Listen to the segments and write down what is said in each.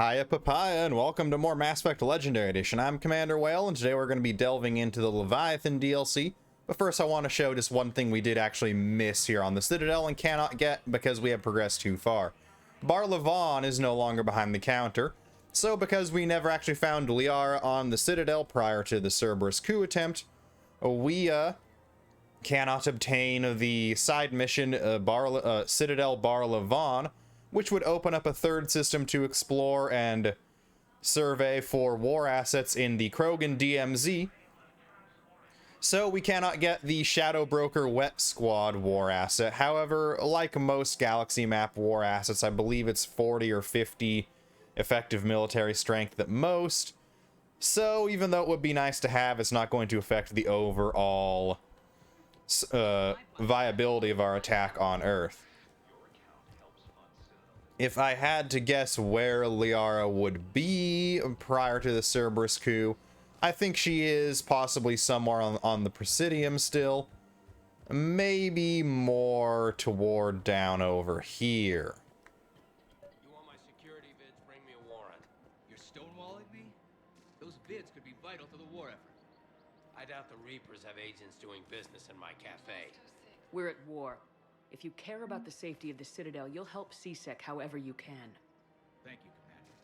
Hiya Papaya, and welcome to more Mass Effect Legendary Edition. I'm Commander Whale, and today we're going to be delving into the Leviathan DLC. But first I want to show just one thing we did actually miss here on the Citadel and cannot get because we have progressed too far. Bar Levon is no longer behind the counter, so because we never actually found Liara on the Citadel prior to the Cerberus coup attempt, we cannot obtain the side mission Citadel Bar Levon, which would open up a third system to explore and survey for war assets in the Krogan DMZ. So we cannot get the Shadow Broker Wet Squad war asset. However, like most Galaxy Map war assets, I believe it's 40 or 50 effective military strength at most. So even though it would be nice to have, it's not going to affect the overall viability of our attack on Earth. If I had to guess where Liara would be prior to the Cerberus coup, I think she is possibly somewhere on the Presidium still. Maybe more toward down over here. You want my security vids? Bring me a warrant. You're stonewalling me? Those vids could be vital to the war effort. I doubt the Reapers have agents doing business in my cafe. We're at war. If you care about the safety of the Citadel, you'll help CSEC however you can. Thank you, Commander.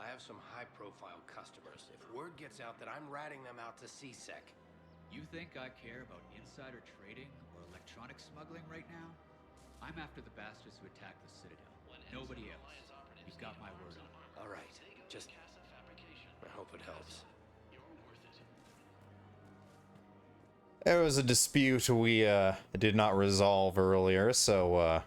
I have some high-profile customers. If word gets out that I'm ratting them out to CSEC. You think I care about insider trading or electronic smuggling right now? I'm after the bastards who attacked the Citadel. Nobody else. You've got my word on it. All right, just... I hope it helps. There was a dispute we did not resolve earlier, so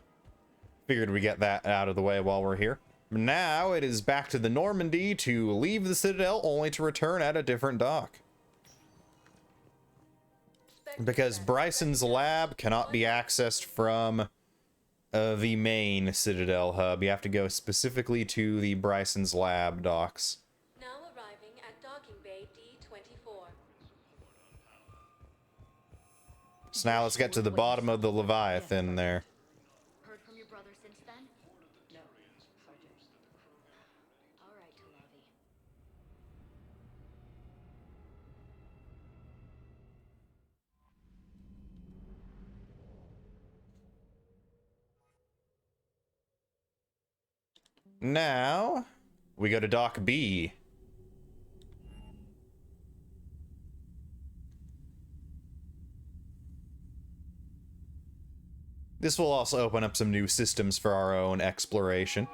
figured we get that out of the way while we're here. Now it is back to the Normandy to leave the Citadel, only to return at a different dock. Because Bryson's lab cannot be accessed from the main Citadel hub. You have to go specifically to the Bryson's lab docks. Now arriving at docking bay D24. So now let's get to the bottom of the Leviathan there. Heard from your brother since then? No, Sergeant. All right, Tulavi. Now we go to Dock B. This will also open up some new systems for our own exploration,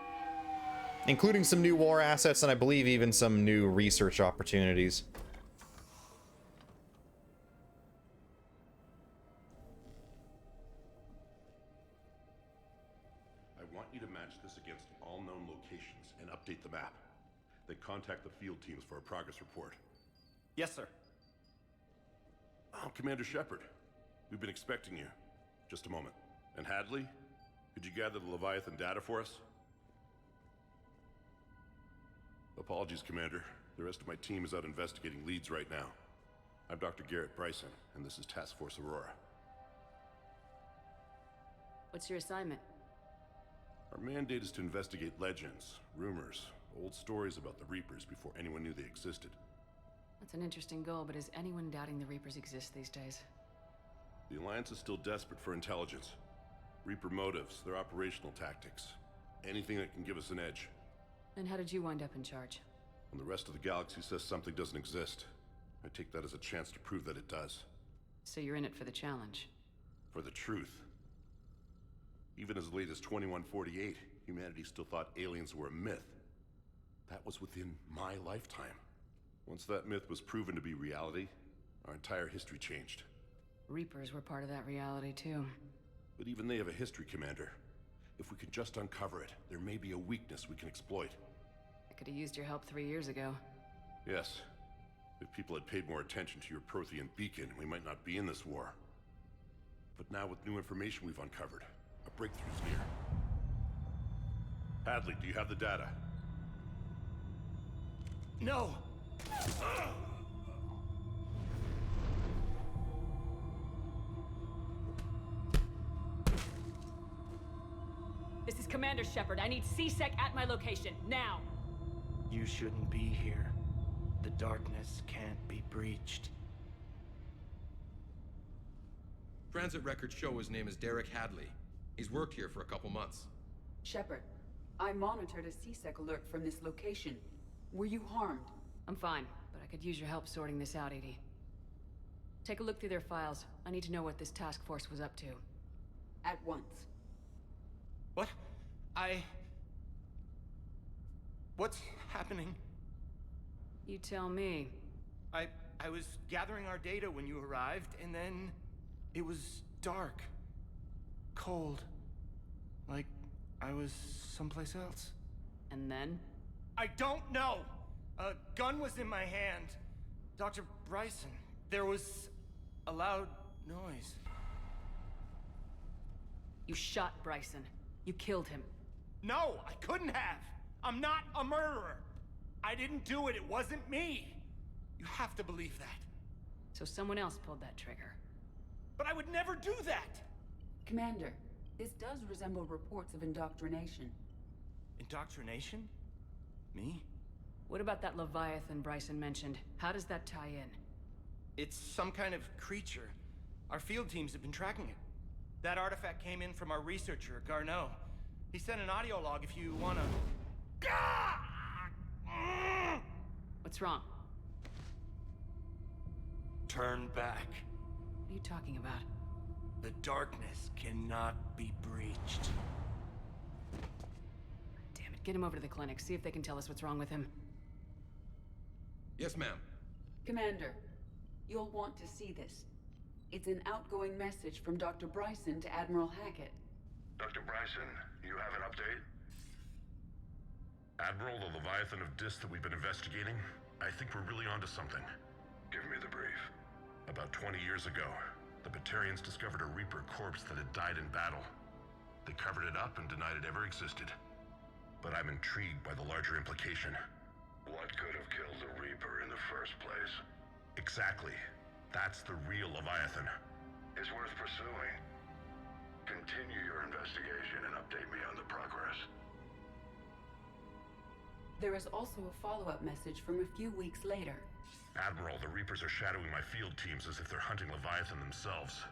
including some new war assets and I believe even some new research opportunities. I want you to match this against all known locations and update the map. Then contact the field teams for a progress report. Yes, sir. Oh, Commander Shepard. We've been expecting you. Just a moment. And Hadley, could you gather the Leviathan data for us? Apologies, Commander. The rest of my team is out investigating leads right now. I'm Dr. Garrett Bryson, and this is Task Force Aurora. What's your assignment? Our mandate is to investigate legends, rumors, old stories about the Reapers before anyone knew they existed. That's an interesting goal, but is anyone doubting the Reapers exist these days? The Alliance is still desperate for intelligence. Reaper motives, their operational tactics. Anything that can give us an edge. And how did you wind up in charge? When the rest of the galaxy says something doesn't exist, I take that as a chance to prove that it does. So you're in it for the challenge. For the truth. Even as late as 2148, humanity still thought aliens were a myth. That was within my lifetime. Once that myth was proven to be reality, our entire history changed. Reapers were part of that reality, too. But even they have a history, Commander. If we could just uncover it, there may be a weakness we can exploit. I could have used your help 3 years ago. Yes. If people had paid more attention to your Prothean beacon, we might not be in this war. But now with new information we've uncovered, a breakthrough's near. Hadley, do you have the data? No! This is Commander Shepard. I need CSEC at my location, now! You shouldn't be here. The darkness can't be breached. Transit records show his name is Derek Hadley. He's worked here for a couple months. Shepard, I monitored a C-Sec alert from this location. Were you harmed? I'm fine, but I could use your help sorting this out, Edie. Take a look through their files. I need to know what this task force was up to. At once. What? What's happening? You tell me. I was gathering our data when you arrived, and then it was dark. Cold. Like I was someplace else. And then? I don't know! A gun was in my hand. Dr. Bryson, there was a loud noise. You shot Bryson. You killed him. No, I couldn't have! I'm not a murderer! I didn't do it, it wasn't me! You have to believe that. So someone else pulled that trigger. But I would never do that! Commander, this does resemble reports of indoctrination. Indoctrination? Me? What about that Leviathan Bryson mentioned? How does that tie in? It's some kind of creature. Our field teams have been tracking it. That artifact came in from our researcher, Garneau. He sent an audio log if you wanna... What's wrong? Turn back. What are you talking about? The darkness cannot be breached. Damn it, get him over to the clinic. See if they can tell us what's wrong with him. Yes, ma'am. Commander, you'll want to see this. It's an outgoing message from Dr. Bryson to Admiral Hackett. Dr. Bryson, you have an update? Admiral, the Leviathan of Dis that we've been investigating, I think we're really onto something. Give me the brief. About 20 years ago, the Batarians discovered a Reaper corpse that had died in battle. They covered it up and denied it ever existed. But I'm intrigued by the larger implication. What could have killed the Reaper in the first place? Exactly. That's the real Leviathan. It's worth pursuing. Continue your investigation and update me on the progress. There is also a follow-up message from a few weeks later. Admiral, the Reapers are shadowing my field teams as if they're hunting Leviathan themselves.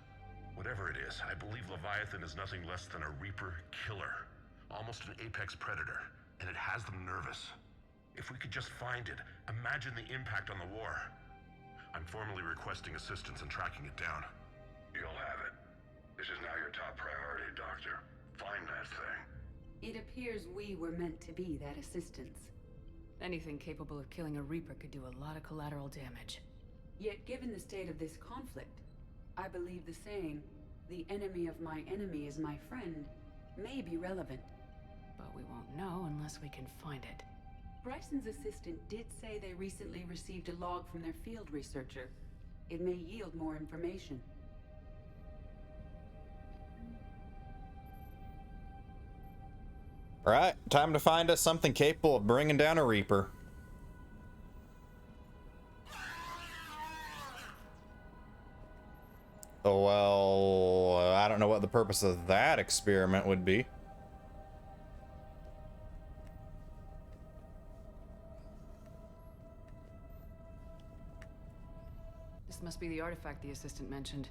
Whatever it is, I believe Leviathan is nothing less than a Reaper killer. Almost an apex predator, and it has them nervous. If we could just find it, imagine the impact on the war. I'm formally requesting assistance in tracking it down. You'll have it. This is now your top priority, Doctor. Find that thing. It appears we were meant to be that assistance. Anything capable of killing a Reaper could do a lot of collateral damage. Yet given the state of this conflict, I believe the saying, "The enemy of my enemy is my friend," may be relevant. But we won't know unless we can find it. Bryson's assistant did say they recently received a log from their field researcher. It may yield more information. Right, time to find us something capable of bringing down a Reaper. Oh, well, I don't know what the purpose of that experiment would be. This must be the artifact the assistant mentioned.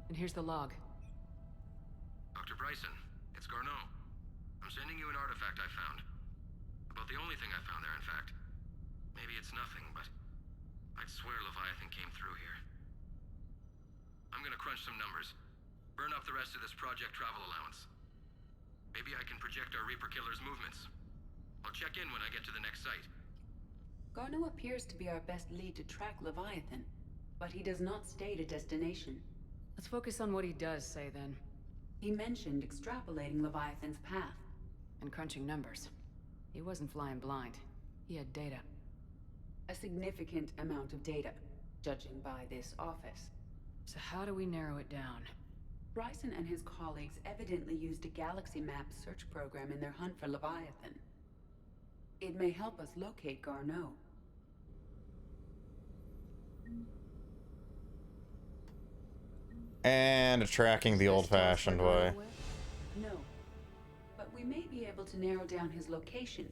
And here's the log. Dr. Bryson, it's Garneau. I'm sending you an artifact I found. About the only thing I found there, in fact. Maybe it's nothing, but I'd swear Leviathan came through here. I'm gonna crunch some numbers. Burn up the rest of this project travel allowance. Maybe I can project our Reaper killer's movements. I'll check in when I get to the next site. Garneau appears to be our best lead to track Leviathan, but he does not state a destination. Let's focus on what he does say, then. He mentioned extrapolating Leviathan's path. And crunching numbers. He wasn't flying blind. He had data. A significant amount of data, judging by this office. So how do we narrow it down? Bryson and his colleagues evidently used a galaxy map search program in their hunt for Leviathan. It may help us locate Garneau. And tracking the old-fashioned way. No. But we may be able to narrow down his location,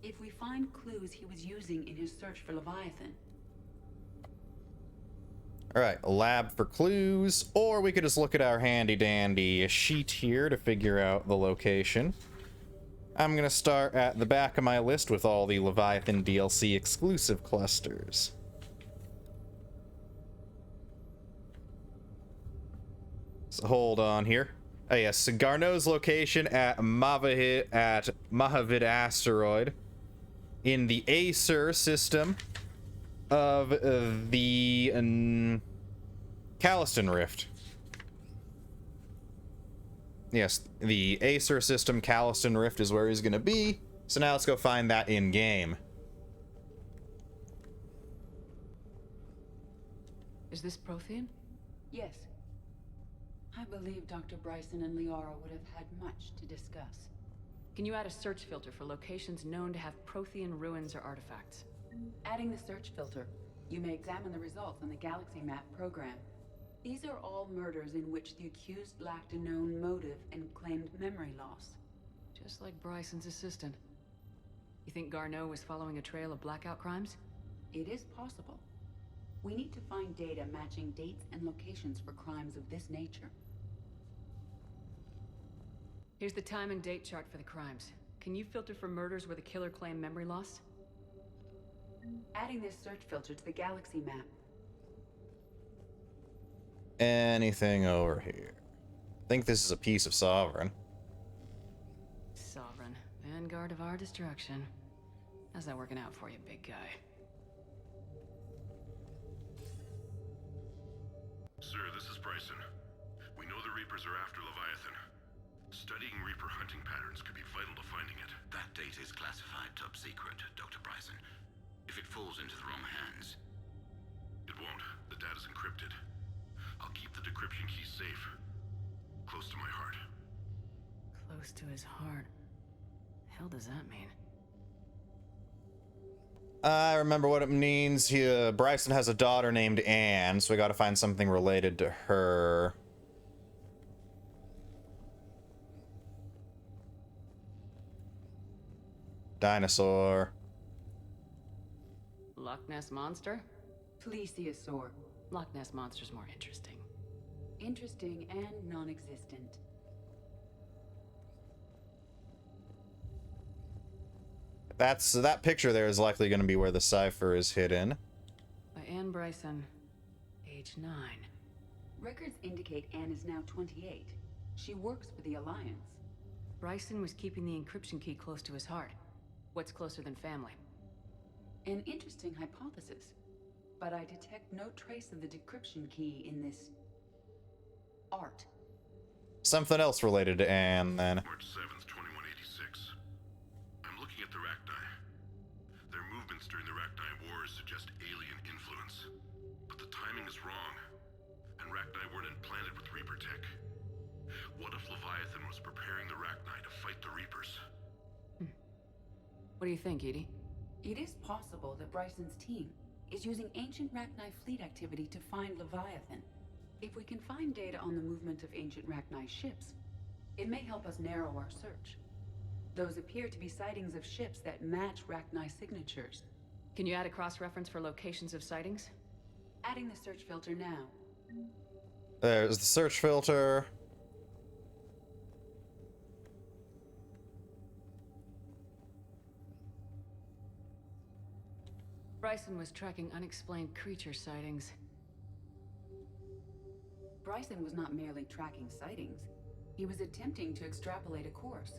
if we find clues he was using in his search for Leviathan. All right, a lab for clues, or we could just look at our handy dandy sheet here to figure out the location. I'm gonna start at the back of my list with all the Leviathan DLC exclusive clusters. So hold on here. Oh yes, Garneau's location at Mahavid asteroid in the Acer system of the Calliston Rift. Yes, the Acer system Calliston Rift is where he's gonna be. So now let's go find that in game. Is this Prothean? Yes. I believe Dr. Bryson and Liara would have had much to discuss. Can you add a search filter for locations known to have Prothean ruins or artifacts? Adding the search filter, you may examine the results on the Galaxy Map program. These are all murders in which the accused lacked a known motive and claimed memory loss. Just like Bryson's assistant. You think Garneau was following a trail of blackout crimes? It is possible. We need to find data matching dates and locations for crimes of this nature. Here's the time and date chart for the crimes. Can you filter for murders where the killer claimed memory loss? Adding this search filter to the Galaxy Map. Anything over here? I think this is a piece of Sovereign. Sovereign. Vanguard of our destruction. How's that working out for you, big guy? Sir, this is Bryson. We know the Reapers are after Leviathan. Studying Reaper hunting patterns could be vital to finding it. That data is classified top secret, Dr. Bryson. If it falls into the wrong hands... It won't. The data's encrypted. I'll keep the decryption key safe. Close to my heart. Close to his heart. Hell does that mean? I remember what it means. Bryson has a daughter named Anne, so we gotta find something related to her. Dinosaur. Loch Ness Monster? Plesiosaur. Loch Ness Monster's more interesting. Interesting and non-existent. That picture there is likely going to be where the cipher is hidden. By Anne Bryson, age 9. Records indicate Anne is now 28. She works for the Alliance. Bryson was keeping the encryption key close to his heart. What's closer than family? An interesting hypothesis, but I detect no trace of the decryption key in this... art. Something else related to Anne, then. March 7th, 2186. I'm looking at the Rachni. Their movements during the Rachni Wars suggest alien influence. But the timing is wrong, and Rachni weren't implanted with Reaper tech. What if Leviathan was preparing the Rachni to fight the Reapers? What do you think, Edie? It is possible that Bryson's team is using ancient Rachni fleet activity to find Leviathan. If we can find data on the movement of ancient Rachni ships, it may help us narrow our search. Those appear to be sightings of ships that match Rachni signatures. Can you add a cross-reference for locations of sightings? Adding the search filter now. There's the search filter. Bryson was tracking unexplained creature sightings. Bryson was not merely tracking sightings. He was attempting to extrapolate a course.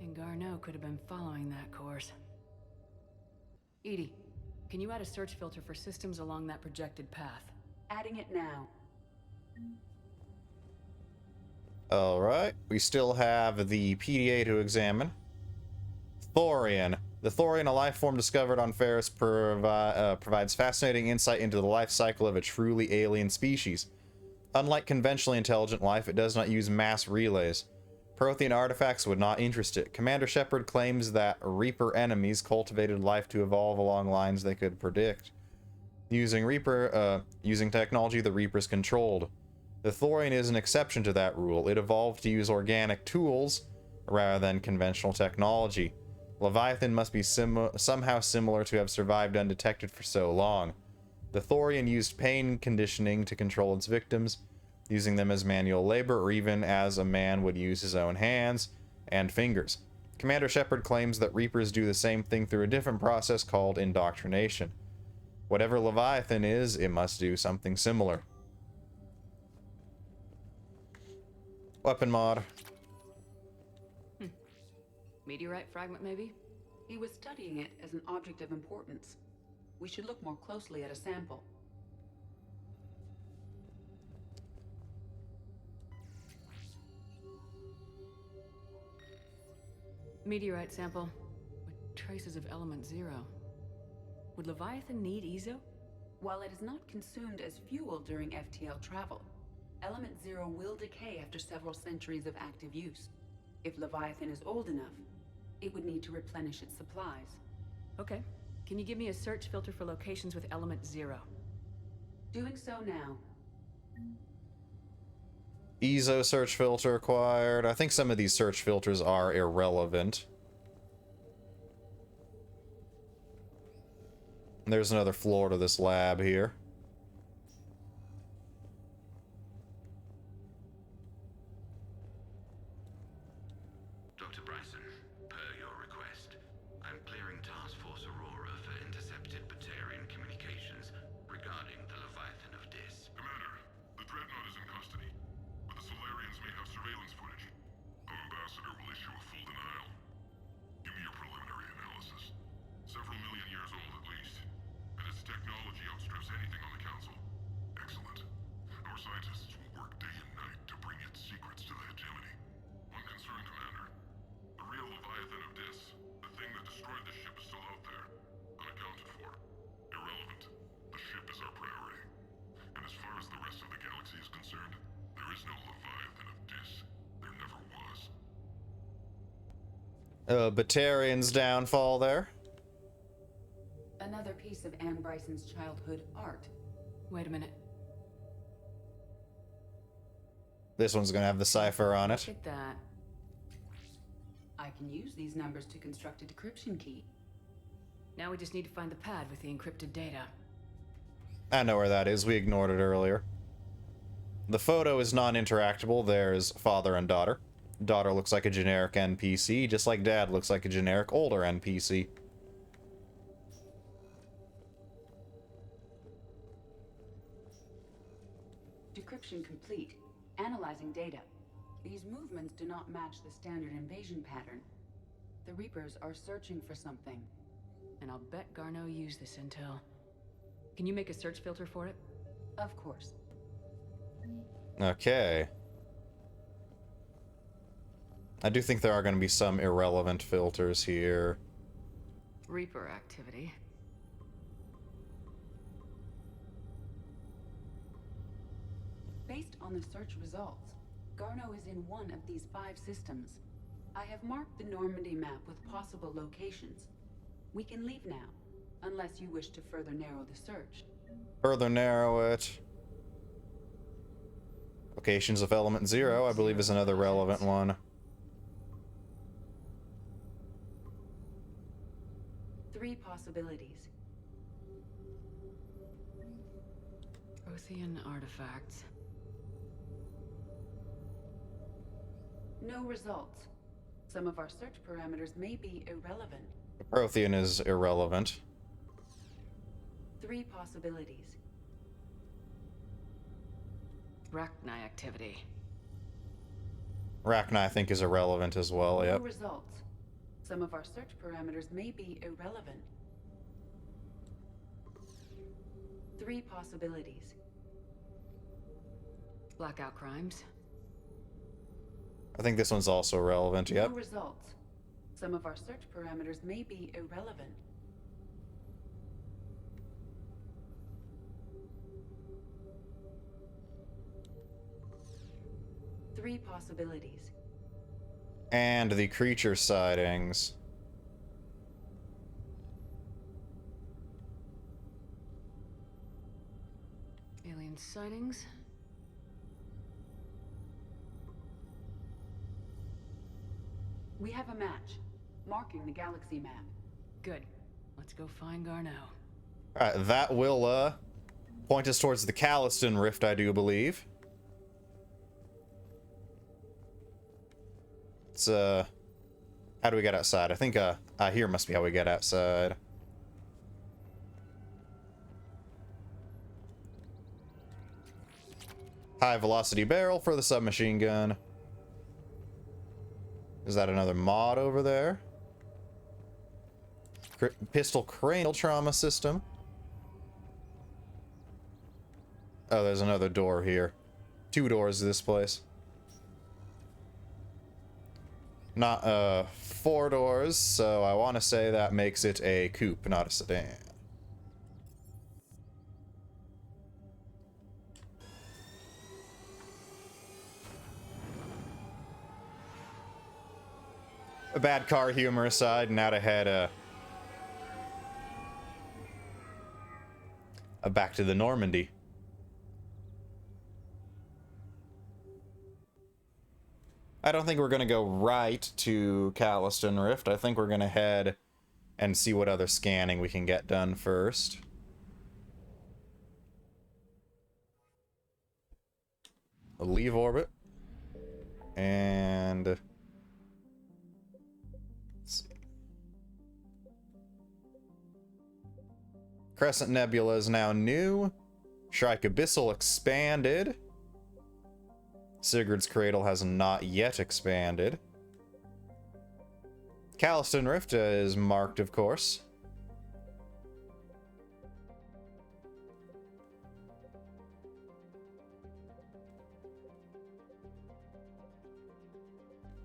And Garneau could have been following that course. Edie, can you add a search filter for systems along that projected path? Adding it now. Alright, we still have the PDA to examine. Thorian. The Thorian, a life form discovered on Ferris, provides fascinating insight into the life cycle of a truly alien species. Unlike conventionally intelligent life, it does not use mass relays. Prothean artifacts would not interest it. Commander Shepard claims that Reaper enemies cultivated life to evolve along lines they could predict. Using technology the Reapers controlled. The Thorian is an exception to that rule. It evolved to use organic tools rather than conventional technology. Leviathan must be somehow similar to have survived undetected for so long. The Thorian used pain conditioning to control its victims, using them as manual labor or even as a man would use his own hands and fingers. Commander Shepard claims that Reapers do the same thing through a different process called indoctrination. Whatever Leviathan is, it must do something similar. Weapon mod. Meteorite fragment, maybe? He was studying it as an object of importance. We should look more closely at a sample. Meteorite sample with traces of element 0. Would Leviathan need Ezo? While it is not consumed as fuel during FTL travel, element 0 will decay after several centuries of active use. If Leviathan is old enough, it would need to replenish its supplies. Okay. Can you give me a search filter for locations with element 0? Doing so now. EZO search filter acquired. I think some of these search filters are irrelevant. There's another floor to this lab here. Dr. Bryson, per your request, I'm clearing Task Force Aurora for intercepted Batarian communications regarding the Leviathan of Dis. Commander, the Dreadnought is in custody, but the Solarians may have surveillance footage. Our ambassador will issue a full denial. Give me your preliminary analysis. Several million years old at least, and its technology outstrips anything on the Council. Excellent. Our scientists will work day and night to bring its secrets to the hegemony. One concern, Commander. The real Leviathan of Dis, the thing that destroyed the ship, is still out there, unaccounted for. Irrelevant. The ship is our priority. And as far as the rest of the galaxy is concerned, there is no Leviathan of Dis. There never was. Batarian's downfall there. Another piece of Anne Bryson's childhood art. Wait a minute. This one's gonna have the cipher on it. Look at that. I can use these numbers to construct a decryption key. Now we just need to find the pad with the encrypted data. I know where that is. We ignored it earlier. The photo is non-interactable. There's father and daughter. Daughter looks like a generic NPC, just like dad looks like a generic older NPC. Decryption complete. Analyzing data. These movements do not match the standard invasion pattern. The Reapers are searching for something. And I'll bet Garneau used this intel. Can you make a search filter for it? Of course. Okay. I do think there are going to be some irrelevant filters here. Reaper activity. Based on the search results, Garneau is in one of these 5 systems. I have marked the Normandy map with possible locations. We can leave now, unless you wish to further narrow the search. Further narrow it. Locations of element 0, I believe, is another relevant one. 3 possibilities. Prothean artifacts. No results. Some of our search parameters may be irrelevant. Prothean is irrelevant. 3 possibilities. Rachni activity. Rachni, I think, is irrelevant as well, yep. No results. Some of our search parameters may be irrelevant. 3 possibilities. Blackout crimes. I think this one's also relevant, yep. No results. Some of our search parameters may be irrelevant. Three possibilities. And the creature sightings. Alien sightings. We have a match. marking the galaxy map. Good. Let's go find Garneau. Alright, that will point us towards the Calliston Rift, I do believe. It's how do we get outside? I think here must be how we get outside. High velocity barrel for the submachine gun. Is that another mod over there? Pistol cranial trauma system. Oh, there's another door here. 2 doors to this place. Not 4 doors, so I want to say that makes it a coupe, not a sedan. A bad car humor aside, now to head back to the Normandy. I don't think we're going to go right to Calliston Rift. I think we're going to head and see what other scanning we can get done first. Leave orbit. And... let's see. Crescent Nebula is now new. Shrike Abyssal expanded. Sigurd's Cradle has not yet expanded. Calliston Rift is marked, of course.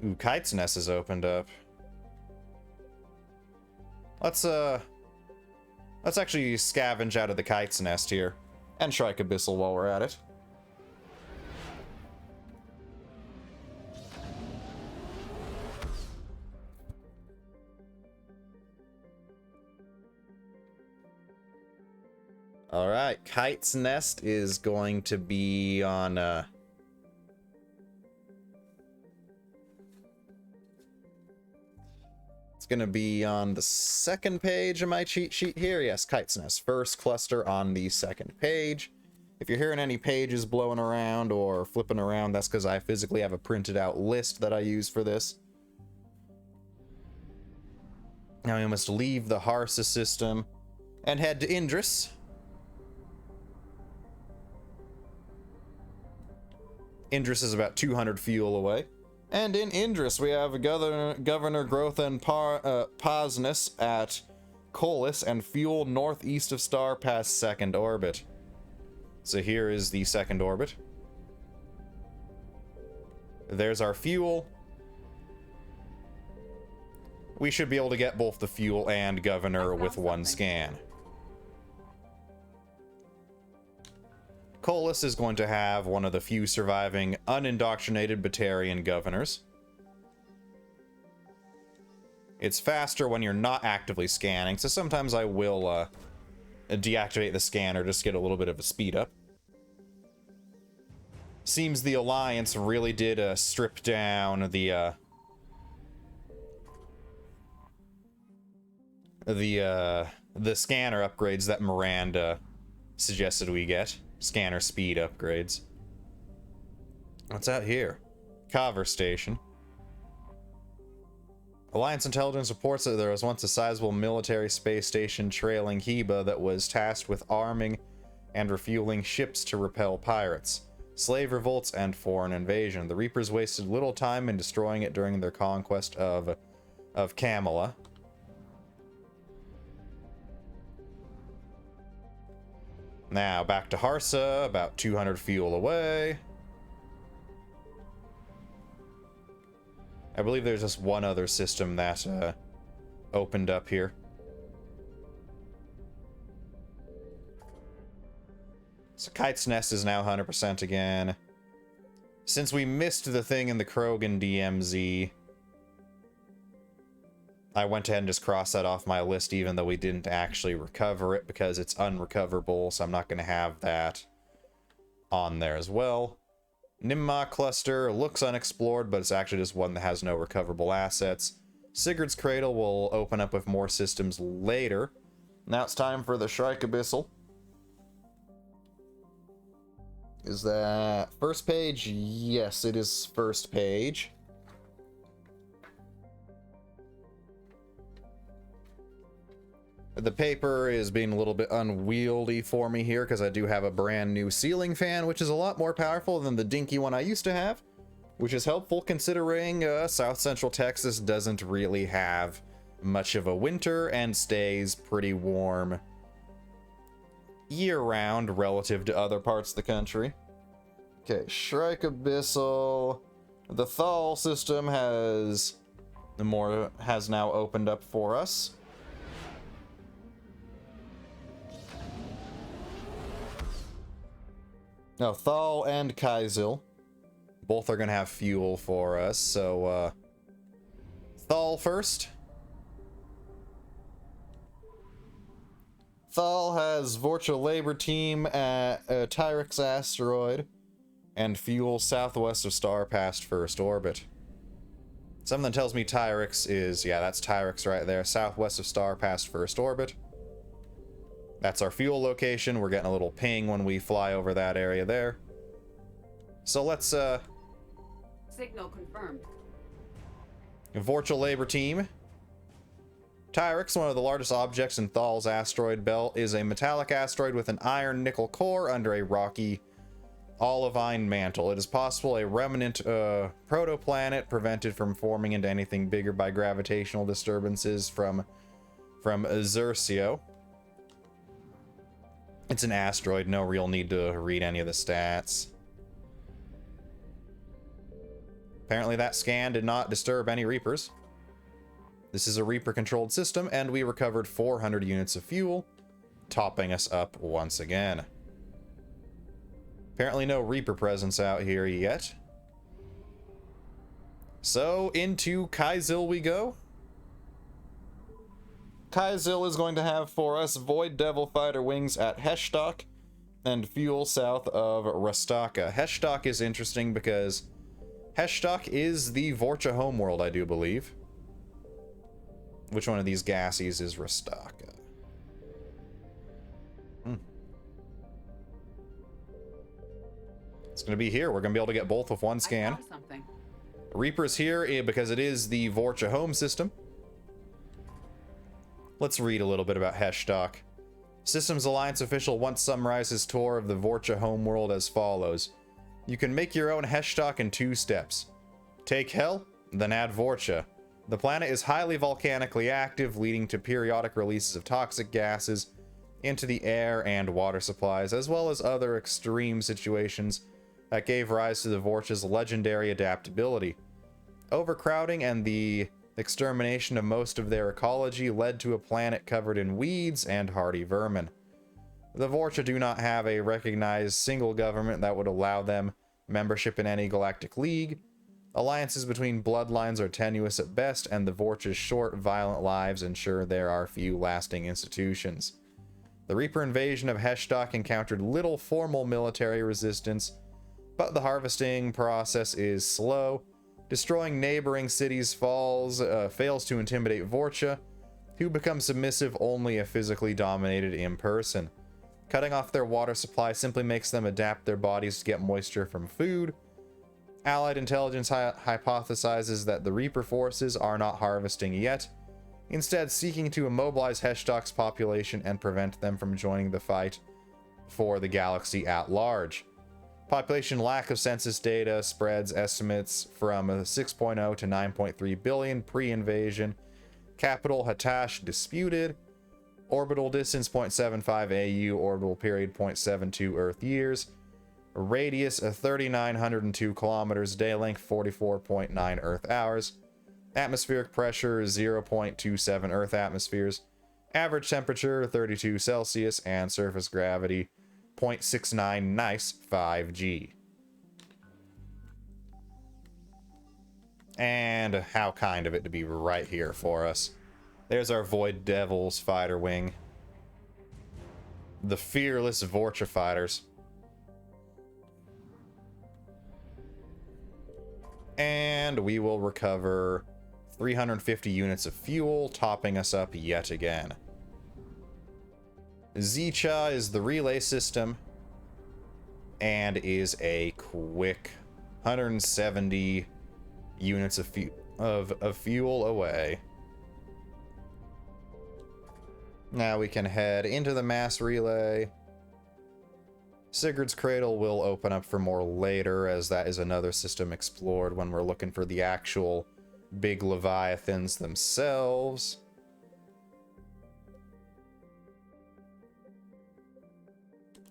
Ooh, Kite's Nest is opened up. Let's actually scavenge out of the Kite's Nest here. And Shrike Abyssal while we're at it. Alright, Kite's Nest is going to be on, it's going to be on the second page of my cheat sheet here. Yes, Kite's Nest. First cluster on the second page. If you're hearing any pages blowing around or flipping around, that's because I physically have a printed out list that I use for this. Now we must leave the Harsa system and head to Indris. Indris is about 200 fuel away. And in Indris, we have Governor Growth and Posness at Colis and fuel northeast of star past second orbit. So here is the second orbit. There's our fuel. We should be able to get both the fuel and Governor with one scan. Colis is going to have one of the few surviving unindoctrinated Batarian governors. It's faster when you're not actively scanning, so sometimes I will deactivate the scanner just to get a little bit of a speed up. Seems the Alliance really did strip down the scanner upgrades that Miranda suggested we get. Scanner speed upgrades. What's out here? Cover Station. Alliance intelligence reports that there was once a sizable military space station trailing Heba that was tasked with arming and refueling ships to repel pirates, slave revolts, and foreign invasion. The Reapers wasted little time in destroying it during their conquest of Kamala. Now, back to Harsa, about 200 fuel away. I believe there's just one other system that opened up here. So Kite's Nest is now 100% again. Since we missed the thing in the Krogan DMZ, I went ahead and just crossed that off my list, even though we didn't actually recover it, because it's unrecoverable, so I'm not going to have that on there as well. Nimma cluster looks unexplored, but it's actually just one that has no recoverable assets. Sigurd's Cradle will open up with more systems later. Now it's time for the Shrike Abyssal. Is that first page? Yes, it is first page. The paper is being a little bit unwieldy for me here because I do have a brand new ceiling fan, which is a lot more powerful than the dinky one I used to have, which is helpful considering South Central Texas doesn't really have much of a winter and stays pretty warm year-round relative to other parts of the country. Okay, Shrike Abyssal. The Thal system has now opened up for us. Now, Thal and Kaizil both are going to have fuel for us, so Thal first. Thal has Vorcha Labor Team at Tyrix Asteroid and fuel southwest of Star past first orbit. Something tells me Tyrix is, yeah, that's Tyrix right there, southwest of Star past first orbit. That's our fuel location. We're getting a little ping when we fly over that area there. So let's, Signal confirmed. Vorcha Labor Team. Tyrix, one of the largest objects in Thal's asteroid belt, is a metallic asteroid with an iron nickel core under a rocky olivine mantle. It is possible a remnant protoplanet prevented from forming into anything bigger by gravitational disturbances from Xerxio. It's an asteroid, no real need to read any of the stats. Apparently that scan did not disturb any Reapers. This is a Reaper-controlled system, and we recovered 400 units of fuel, topping us up once again. Apparently no Reaper presence out here yet. So, into Kaizil we go. Kaizil is going to have for us Void Devil Fighter Wings at Heshtok and fuel south of Rastaka. Heshtok is interesting because Heshtok is the Vorcha homeworld, I do believe. Which one of these gassies is Rastaka? It's going to be here. We're going to be able to get both with one scan. I found something. Reaper's here because it is the Vorcha home system. Let's read a little bit about Heshtok. Systems Alliance official once summarized his tour of the Vorcha homeworld as follows. You can make your own Heshtok in 2 steps. Take Hell, then add Vorcha. The planet is highly volcanically active, leading to periodic releases of toxic gases into the air and water supplies, as well as other extreme situations that gave rise to the Vorcha's legendary adaptability. Overcrowding and the extermination of most of their ecology led to a planet covered in weeds and hardy vermin. The Vorcha do not have a recognized single government that would allow them membership in any galactic league. Alliances between bloodlines are tenuous at best, and the Vorcha's short, violent lives ensure there are few lasting institutions. The Reaper invasion of Heshtok encountered little formal military resistance, but the harvesting process is slow. Destroying neighboring cities fails to intimidate Vorcha, who become submissive only if physically dominated in person. Cutting off their water supply simply makes them adapt their bodies to get moisture from food. Allied intelligence hypothesizes that the Reaper forces are not harvesting yet, instead seeking to immobilize Heshtok's population and prevent them from joining the fight for the galaxy at large. Population lack of census data spreads estimates from 6.0 to 9.3 billion pre-invasion. Capital Hatash disputed. Orbital distance 0.75 AU, orbital period 0.72 Earth years. Radius 3,902 kilometers, day length 44.9 Earth hours. Atmospheric pressure 0.27 Earth atmospheres. Average temperature 32 Celsius, and surface gravity 0.69 nice 5G. And how kind of it to be right here for us. There's our Void Devils fighter wing. The fearless Vorcha fighters. And we will recover 350 units of fuel, topping us up yet again. Zicha is the relay system and is a quick 170 units of fuel away. Now we can head into the mass relay. Sigurd's Cradle will open up for more later, as that is another system explored when we're looking for the actual big Leviathans themselves.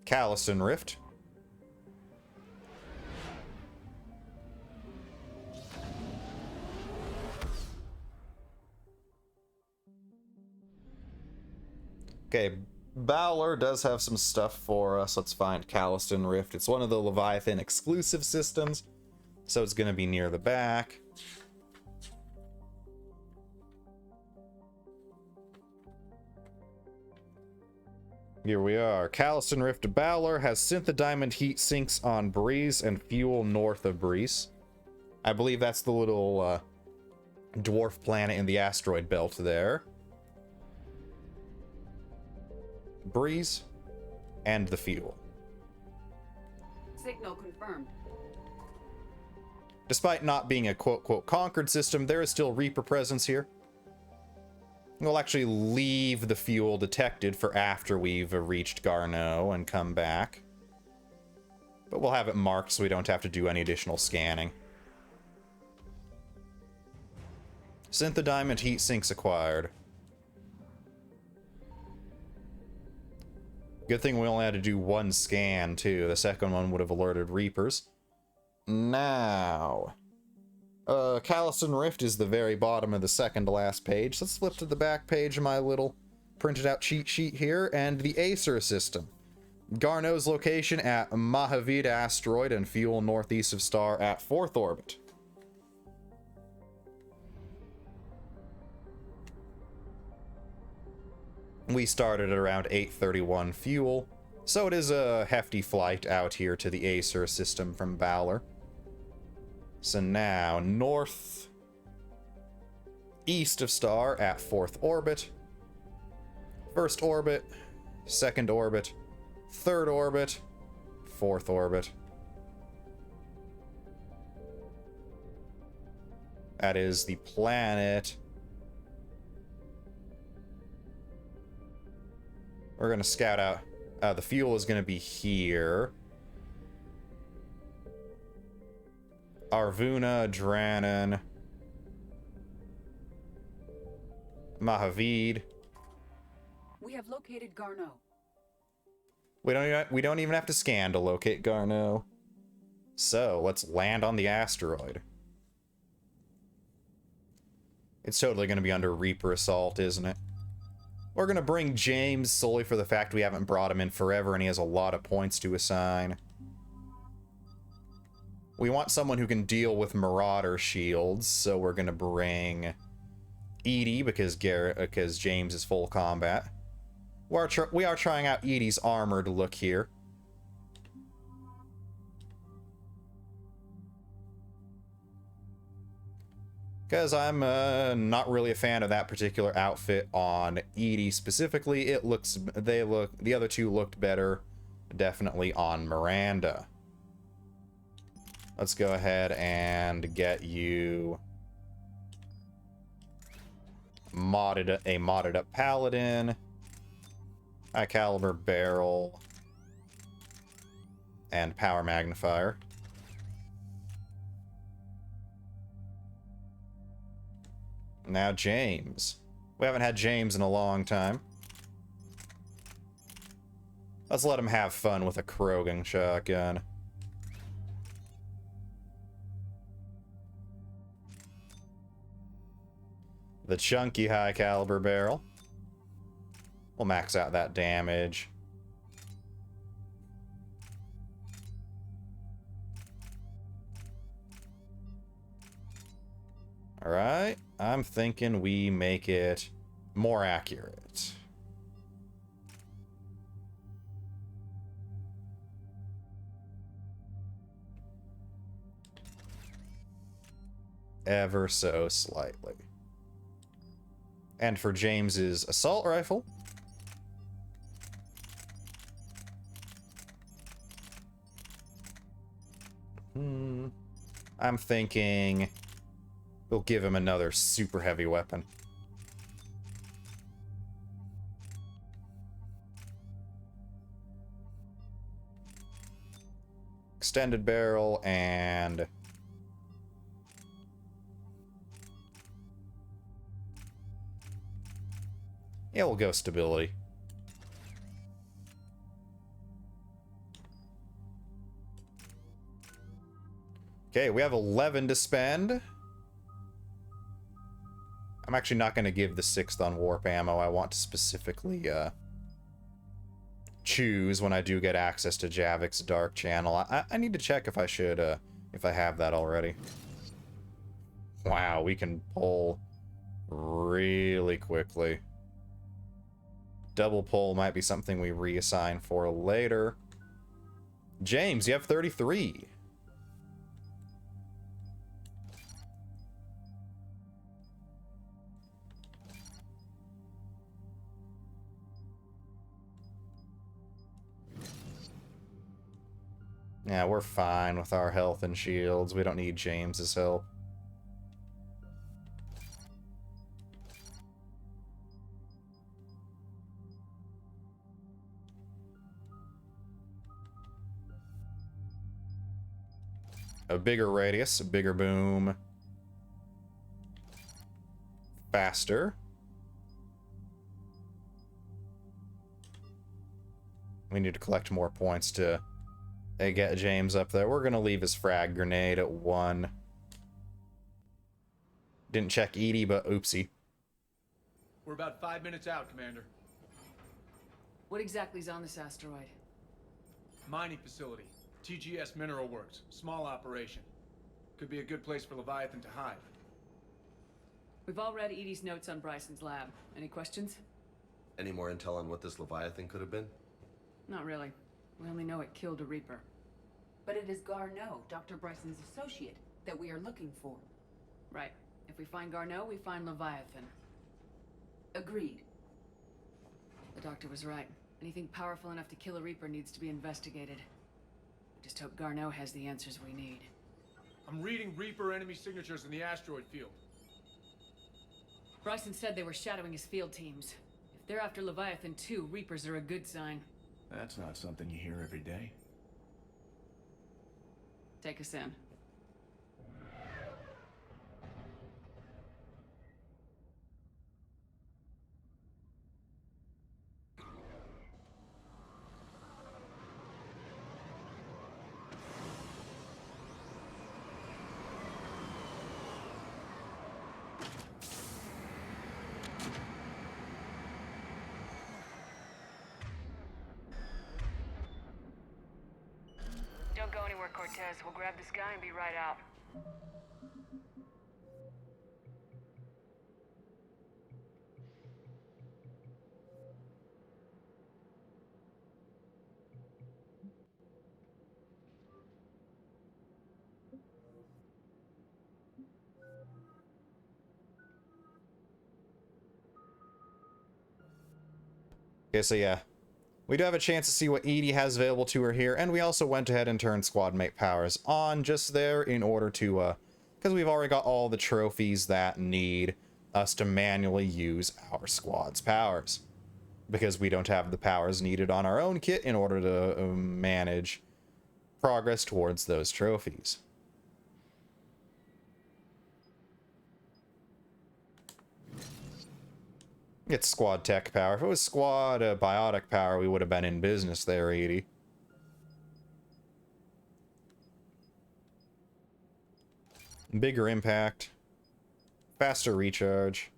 Calliston Rift. Okay, Bowler does have some stuff for us. Let's find Calliston Rift. It's one of the Leviathan exclusive systems, so it's going to be near the back. Here we are. Calliston Rift Bowler has synthediamond heat sinks on Breeze and fuel north of Breeze. I believe that's the little dwarf planet in the asteroid belt there. Breeze and the fuel. Signal confirmed. Despite not being a quote-quote conquered system, there is still Reaper presence here. We'll actually leave the fuel detected for after we've reached Garneau and come back. But we'll have it marked so we don't have to do any additional scanning. Synthediamond heat sinks acquired. Good thing we only had to do one scan, too. The second one would have alerted Reapers. Now, Calliston Rift is the very bottom of the second to last page. Let's flip to the back page of my little printed out cheat sheet here, and the Acer system. Garneau's location at Mahavita asteroid and fuel northeast of star at 4th orbit. We started at around 8:31 fuel, so it is a hefty flight out here to the Acer system from Bowler. So now, north east of star at 4th orbit, 1st orbit, 2nd orbit, 3rd orbit, 4th orbit. That is the planet. We're going to scout out. The fuel is going to be here. Arvuna, Dranen, Mahavid. We have located Garneau. We don't even have to scan to locate Garneau. So let's land on the asteroid. It's totally going to be under Reaper assault, isn't it? We're going to bring James solely for the fact we haven't brought him in forever and he has a lot of points to assign. We want someone who can deal with Marauder shields, so we're going to bring Edie because James is full combat. We are trying out Edie's armored look here. Because I'm not really a fan of that particular outfit on Edie specifically. The other two looked better, definitely on Miranda. Let's go ahead and get you a modded up Paladin, high caliber barrel, and power magnifier. Now James. We haven't had James in a long time. Let's let him have fun with a Krogan shotgun. The chunky high caliber barrel. We'll max out that damage. Alright, I'm thinking we make it more accurate. Ever so slightly. And for James's assault rifle, I'm thinking we'll give him another super heavy weapon. Extended barrel and yeah, we'll go stability. Okay, we have 11 to spend. I'm actually not going to give the 6th on warp ammo. I want to specifically choose when I do get access to Javik's Dark Channel. I need to check if I should, if I have that already. Wow, we can pull really quickly. Double pull might be something we reassign for later. James, you have 33. Yeah, we're fine with our health and shields. We don't need James's help. A bigger radius, a bigger boom. Faster. We need to collect more points to get James up there. We're gonna leave his frag grenade at 1. Didn't check Edie, but oopsie. We're about 5 minutes out, Commander. What exactly is on this asteroid? Mining facility. TGS Mineral Works. Small operation. Could be a good place for Leviathan to hide. We've all read Edie's notes on Bryson's lab. Any questions? Any more intel on what this Leviathan could have been? Not really. We only know it killed a Reaper. But it is Garneau, Dr. Bryson's associate, that we are looking for. Right. If we find Garneau, we find Leviathan. Agreed. The doctor was right. Anything powerful enough to kill a Reaper needs to be investigated. Just hope Garneau has the answers we need. I'm reading Reaper enemy signatures in the asteroid field. Bryson said they were shadowing his field teams. If they're after Leviathan too, Reapers are a good sign. That's not something you hear every day. Take us in. Don't go anywhere, Cortez. We'll grab this guy and be right out. Okay, so yeah. We do have a chance to see what Edie has available to her here, and we also went ahead and turned squad mate powers on just there in order to, because we've already got all the trophies that need us to manually use our squad's powers. Because we don't have the powers needed on our own kit in order to manage progress towards those trophies. It's squad tech power. If it was squad biotic power, we would have been in business there, Edie. Bigger impact. Faster recharge.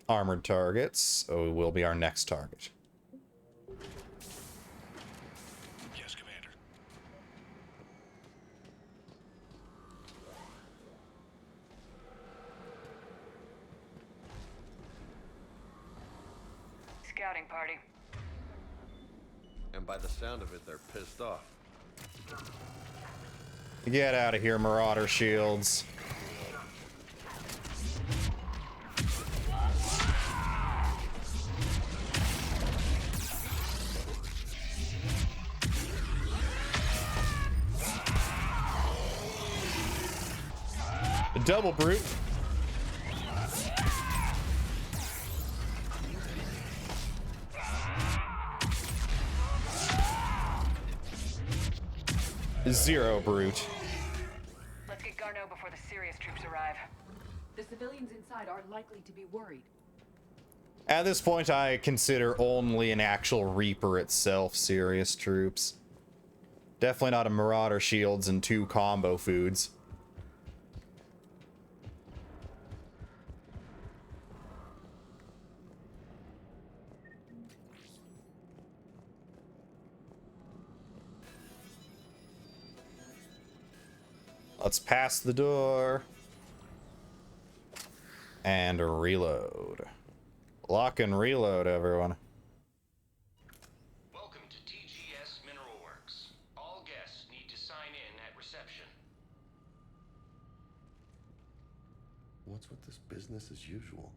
Armored targets will be our next target. Yes, Commander. Scouting party. And by the sound of it, they're pissed off. Get out of here, Marauder shields. A double brute. Zero brute. Let's get Garneau before the serious troops arrive. The civilians inside are likely to be worried. At this point, I consider only an actual Reaper itself serious troops. Definitely not a Marauder shields and 2 combo foods. Let's pass the door. And reload. Lock and reload, everyone. Welcome to TGS Mineral Works. All guests need to sign in at reception. What's with this business as usual?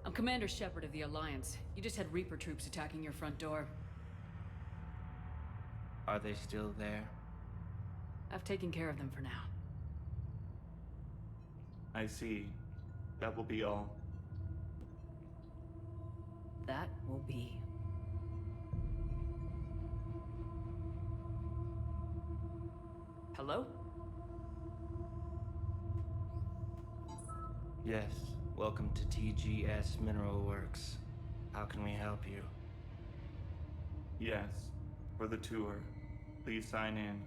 I'm Commander Shepard of the Alliance. You just had Reaper troops attacking your front door. Are they still there? I've taken care of them for now. I see. That will be all. That will be. Hello? Yes. Welcome to TGS Mineral Works. How can we help you? Yes. For the tour. Please sign in.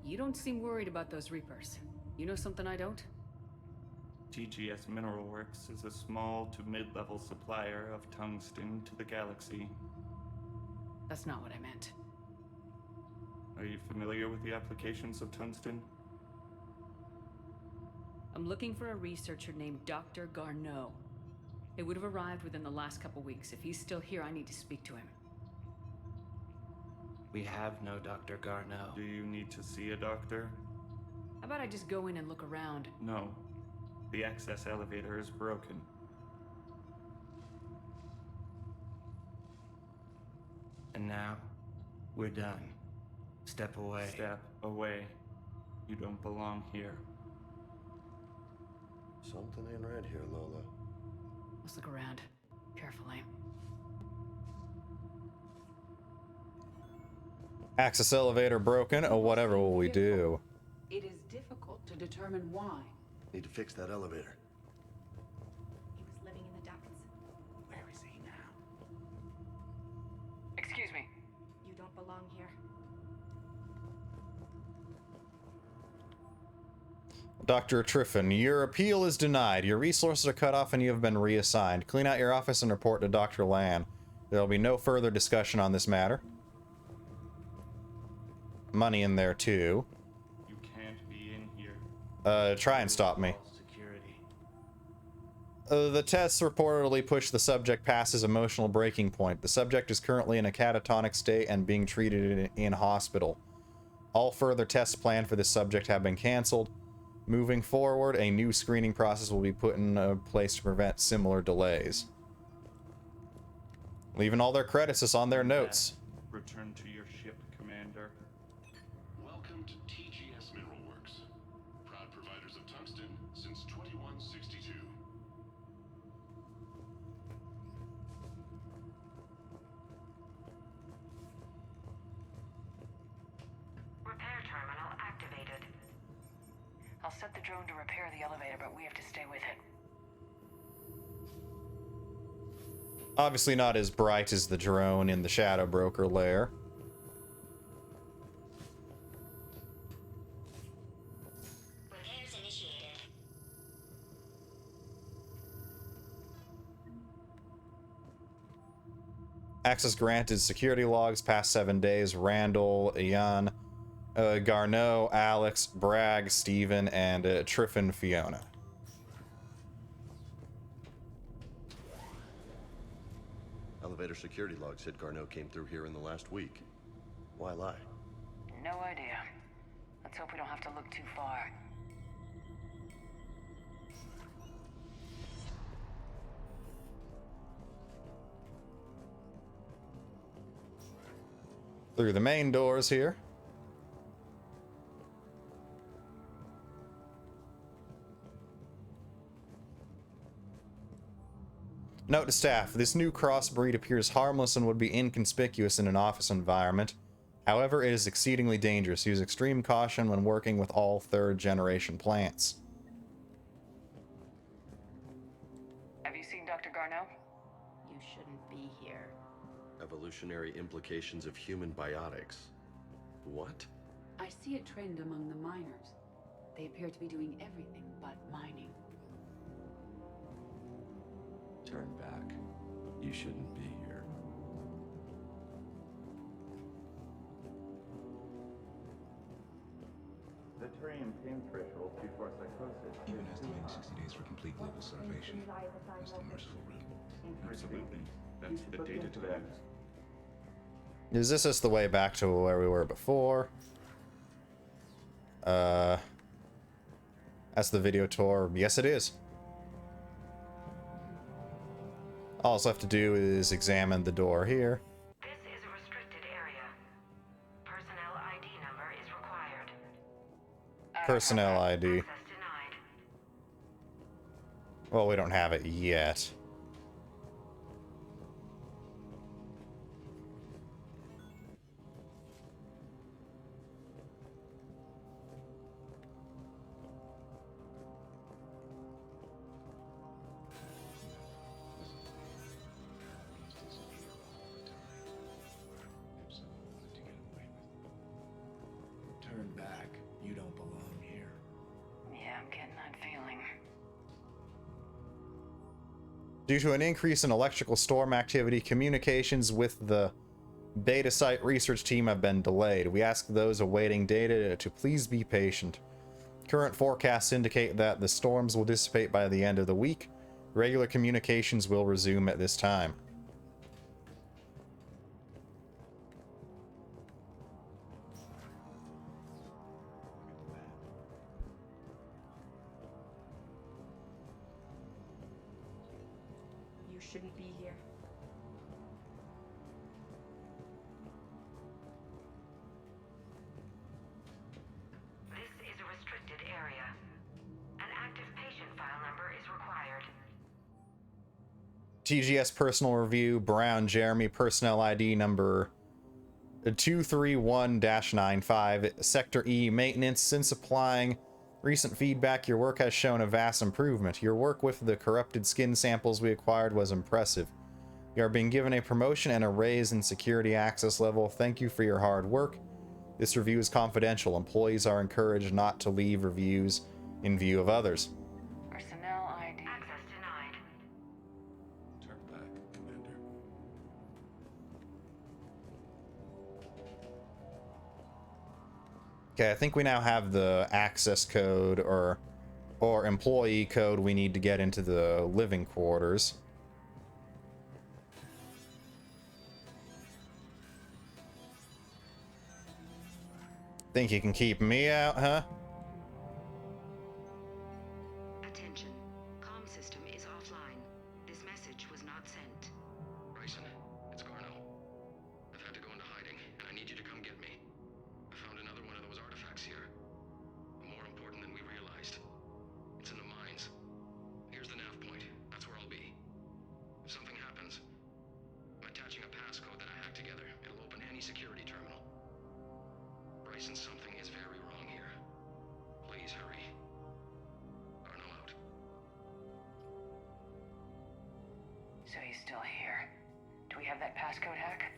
You don't seem worried about those Reapers. You know something I don't? TGS Mineral Works is a small to mid-level supplier of tungsten to the galaxy. That's not what I meant. Are you familiar with the applications of tungsten? I'm looking for a researcher named Dr. Garneau. It would have arrived within the last couple weeks. If he's still here, I need to speak to him. We have no Dr. Garneau. Do you need to see a doctor? How about I just go in and look around? No. The access elevator is broken. And now, we're done. Step away. Step away. You don't belong here. Something ain't right here, Lola. Let's look around. Carefully. Access elevator broken. Oh, whatever will we do? It is difficult to determine why. Need to fix that elevator. He was living in the ducts. Where is he now? Excuse me. You don't belong here. Dr. Triffin, your appeal is denied. Your resources are cut off and you have been reassigned. Clean out your office and report to Dr. Lan. There will be no further discussion on this matter. Money in there, too. You can't be in here. Try and stop me. Security. The tests reportedly pushed the subject past his emotional breaking point. The subject is currently in a catatonic state and being treated in hospital. All further tests planned for this subject have been canceled. Moving forward, a new screening process will be put in place to prevent similar delays. Leaving all their credits is on their notes. Return to your ship, Commander. Welcome to TGS Mineral Works. Proud providers of tungsten since 2162. Repair terminal activated. I'll set the drone to repair the elevator, but we have to stay with it. Obviously not as bright as the drone in the Shadow Broker lair. Repairs initiated. Access granted. Security logs past 7 days. Randall, Ian, Garneau, Alex, Bragg, Steven, and Triffin Fiona. Elevator security log said Garneau came through here in the last week. Why lie? No idea. Let's hope we don't have to look too far. Through the main doors here. Note to staff, this new crossbreed appears harmless and would be inconspicuous in an office environment. However, it is exceedingly dangerous. Use extreme caution when working with all third-generation plants. Have you seen Dr. Garneau? You shouldn't be here. Evolutionary implications of human biotics. What? I see a trend among the miners. They appear to be doing everything but mining. Turn back. You shouldn't be here. The Turian pain threshold before psychosis. Even estimating 60 days for complete global starvation. That's the merciful route. Absolutely. That's the data to that. Is this just the way back to where we were before? That's the video tour. Yes, it is. All I have to do is examine the door here. This is a restricted area. Personnel ID number is required. Personnel ID. Access denied. Well, we don't have it yet. Turn back. You don't belong here. Yeah, I'm getting that feeling. Due to an increase in electrical storm activity, communications with the beta site research team have been delayed. We ask those awaiting data to please be patient. Current forecasts indicate that the storms will dissipate by the end of the week. Regular communications will resume at this time. You shouldn't be here. This is a restricted area. An active patient file number is required. TGS personal review, Brown Jeremy, personnel ID number 231-95, Sector E, maintenance. Since applying recent feedback, your work has shown a vast improvement. Your work with the corrupted skin samples we acquired was impressive. You are being given a promotion and a raise in security access level. Thank you for your hard work. This review is confidential. Employees are encouraged not to leave reviews in view of others. Personnel ID. Access denied. Turn back, Commander. Okay, I think we now have the access code or employee code we need to get into the living quarters. Think you can keep me out, huh? Attention. Comm system is offline. This message was not sent. Bryson, it's Garneau. I've had to go into hiding, and I need you to come get me. I found another one of those artifacts here. More important than we realized. It's in the mines. Here's the nav point. That's where I'll be. If something happens, I'm attaching a passcode that I hacked together. It'll open any security terminal. Bryson, something is very wrong here. Please hurry. Garneau out. So he's still here. Do we have that passcode hack?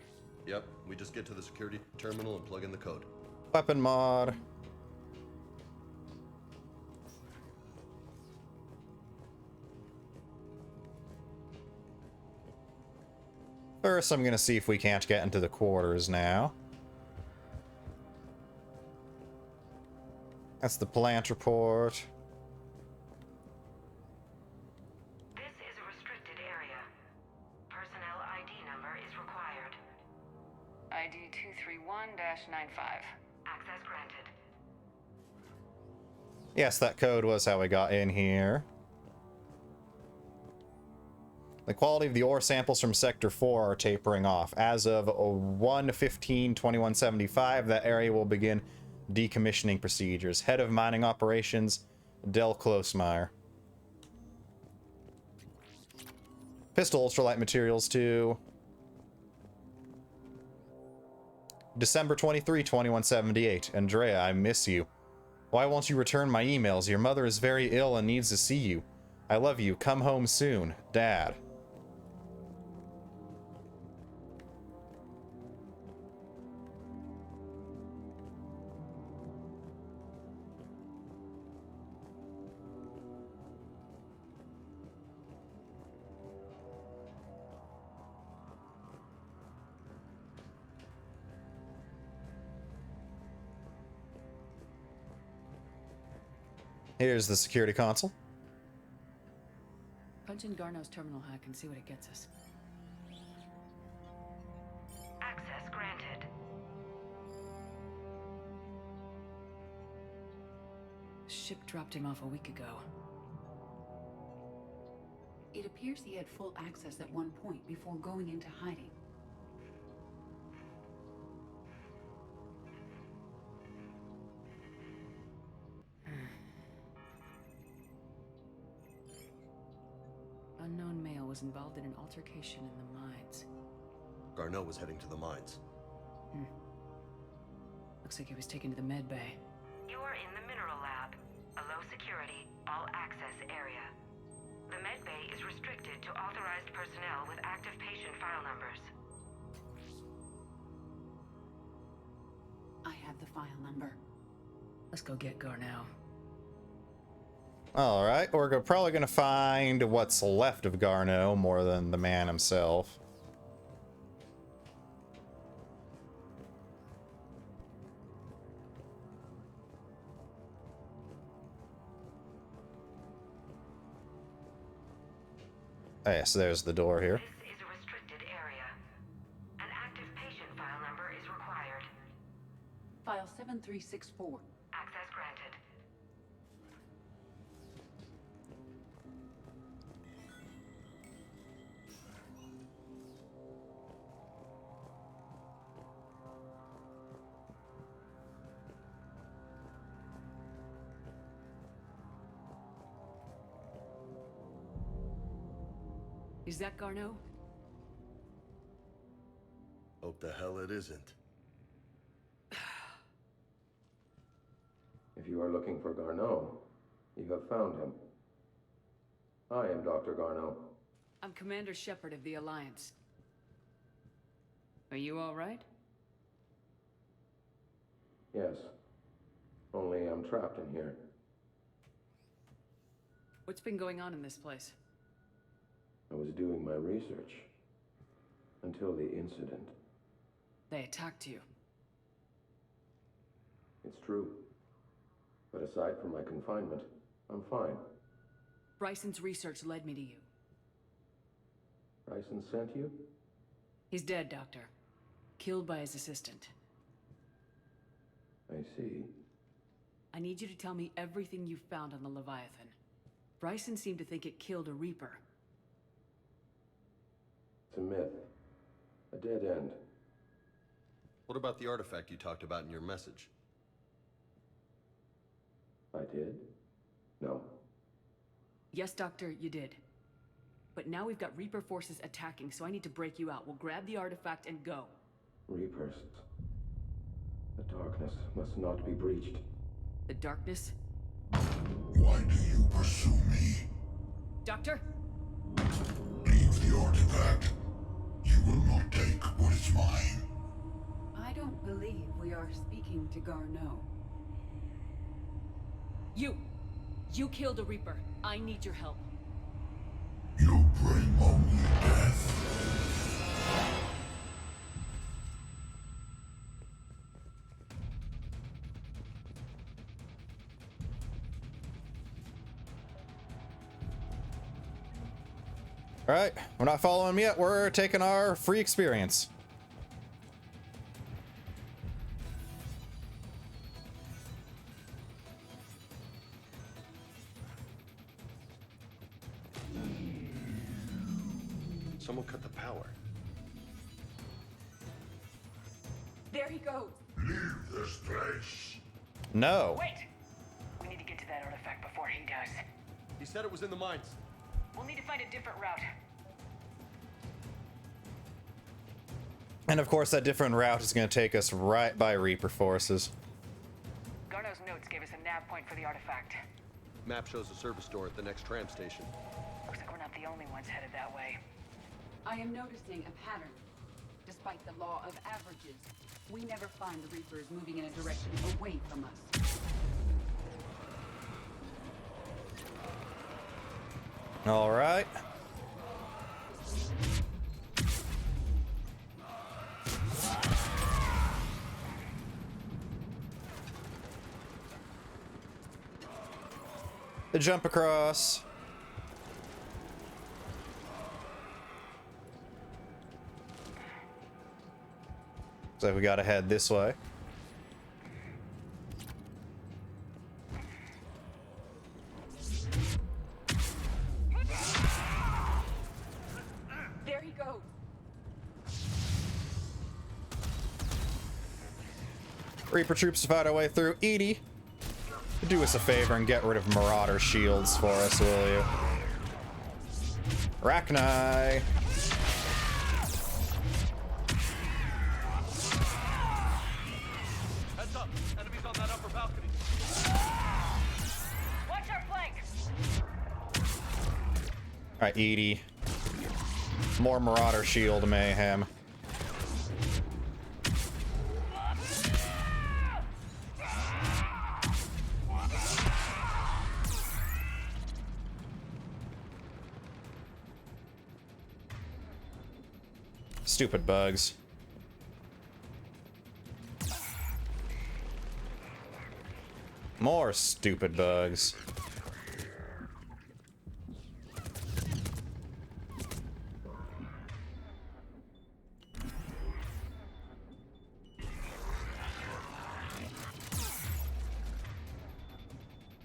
Yep, we just get to the security terminal and plug in the code. Weapon mod. First, I'm gonna see if we can't get into the quarters now. That's the plant report. This is a restricted area. Personnel ID number Access granted. Yes, that code was how we got in here. The quality of the ore samples from Sector 4 are tapering off. As of 1/15/2175, that area will begin decommissioning procedures. Head of Mining Operations, Del Closemeyer. Pistol ultralight materials to December 23, 2178. Andrea, I miss you. Why won't you return my emails? Your mother is very ill and needs to see you. I love you. Come home soon. Dad. Here's the security console. Punch in Garneau's terminal hack and see what it gets us. Access granted. Ship dropped him off a week ago. It appears he had full access at one point before going into hiding. Unknown male was involved in an altercation in the mines. Garneau was heading to the mines. Looks like he was taken to the med bay. You are in the mineral lab, a low security, all access area. The med bay is restricted to authorized personnel with active patient file numbers. I have the file number. Let's go get Garneau. Alright, we're probably going to find what's left of Garneau more than the man himself. Oh, yes, there's the door here. This is a restricted area. An active patient file number is required. File 7364. Access granted. Is that Garneau? Hope the hell it isn't. If you are looking for Garneau, you have found him. I am Dr. Garneau. I'm Commander Shepard of the Alliance. Are you all right? Yes. Only I'm trapped in here. What's been going on in this place? I was doing my research. Until the incident. They attacked you. It's true. But aside from my confinement, I'm fine. Bryson's research led me to you. Bryson sent you? He's dead, Doctor. Killed by his assistant. I see. I need you to tell me everything you found on the Leviathan. Bryson seemed to think it killed a Reaper. It's a myth. A dead end. What about the artifact you talked about in your message? I did? No. Yes, Doctor, you did. But now we've got Reaper forces attacking, so I need to break you out. We'll grab the artifact and go. Reapers. The darkness must not be breached. The darkness? Why do you pursue me? Doctor? Leave the artifact. You will not take what is mine. I don't believe we are speaking to Garneau. You killed a Reaper. I need your help. You bring only death. Alright, we're not following him yet. We're taking our free experience. Someone cut the power. There he goes. Leave this place. No. Wait! We need to get to that artifact before he does. He said it was in the mines. We'll need to find a different route. And of course, that different route is going to take us right by Reaper forces. Garneau's notes gave us a nav point for the artifact. Map shows a service door at the next tram station. Looks like we're not the only ones headed that way. I am noticing a pattern. Despite the law of averages, we never find the Reapers moving in a direction away from us. All right. The jump across. So we gotta head this way. There he goes. Reaper troops to fight our way through. Edie, do us a favor and get rid of Marauder shields for us, will you? Rachni. Heads up! Enemies on that upper balcony. Watch our flank! Alright, Edie. More Marauder shield mayhem. Stupid bugs. More stupid bugs.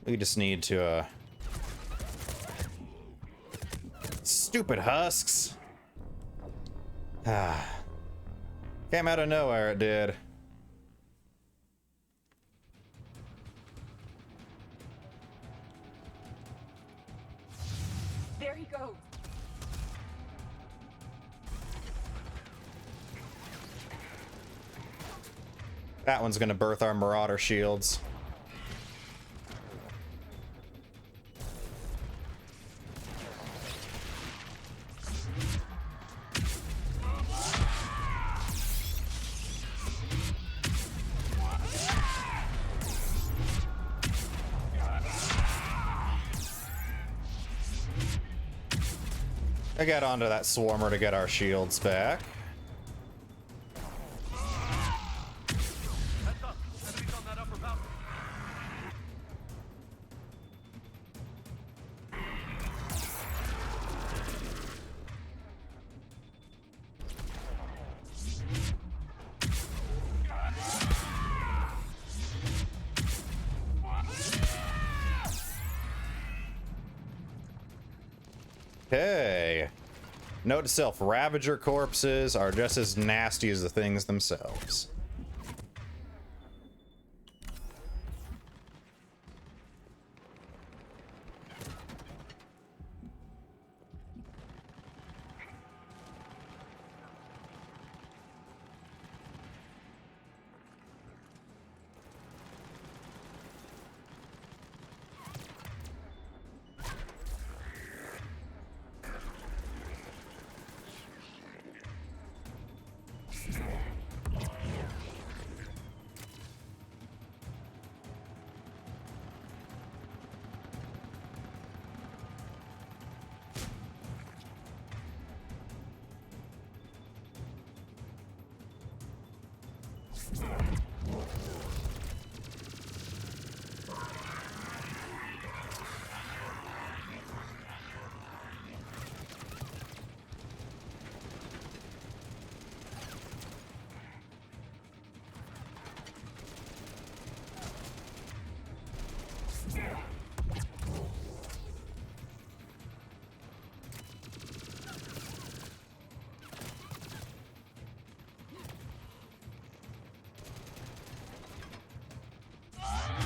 We just need to, stupid husks. Ah. Came out of nowhere, it did. There he goes. That one's gonna birth our Marauder shields. I got onto that swarmer to get our shields back. Heads up! Enemies on that upper balcony. Okay. Note to self, Ravager corpses are just as nasty as the things themselves.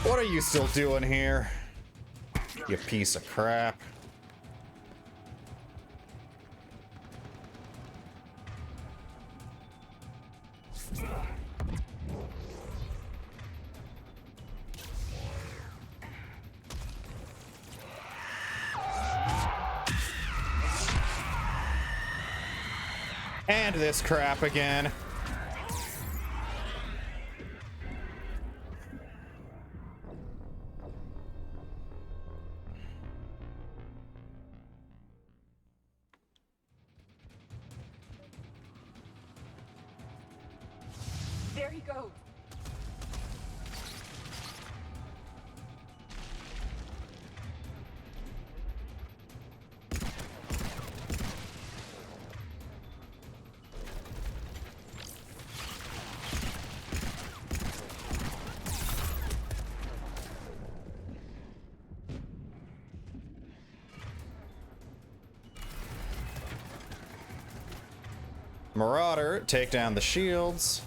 What are you still doing here? You piece of crap. And this crap again. There he goes. Marauder, take down the shields.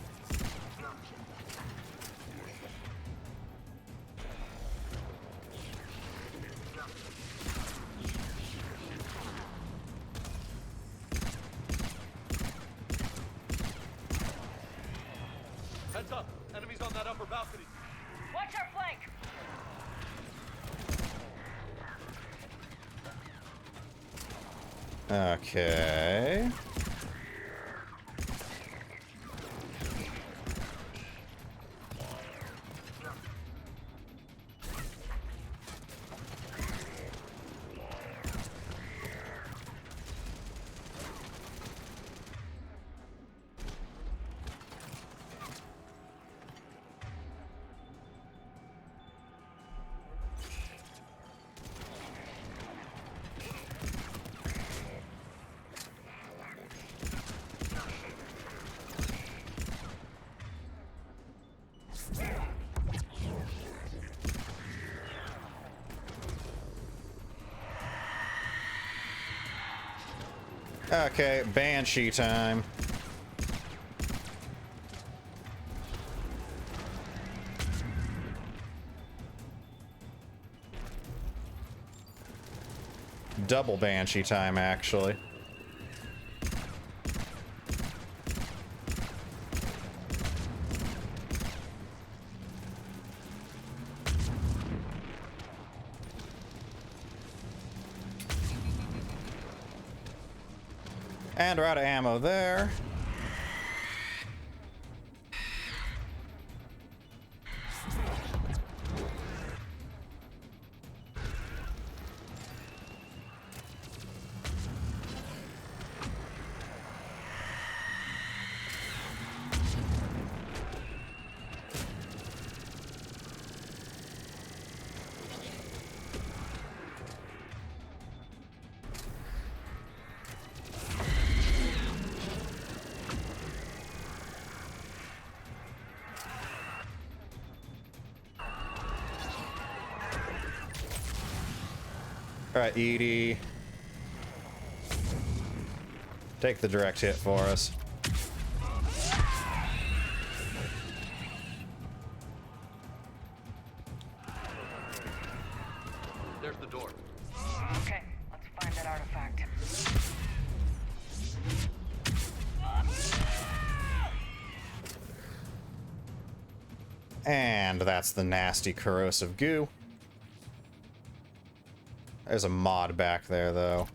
Heads up! Enemies on that upper balcony. Watch our flank! Okay. Okay, Banshee time. Double Banshee time, actually. And we're out of ammo there. All right, Edie. Take the direct hit for us. There's the door. Okay, let's find that artifact. And that's the nasty corrosive goo. There's a mod back there, though.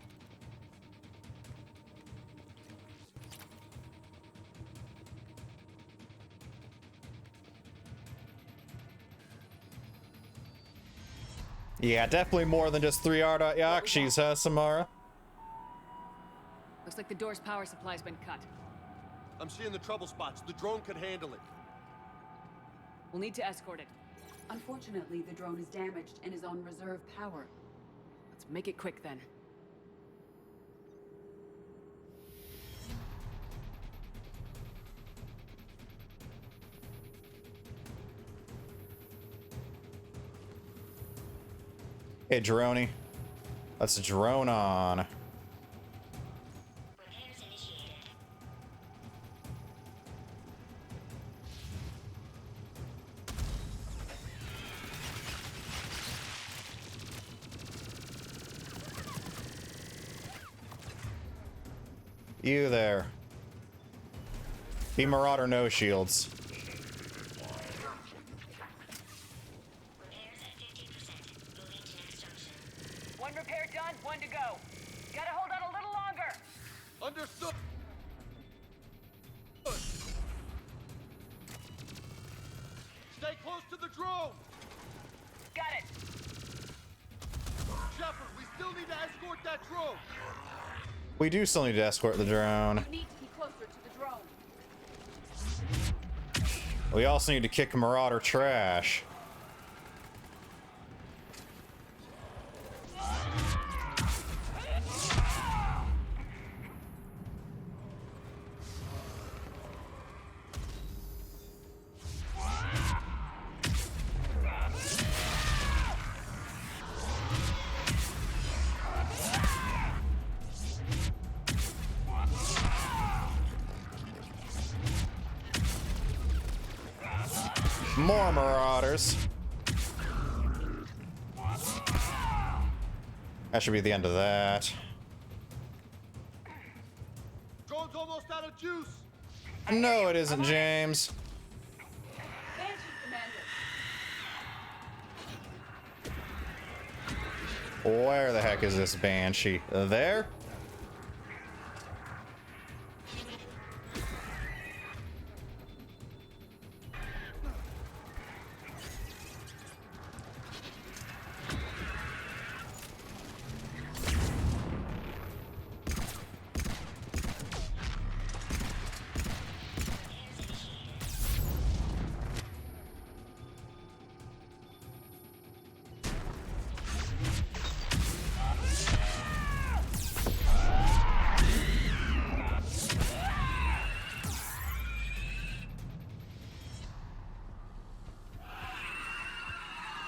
Yeah, definitely more than just 3 Ardot Yakshis, huh, Samara? Looks like the door's power supply's been cut. I'm seeing the trouble spots. The drone could handle it. We'll need to escort it. Unfortunately, the drone is damaged and is on reserve power. Let's make it quick then. Hey, Droney. Let's drone on. You there. Be Marauder no shields. One repair done, one to go. Gotta hold on a little longer. Understood. Stay close to the drone. Got it. Shepard, we still need to escort that drone. We do still need to escort the drone. You need to be closer to the drone. We also need to kick Marauder trash. More Marauders. That should be the end of that. Drone's almost out of juice. No, it isn't, James. Banshee, Commander. Where the heck is this Banshee? There?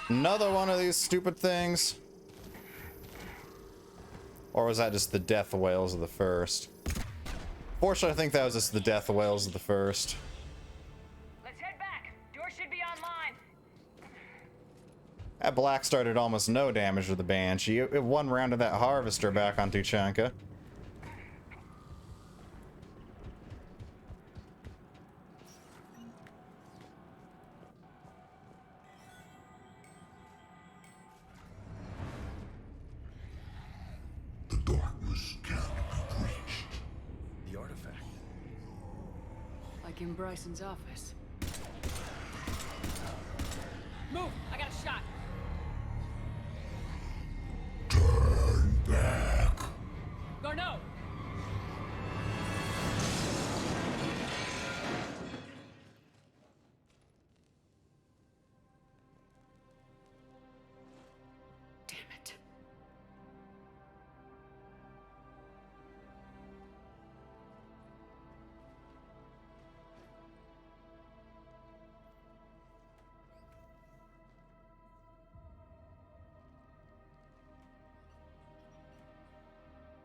Another one of these stupid things. Or was that just the death whales of the first? Fortunately, I think that was just the death whales of the first. Let's head back. Door should be online. That Black Star did almost no damage to the Banshee. It one rounded that Harvester back on Tuchanka. The artifact. Like in Bryson's office. Move! I got a shot. Turn back. Garneau! Damn it.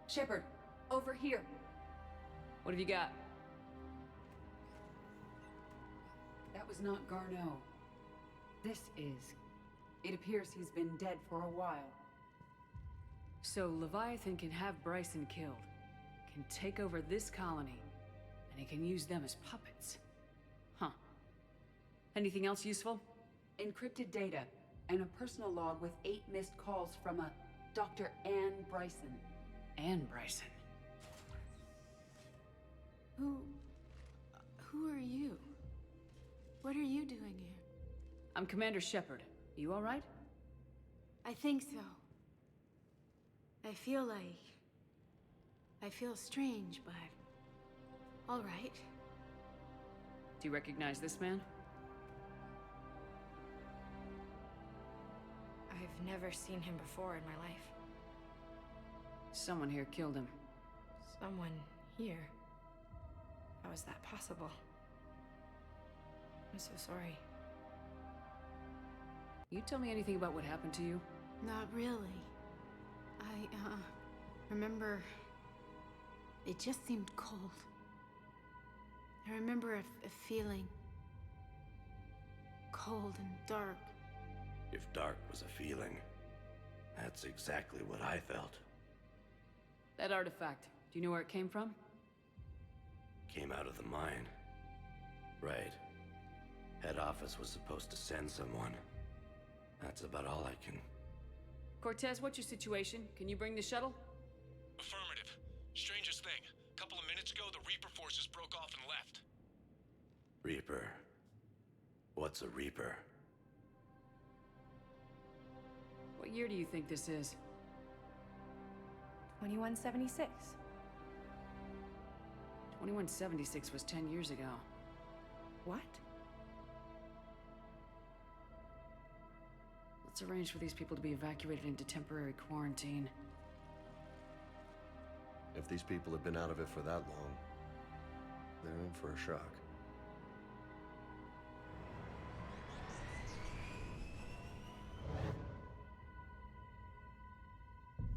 Shepard, over here. What have you got? That was not Garneau. This is. It appears he's been dead for a while. So Leviathan can have Bryson killed, can take over this colony, and he can use them as puppets. Huh. Anything else useful? Encrypted data, and a personal log with 8 missed calls from a Dr. Ann Bryson. Ann Bryson. Who are you? What are you doing here? I'm Commander Shepard. You all right? I think so. I feel strange, but all right. Do you recognize this man? I've never seen him before in my life. Someone here killed him. Someone here? How is that possible? I'm so sorry. You tell me anything about what happened to you? Not really. I remember it just seemed cold. I remember a feeling cold and dark. If dark was a feeling, that's exactly what I felt. That artifact, do you know where it came from? came out of the mine. Right. Head office was supposed to send someone. That's about all I can... Cortez, what's your situation? Can you bring the shuttle? Affirmative. Strangest thing. A couple of minutes ago, the Reaper forces broke off and left. Reaper. What's a Reaper? What year do you think this is? 2176. 2176 was 10 years ago. What? Let's arrange for these people to be evacuated into temporary quarantine. If these people have been out of it for that long, they're in for a shock.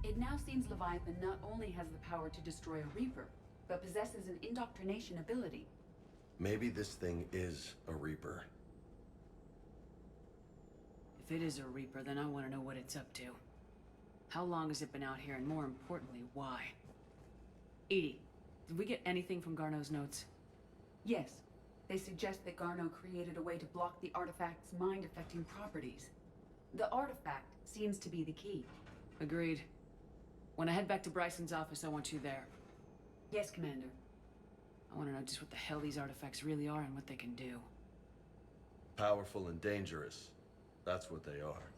It now seems Leviathan not only has the power to destroy a Reaper, but possesses an indoctrination ability. Maybe this thing is a Reaper. If it is a Reaper, then I want to know what it's up to. How long has it been out here, and more importantly, why? Edie, did we get anything from Garneau's notes? Yes. They suggest that Garneau created a way to block the artifact's mind-affecting properties. The artifact seems to be the key. Agreed. When I head back to Bryson's office, I want you there. Yes, Commander. I want to know just what the hell these artifacts really are and what they can do. Powerful and dangerous. That's what they are.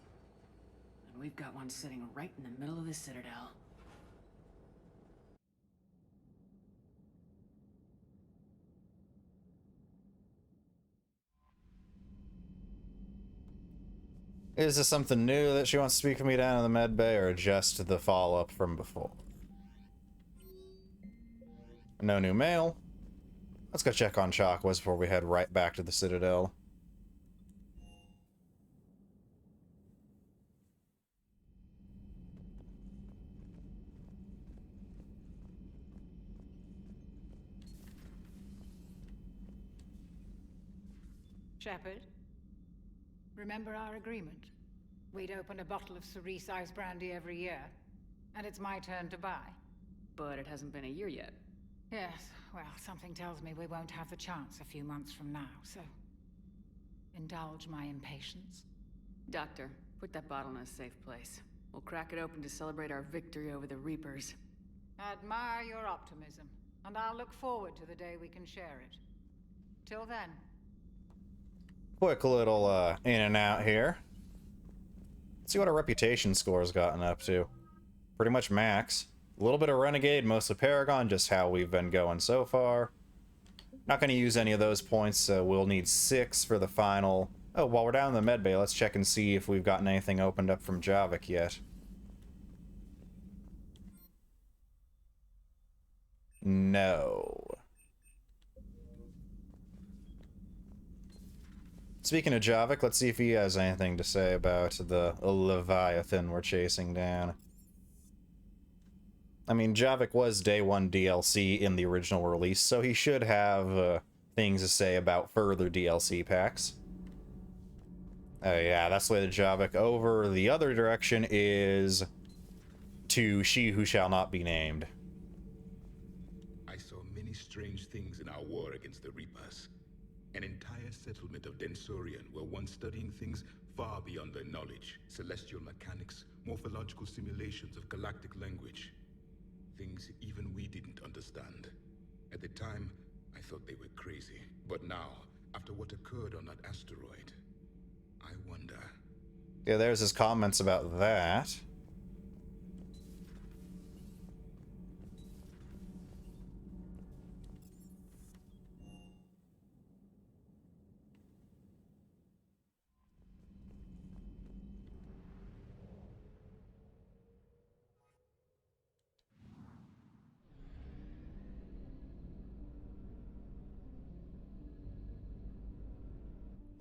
And we've got one sitting right in the middle of the Citadel. Is this something new that she wants to speak to me down in the med bay, or just the follow-up from before? No new mail. Let's go check on Chakwas before we head right back to the Citadel. Shepard, remember our agreement? We'd open a bottle of cerise ice brandy every year, and it's my turn to buy. But it hasn't been a year yet. Yes, well, something tells me we won't have the chance a few months from now, so... indulge my impatience. Doctor, put that bottle in a safe place. We'll crack it open to celebrate our victory over the Reapers. Admire your optimism, and I'll look forward to the day we can share it. Till then. Quick little in and out here. Let's see what our reputation score's gotten up to. Pretty much max. A little bit of Renegade, mostly Paragon, just how we've been going so far. Not going to use any of those points, so we'll need 6 for the final. Oh, while we're down in the medbay, let's check and see if we've gotten anything opened up from Javik yet. No. Speaking of Javik, let's see if he has anything to say about the Leviathan we're chasing down. I mean, Javik was day 1 DLC in the original release, so he should have things to say about further DLC packs. Oh yeah, that's the way the Javik over. The other direction is to She Who Shall Not Be Named. I saw many strange things in our war against the Reapers. An entire settlement of Densorian were once studying things far beyond their knowledge. Celestial mechanics, morphological simulations of galactic language. Things even we didn't understand. At the time, I thought they were crazy. But now, after what occurred on that asteroid, I wonder... Yeah, there's his comments about that.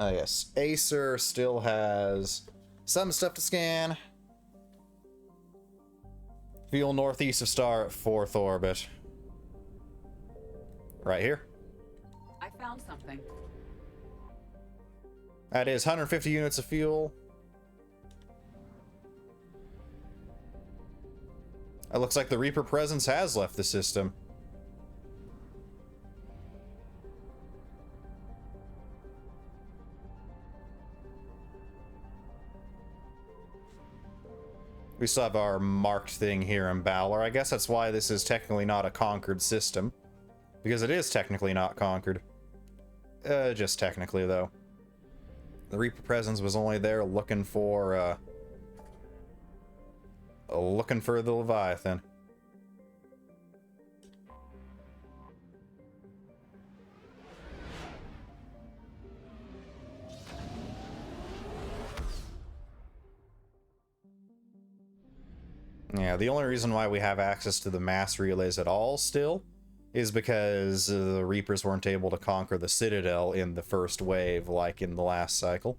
Yes, Acer still has some stuff to scan. Fuel northeast of Star at 4th orbit. Right here. I found something. That is 150 units of fuel. It looks like the Reaper presence has left the system. We still have our marked thing here in Balor. I guess that's why this is technically not a conquered system. Because it is technically not conquered. Just technically, though. The Reaper presence was only there looking for the Leviathan. Yeah, the only reason why we have access to the mass relays at all still is because the Reapers weren't able to conquer the Citadel in the first wave like in the last cycle.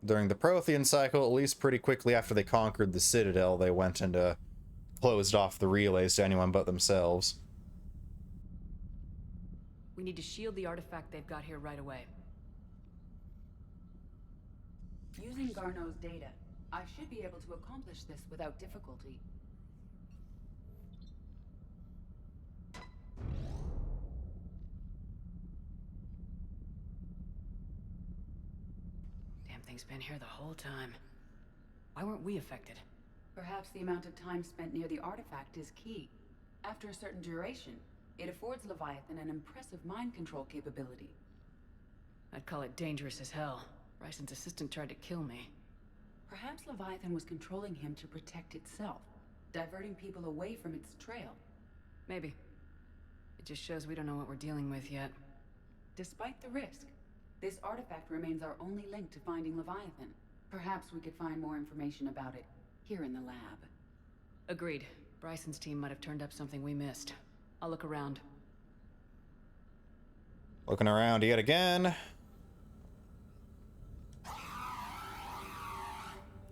During the Prothean cycle, at least pretty quickly after they conquered the Citadel, they went and closed off the relays to anyone but themselves. We need to shield the artifact they've got here right away. Using Garneau's data, I should be able to accomplish this without difficulty. Damn thing's been here the whole time. Why weren't we affected? Perhaps the amount of time spent near the artifact is key. After a certain duration, it affords Leviathan an impressive mind control capability. I'd call it dangerous as hell. Bryson's assistant tried to kill me. Perhaps Leviathan was controlling him to protect itself, diverting people away from its trail. Maybe. It just shows we don't know what we're dealing with yet. Despite the risk, this artifact remains our only link to finding Leviathan. Perhaps we could find more information about it here in the lab. Agreed. Bryson's team might have turned up something we missed. I'll look around. Looking around yet again.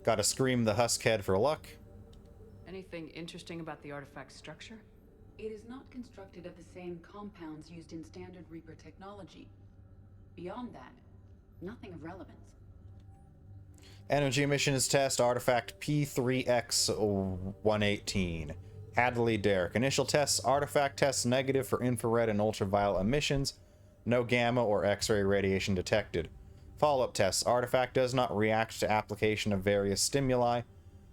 Gotta scream the Huskhead for luck. Anything interesting about the artifact's structure? It is not constructed of the same compounds used in standard Reaper technology. Beyond that, nothing of relevance. Energy emissions test artifact P3X118. Hadley Derrick. Initial tests, artifact tests negative for infrared and ultraviolet emissions. No gamma or X-ray radiation detected. Follow-up tests, artifact does not react to application of various stimuli.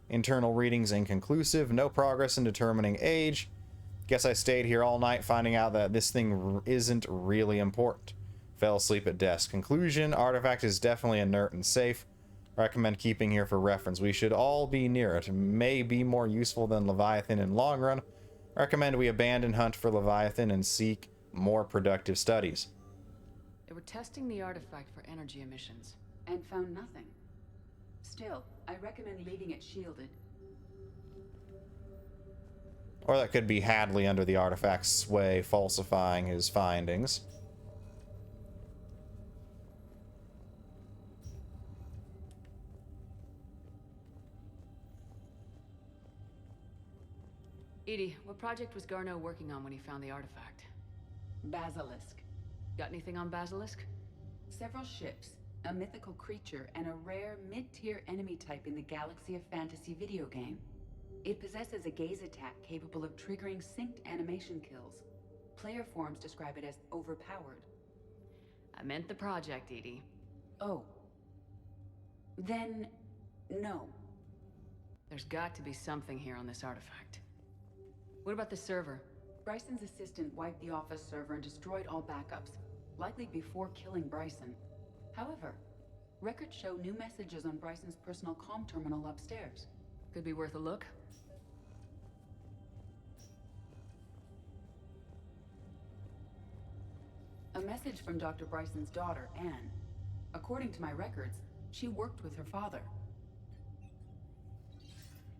Internal readings inconclusive. No progress in determining age. Guess I stayed here all night finding out that this thing isn't really important. Fell asleep at desk. Conclusion, artifact is definitely inert and safe. Recommend keeping here for reference. We should all be near it. May be more useful than Leviathan in long run. Recommend we abandon hunt for Leviathan and seek more productive studies. They were testing the artifact for energy emissions. And found nothing. Still, I recommend leaving it shielded. Or that could be Hadley under the artifact's sway, falsifying his findings. Edie, what project was Garneau working on when he found the artifact? Basilisk. Got anything on Basilisk? Several ships, a mythical creature, and a rare mid-tier enemy type in the Galaxy of Fantasy video game. It possesses a gaze attack capable of triggering synced animation kills. Player forums describe it as overpowered. I meant the project, Edie. Oh. Then, no. There's got to be something here on this artifact. What about the server? Bryson's assistant wiped the office server and destroyed all backups, likely before killing Bryson. However, records show new messages on Bryson's personal comm terminal upstairs. Could be worth a look. A message from Dr. Bryson's daughter, Anne. According to my records, she worked with her father.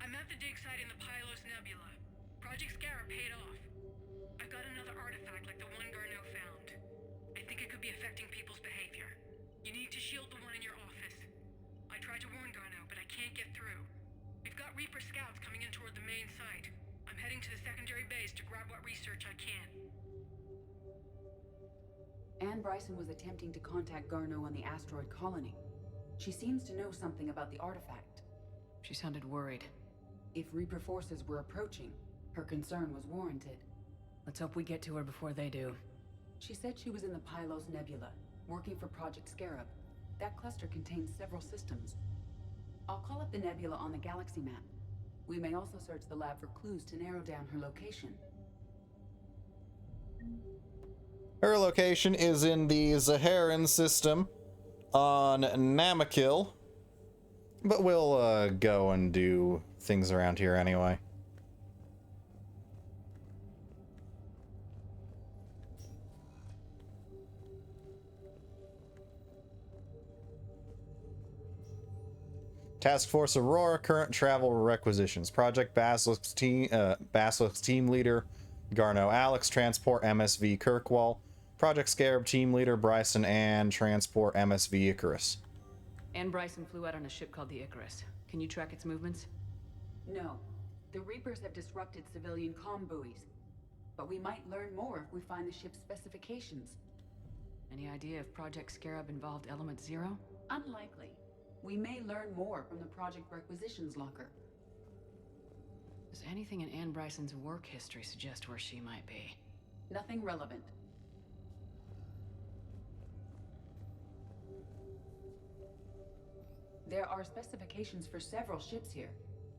I'm at the dig site in the Pylos Nebula. Project Scarab paid off. I've got another artifact like the one Garneau found. I think it could be affecting people's behavior. You need to shield the one in your office. I tried to warn Garneau, but I can't get through. We've got Reaper scouts coming in toward the main site. I'm heading to the secondary base to grab what research I can. Anne Bryson was attempting to contact Garneau on the asteroid colony. She seems to know something about the artifact. She sounded worried. If Reaper forces were approaching, her concern was warranted. Let's hope we get to her before they do. She said she was in the Pylos Nebula, working for Project Scarab. That cluster contains several systems. I'll call up the nebula on the galaxy map. We may also search the lab for clues to narrow down her location. Her location is in the Zaharan system on Namakil. But we'll go and do things around here anyway. Task Force Aurora, current travel requisitions. Project Basilisk's team leader, Garno Alex, transport MSV Kirkwall. Project Scarab team leader, Bryson and transport MSV Icarus. Anne Bryson flew out on a ship called the Icarus. Can you track its movements? No. The Reapers have disrupted civilian comm buoys. But we might learn more if we find the ship's specifications. Any idea if Project Scarab involved Element Zero? Unlikely. We may learn more from the Project Requisitions locker. Does anything in Anne Bryson's work history suggest where she might be? Nothing relevant. There are specifications for several ships here.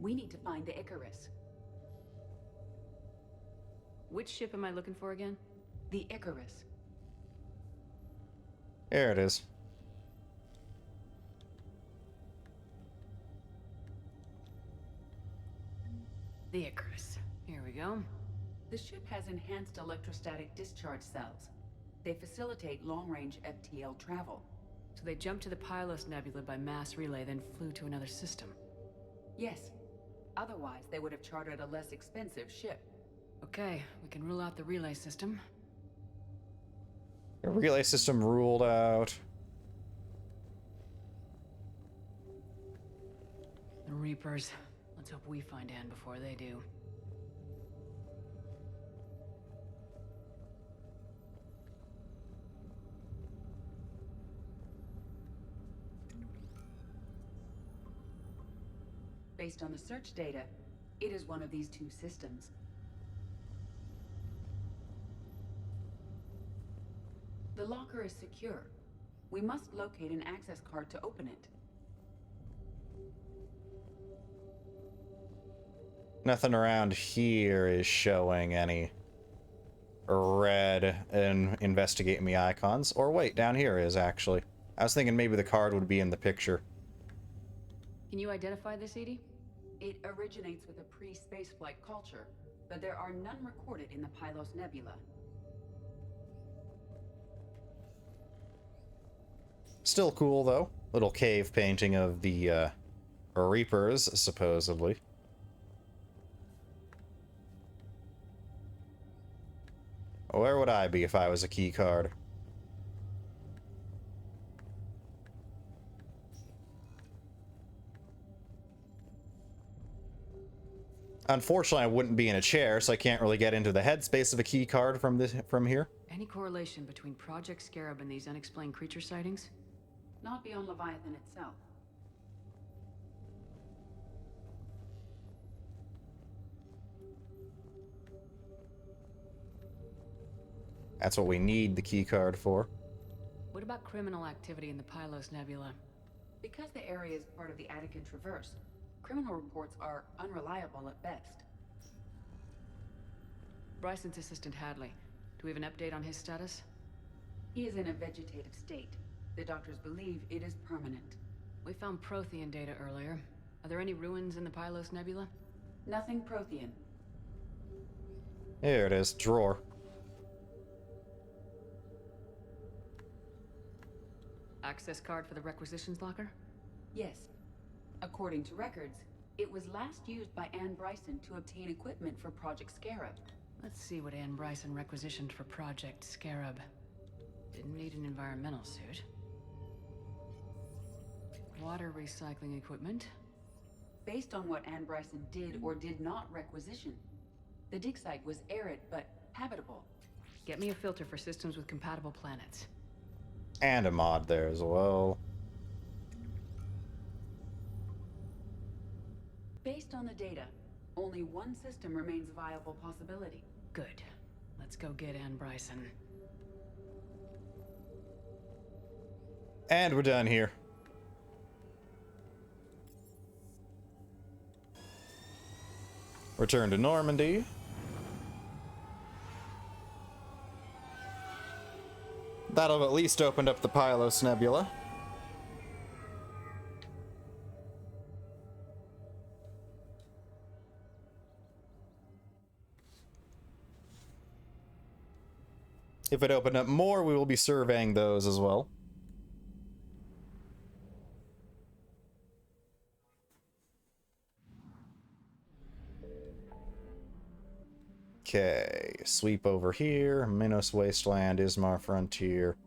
We need to find the Icarus. Which ship am I looking for again? The Icarus. There it is. The Icarus. Here we go. The ship has enhanced electrostatic discharge cells. They facilitate long-range FTL travel. So they jumped to the Pylos Nebula by mass relay, then flew to another system. Yes. Otherwise, they would have chartered a less expensive ship. Okay, we can rule out the relay system. The relay system ruled out. The Reapers. Let's hope we find Anne before they do. Based on the search data, it is one of these two systems. The locker is secure. We must locate an access card to open it. Nothing around here is showing any red and investigate me icons. Or wait, down here is actually. I was thinking maybe the card would be in the picture. Can you identify this, Edie? It originates with a pre-spaceflight culture, but there are none recorded in the Pylos Nebula. Still cool, though. Little cave painting of the Reapers, supposedly. Where would I be if I was a key card? Unfortunately, I wouldn't be in a chair, so I can't really get into the headspace of a key card from here. Any correlation between Project Scarab and these unexplained creature sightings? Not beyond Leviathan itself. That's what we need the key card for. What about criminal activity in the Pylos Nebula? Because the area is part of the Attican Traverse, criminal reports are unreliable at best. Bryson's assistant Hadley. Do we have an update on his status? He is in a vegetative state. The doctors believe it is permanent. We found Prothean data earlier. Are there any ruins in the Pylos Nebula? Nothing Prothean. Here it is, drawer. Access card for the requisitions locker? Yes. According to records, it was last used by Anne Bryson to obtain equipment for Project Scarab. Let's see what Anne Bryson requisitioned for Project Scarab. Didn't need an environmental suit. Water recycling equipment. Based on what Anne Bryson did or did not requisition, the dig site was arid but habitable. Get me a filter for systems with compatible planets. And a mod there as well. Based on the data, only one system remains a viable possibility. Good. Let's go get Ann Bryson. And we're done here. Return to Normandy. That'll have at least opened up the Pylos Nebula. If it opened up more, we will be surveying those as well. Okay, sweep over here. Minos Wasteland, Ismar Frontier.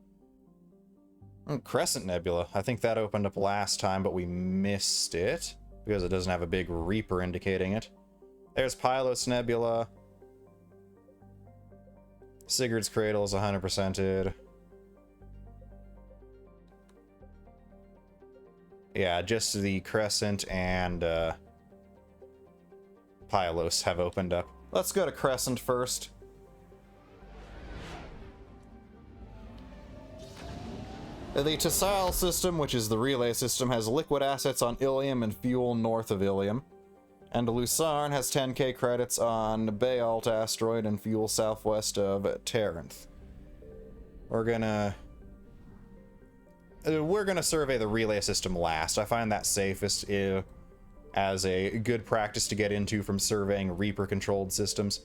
Crescent Nebula. I think that opened up last time, but we missed it because it doesn't have a big Reaper indicating it. There's Pylos Nebula. Sigurd's Cradle is 100%ed. Yeah, just the Crescent and Pylos have opened up. Let's go to Crescent first. The Tessile system, which is the relay system, has liquid assets on Ilium and fuel north of Ilium. And Lucerne has 10k credits on Bayalt asteroid and fuel southwest of Taranth. We're gonna survey the relay system last. I find that safest as a good practice to get into from surveying Reaper-controlled systems.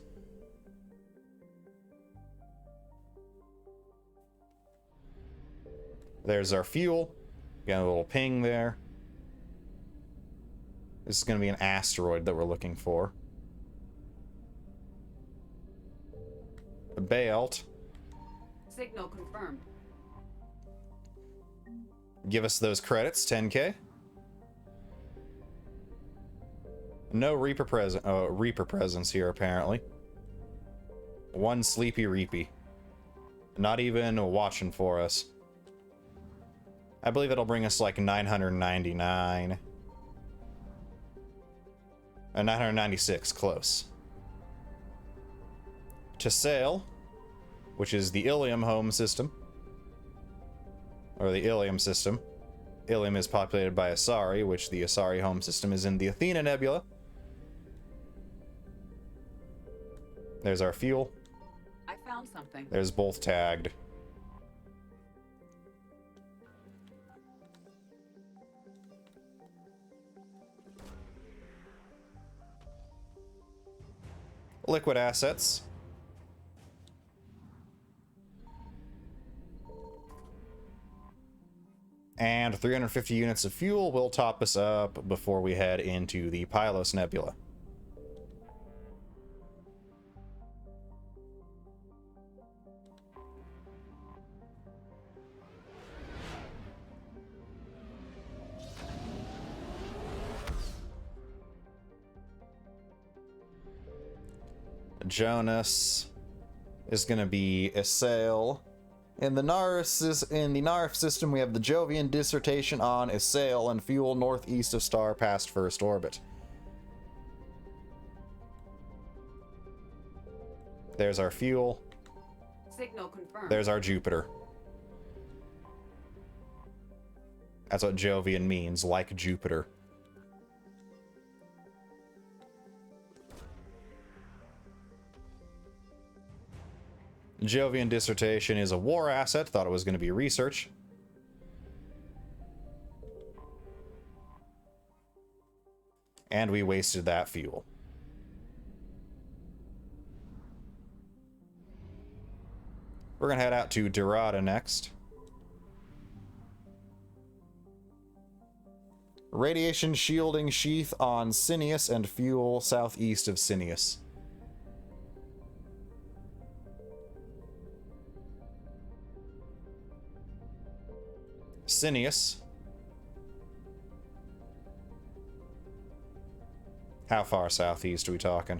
There's our fuel. Got a little ping there. This is going to be an asteroid that we're looking for. Bayalt. Signal confirmed. Give us those credits, 10k. No Reaper presence here, apparently. One sleepy Reapy. Not even watching for us. I believe it'll bring us like 999. 996, close. Tessale, which is the Ilium home system. Or the Ilium system. Ilium is populated by Asari, which the Asari home system is in the Athena Nebula. There's our fuel. I found something. There's both tagged. Liquid assets. And 350 units of fuel will top us up before we head into the Pylos Nebula. Jonas is going to be Isail. In the Narf system, we have the Jovian dissertation on Isail and fuel northeast of star past first orbit. There's our fuel. Signal confirmed. There's our Jupiter. That's what Jovian means, like Jupiter. Jovian dissertation is a war asset. Thought it was going to be research. And we wasted that fuel. We're going to head out to Dorada next. Radiation shielding sheath on Sinius and fuel southeast of Sinius. Sinius. How far southeast are we talking?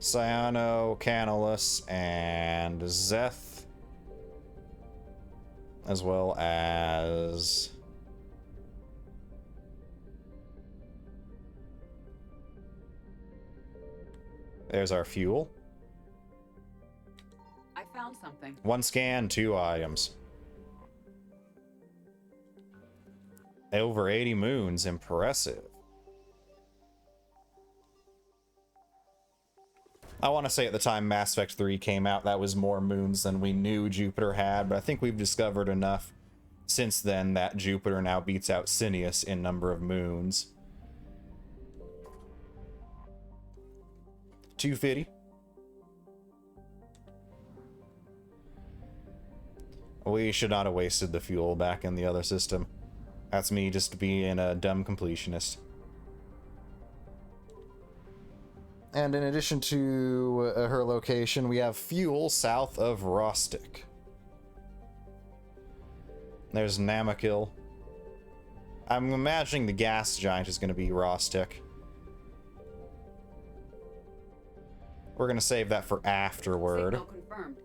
Cyano, Canalus, and Zeth. as well as... There's our fuel. I found something. 1 scan, 2 items. Over 80 moons, impressive. I want to say at the time Mass Effect 3 came out, that was more moons than we knew Jupiter had, but I think we've discovered enough since then that Jupiter now beats out Sinius in number of moons. 250. We should not have wasted the fuel back in the other system. That's me just being a dumb completionist. And in addition to her location, we have fuel south of Rostic. There's Namakil. I'm imagining the gas giant is going to be Rostic. We're going to save that for afterward. Signal confirmed.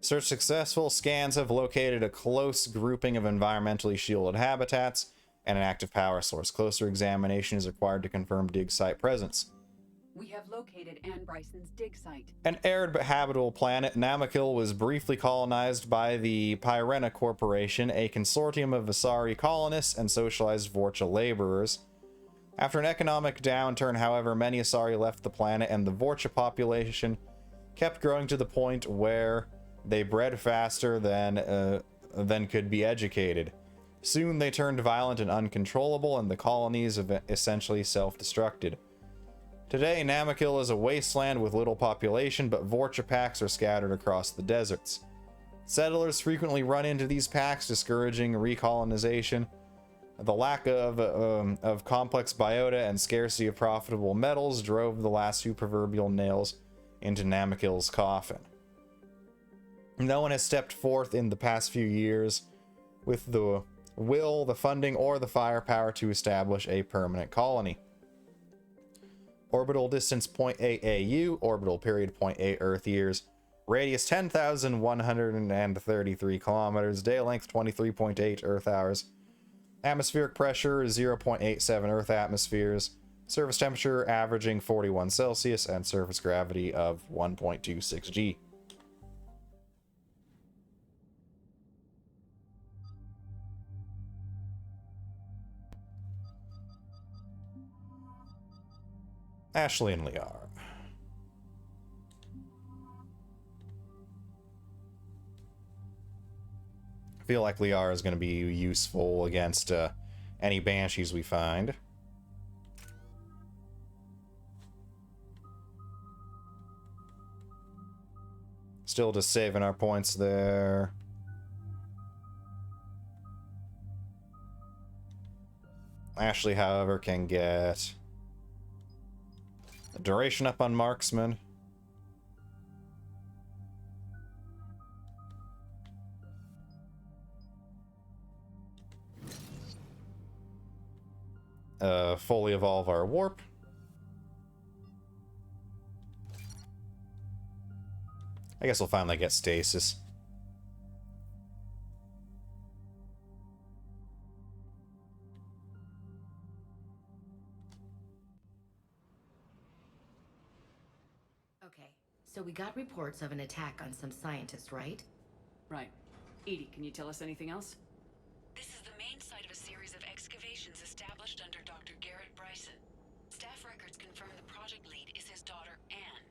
Search successful. Scans have located a close grouping of environmentally shielded habitats and an active power source. Closer examination is required to confirm dig site presence. We have located Anne Bryson's dig site. An arid but habitable planet, Namakil was briefly colonized by the Pyrena Corporation, a consortium of Asari colonists and socialized Vorcha laborers. After an economic downturn, however, many Asari left the planet, and the Vorcha population kept growing to the point where they bred faster than could be educated. Soon they turned violent and uncontrollable, and the colonies essentially self-destructed. Today, Namakil is a wasteland with little population, but Vorcha packs are scattered across the deserts. Settlers frequently run into these packs, discouraging recolonization. The lack of complex biota and scarcity of profitable metals drove the last few proverbial nails into Namakil's coffin. No one has stepped forth in the past few years with the will, the funding, or the firepower to establish a permanent colony. Orbital distance 0.8 AU, orbital period 0.8 Earth years, radius 10,133 kilometers, day length 23.8 Earth hours, atmospheric pressure 0.87 Earth atmospheres, surface temperature averaging 41 Celsius, and surface gravity of 1.26 G. Ashley and Liara. I feel like Liara is going to be useful against any banshees we find. Still just saving our points there. Ashley, however, can get the duration up on marksman. Fully evolve our warp. I guess we'll finally get stasis. Okay, so we got reports of an attack on some scientists, right? Right. Edie, can you tell us anything else? This is the main site of a series of excavations established under Dr. Garrett Bryson. Staff records confirm the project lead is his daughter, Anne.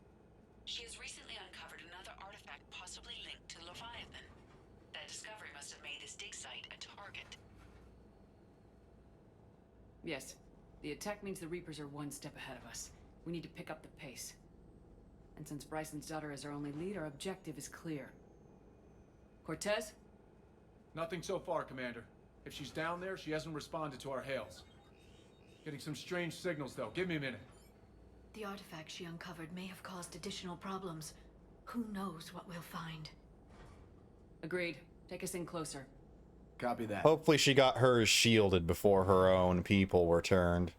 She has recently uncovered another artifact possibly linked to Leviathan. That discovery must have made this dig site a target. Yes. The attack means the Reapers are one step ahead of us. We need to pick up the pace. And since Bryson's daughter is our only lead, our objective is clear. Cortez? Nothing so far, Commander. If she's down there, she hasn't responded to our hails. Getting some strange signals, though. Give me a minute. The artifact she uncovered may have caused additional problems. Who knows what we'll find? Agreed. Take us in closer. Copy that. Hopefully she got hers shielded before her own people were turned.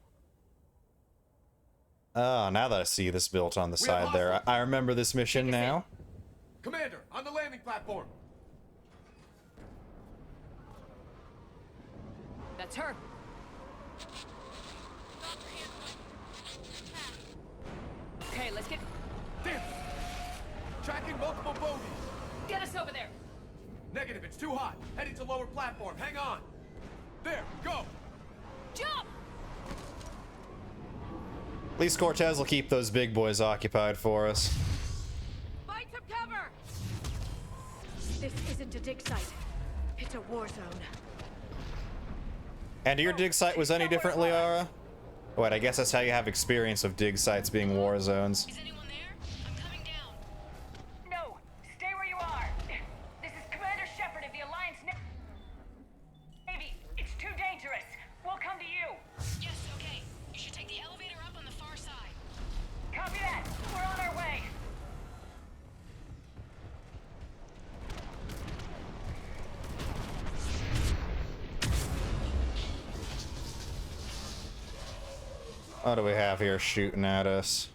Oh, now that I see this built on the side there, I remember this mission now. Commander, on the landing platform. That's her. Okay, let's get... Damn! Tracking multiple bogies. Get us over there. Negative, it's too hot. Heading to lower platform. Hang on. There, go. Jump! At least Cortez will keep those big boys occupied for us. Find some cover! This isn't a dig site. It's a war zone. And your dig site was any different, Liara? Wait, I guess that's how you have experience of dig sites being war zones. No, stay where you are. This is Commander Shepard of the Alliance Navy. It's too dangerous. We'll come to you. Yes, okay. You should take the elevator up on the far side. Copy that. We're on our way. What do we have here shooting at us?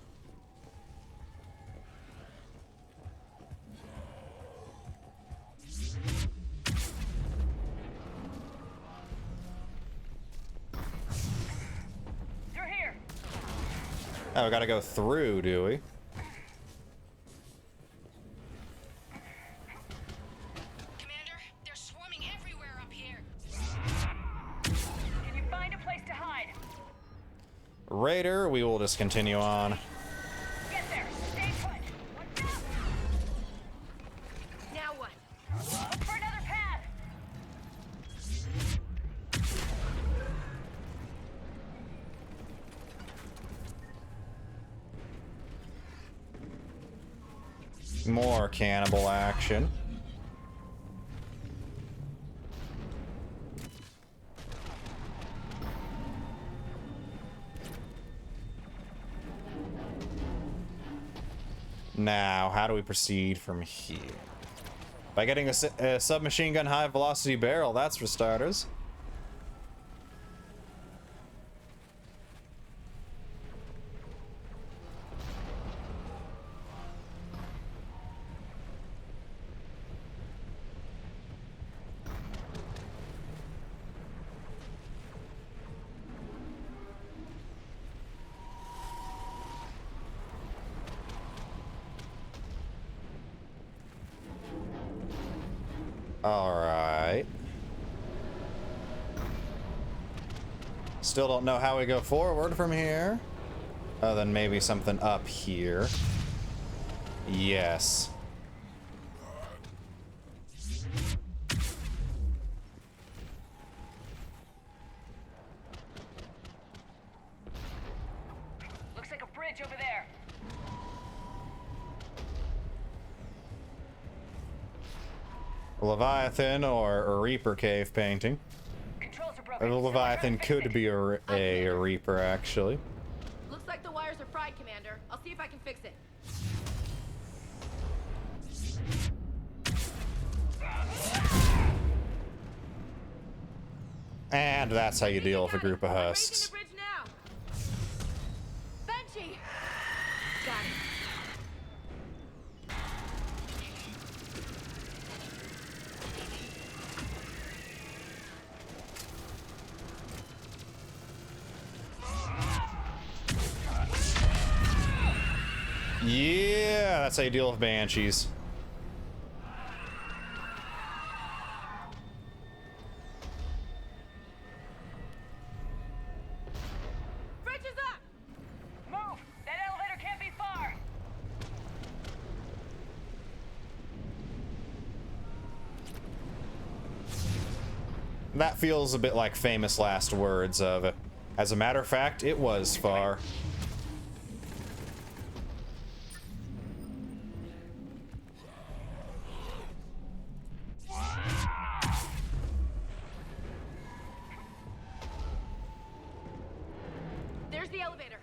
You're here. Oh, we gotta go through, do we? Commander, they're swarming everywhere up here. Can you find a place to hide? Raider, we will just continue on. Get there. Stay put. Watch out. Now what? Look for another path. More cannibal action. Now, how do we proceed from here? By getting a submachine gun high velocity barrel, that's for starters. Alright. Still don't know how we go forward from here. Oh, then maybe something up here. Yes. Looks like a bridge over there. Leviathan or a Reaper cave painting. Controls are The broken. Leviathan could be a Reaper, actually. Looks like the wires are fried, Commander. I'll see if I can fix it. And that's how you deal with a group of husks. Bridge now. Benchy. Got it. Yeah, that's how you deal with banshees. Bridge is up. Move. That elevator can't be far. That feels a bit like famous last words of, as a matter of fact, it was far. There's the elevator.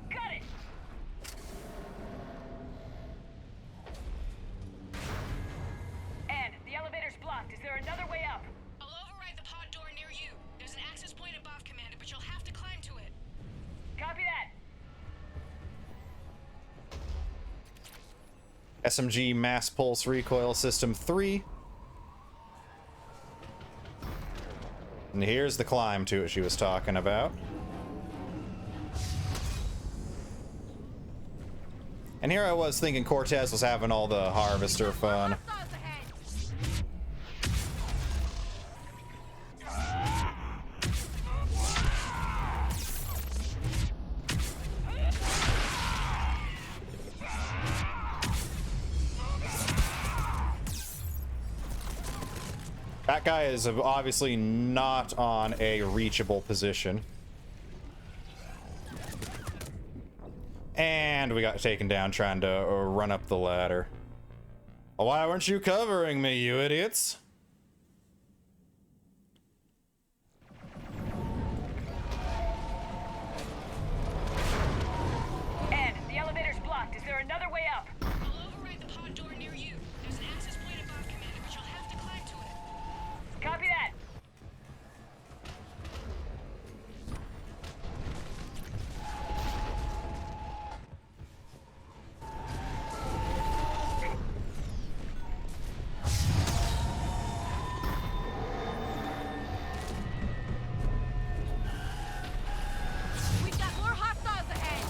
Got it. And the elevator's blocked. Is there another way up? I'll override SMG Mass Pulse Recoil System 3. And here's the climb to it she was talking about. And here I was thinking Cortez was having all the harvester fun. That guy is obviously not on a reachable position. And we got taken down trying to run up the ladder. Why weren't you covering me, you idiots? Ed, the elevator's blocked. Is there another way up? I'll override the pod door near you. There's an access point above, Commander, but you'll have to climb to it. Copy that. We've got more hostiles ahead.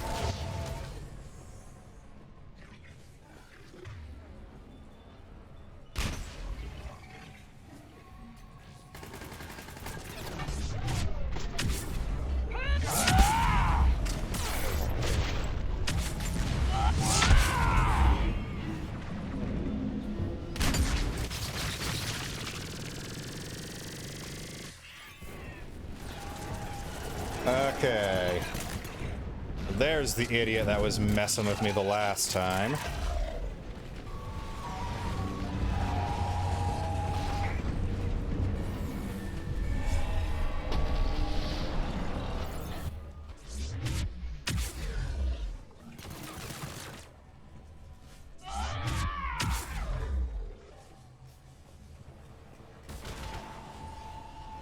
Okay. There's the idiot that was messing with me the last time.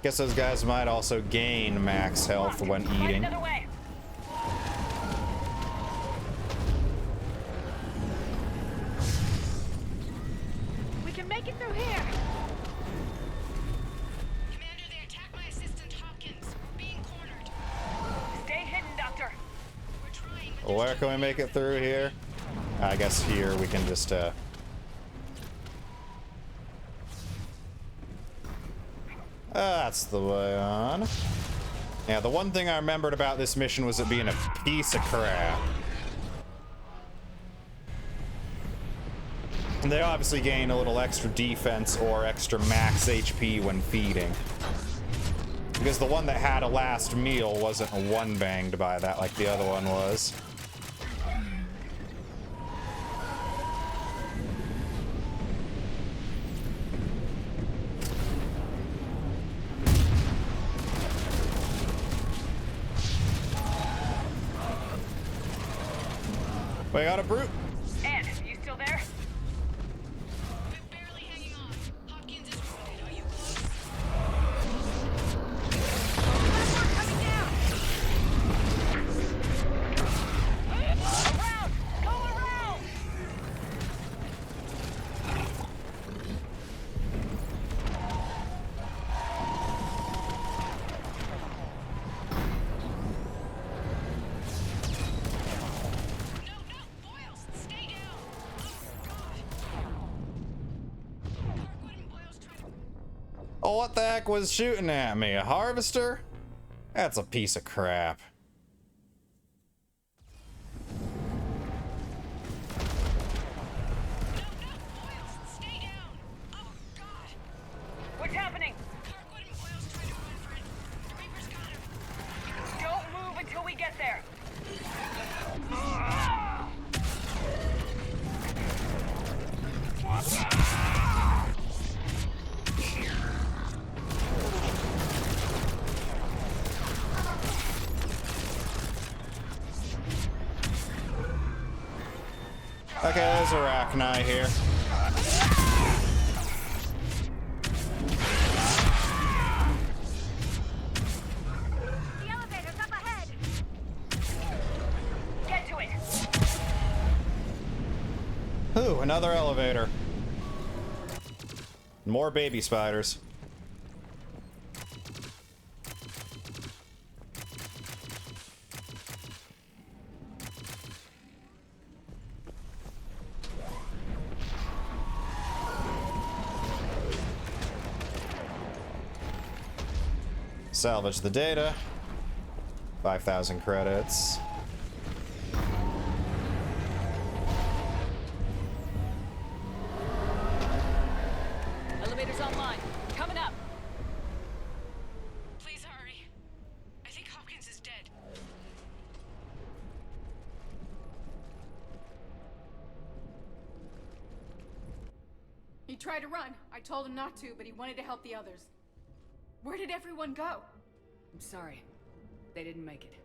Guess those guys might also gain max health when eating. Another way. We can make it through here. Commander, they attacked my assistant Hopkins. We're being cornered. Stay hidden, Doctor. We're trying, but Where can we make it through here? I guess here we can just that's the way on. Yeah, the one thing I remembered about this mission was it being a piece of crap. And they obviously gain a little extra defense or extra max HP when feeding. Because the one that had a last meal wasn't one-banged by that like the other one was. We got a brute. Ed, you still there? we're barely hanging on. Hopkins is wounded. Are you close? Coming down. Around! Go around! Oh, what the heck was shooting at me? A harvester? That's a piece of crap. What's happening? Don't move until we get there. Okay, there's a Arachni here. The elevator's up ahead. Get to it. Ooh, another elevator. More baby spiders. Salvage the data. 5,000 credits. Elevator's online. Coming up. Please hurry. I think Hopkins is dead. He tried to run. I told him not to, but he wanted to help the others. Where did everyone go? I'm sorry. They didn't make it.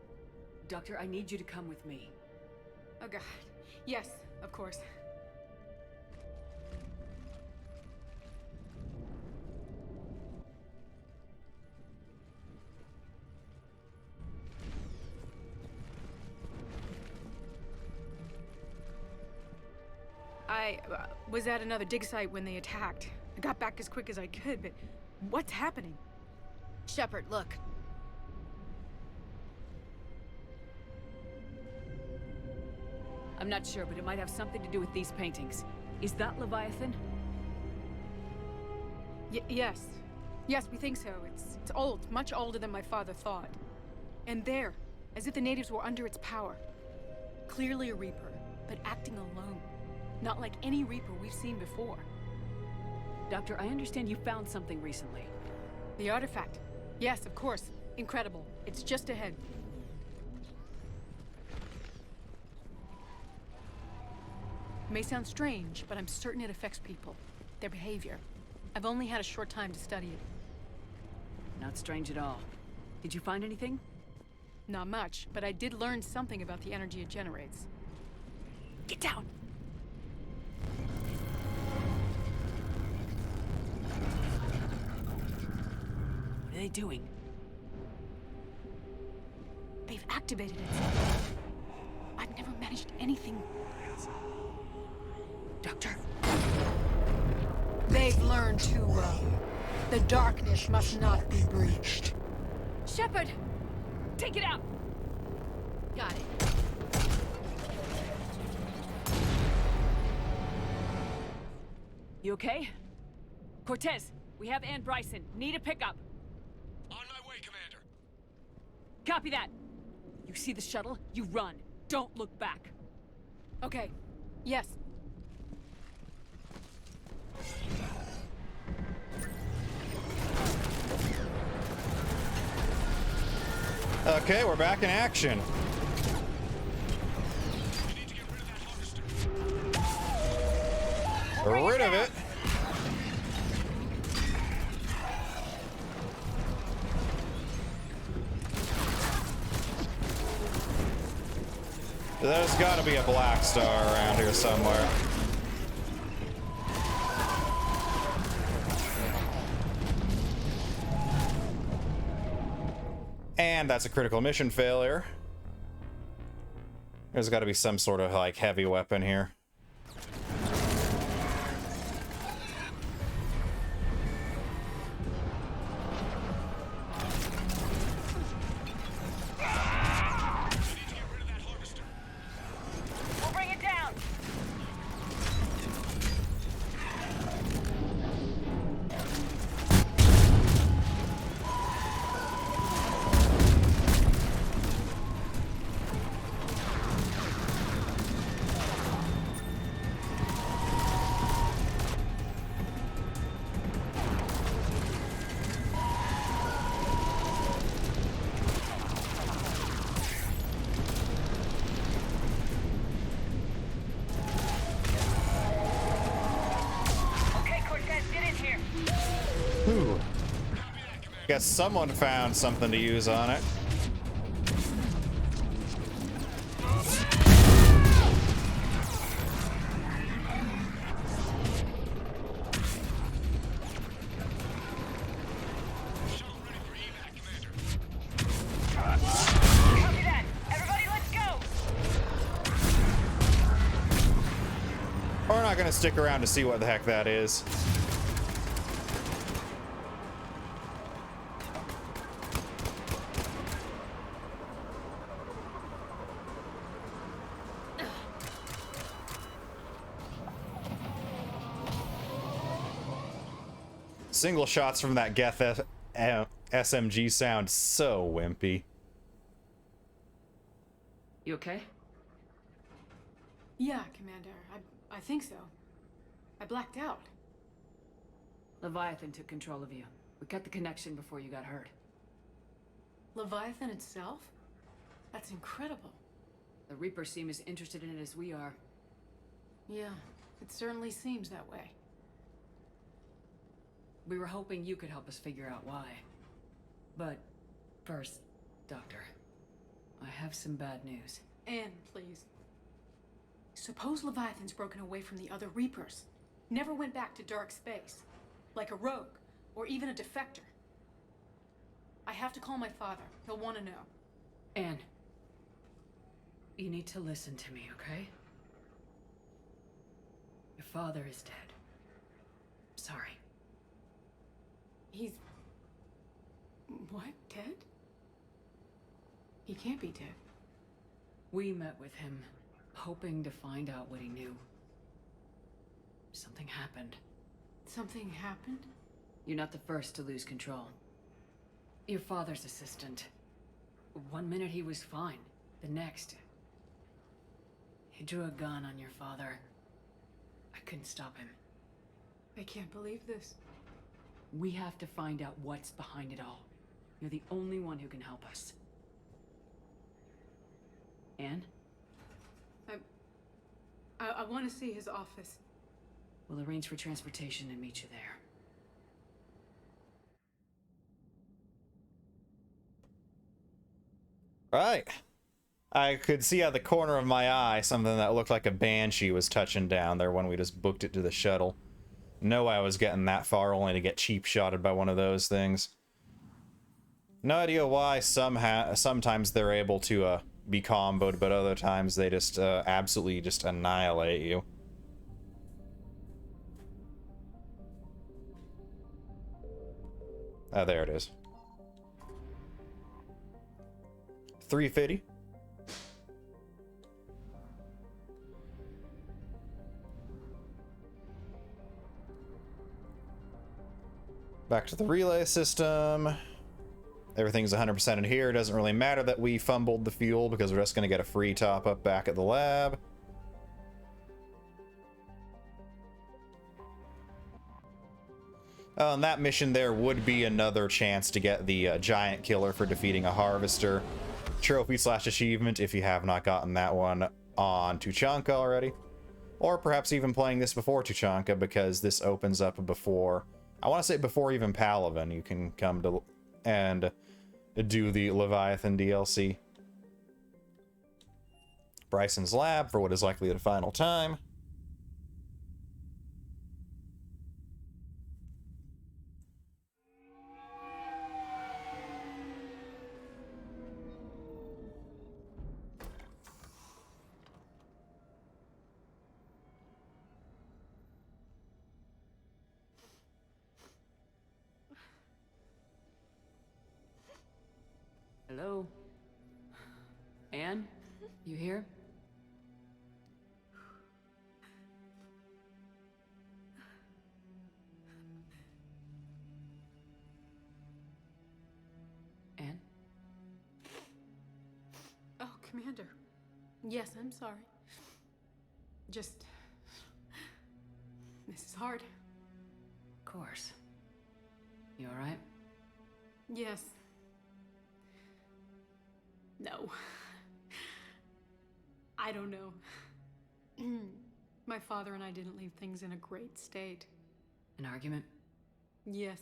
Doctor, I need you to come with me. Oh god. Yes, of course. I was at another dig site when they attacked. I got back as quick as I could, but what's happening? Shepard, look. I'm not sure, but it might have something to do with these paintings. Is that Leviathan? Yes. Yes, we think so. It's old, much older than my father thought. And there, as if the natives were under its power. Clearly a Reaper, but acting alone. Not like any Reaper we've seen before. Doctor, I understand you found something recently. The artifact. Yes, of course. Incredible. It's just ahead. May sound strange, but I'm certain it affects people. Their behavior. I've only had a short time to study it. Not strange at all. Did you find anything? Not much, but I did learn something about the energy it generates. Get down! What are they doing? They've activated it. I've never managed anything. Doctor. They've learned too well. The darkness must not be breached. Shepard! Take it out! Got it. You okay? Cortez, we have Ann Bryson. Need a pickup. On my way, Commander. Copy that. You see the shuttle? You run. Don't look back. Okay. Yes. Okay, we're back in action. Rid of it. There's gotta be a black star around here somewhere. And that's a critical mission failure. There's gotta be some sort of, like, heavy weapon here. We'll bring it down. Guess someone found something to use on it. Copy that. Everybody, let's go. Or not gonna stick around to see what the heck that is. Single shots from that Geth SMG sound so wimpy. You okay? Yeah, Commander. I think so. I blacked out. Leviathan took control of you. We cut the connection before you got hurt. Leviathan itself? That's incredible. The Reapers seem as interested in it as we are. Yeah, it certainly seems that way. We were hoping you could help us figure out why. But first, Doctor, I have some bad news. Anne, please. Suppose Leviathan's broken away from the other Reapers. Never went back to dark space. Like a rogue, or even a defector. I have to call my father. He'll want to know. Anne, you need to listen to me, okay? Your father is dead. Sorry. He's... what? Dead? He can't be dead. We met with him, hoping to find out what he knew. Something happened. Something happened? You're not the first to lose control. Your father's assistant. One minute he was fine. The next... he drew a gun on your father. I couldn't stop him. I can't believe this. We have to find out what's behind it all. You're the only one who can help us. Anne? I want to see his office. We'll arrange for transportation and meet you there. Right. I could see out the corner of my eye something that looked like a banshee was touching down there when we just booked it to the shuttle. No way I was getting that far only to get cheap shotted by one of those things. No idea why sometimes they're able to be comboed, but other times they just absolutely just annihilate you. Oh, there it is. 350. Back to the relay system. Everything's 100% in here. It doesn't really matter that we fumbled the fuel because we're just going to get a free top up back at the lab. On that mission there would be another chance to get the giant killer for defeating a harvester trophy / achievement if you have not gotten that one on Tuchanka already. Or perhaps even playing this before Tuchanka, because this opens up before, I want to say before even Palaven, you can come to and do the Leviathan DLC. Bryson's lab for what is likely the final time. Hello? Anne? You here? Anne? Oh, Commander. Yes, I'm sorry. Just... this is hard. Of course. You alright? Yes. No. I don't know. My father and I didn't leave things in a great state. An argument? Yes.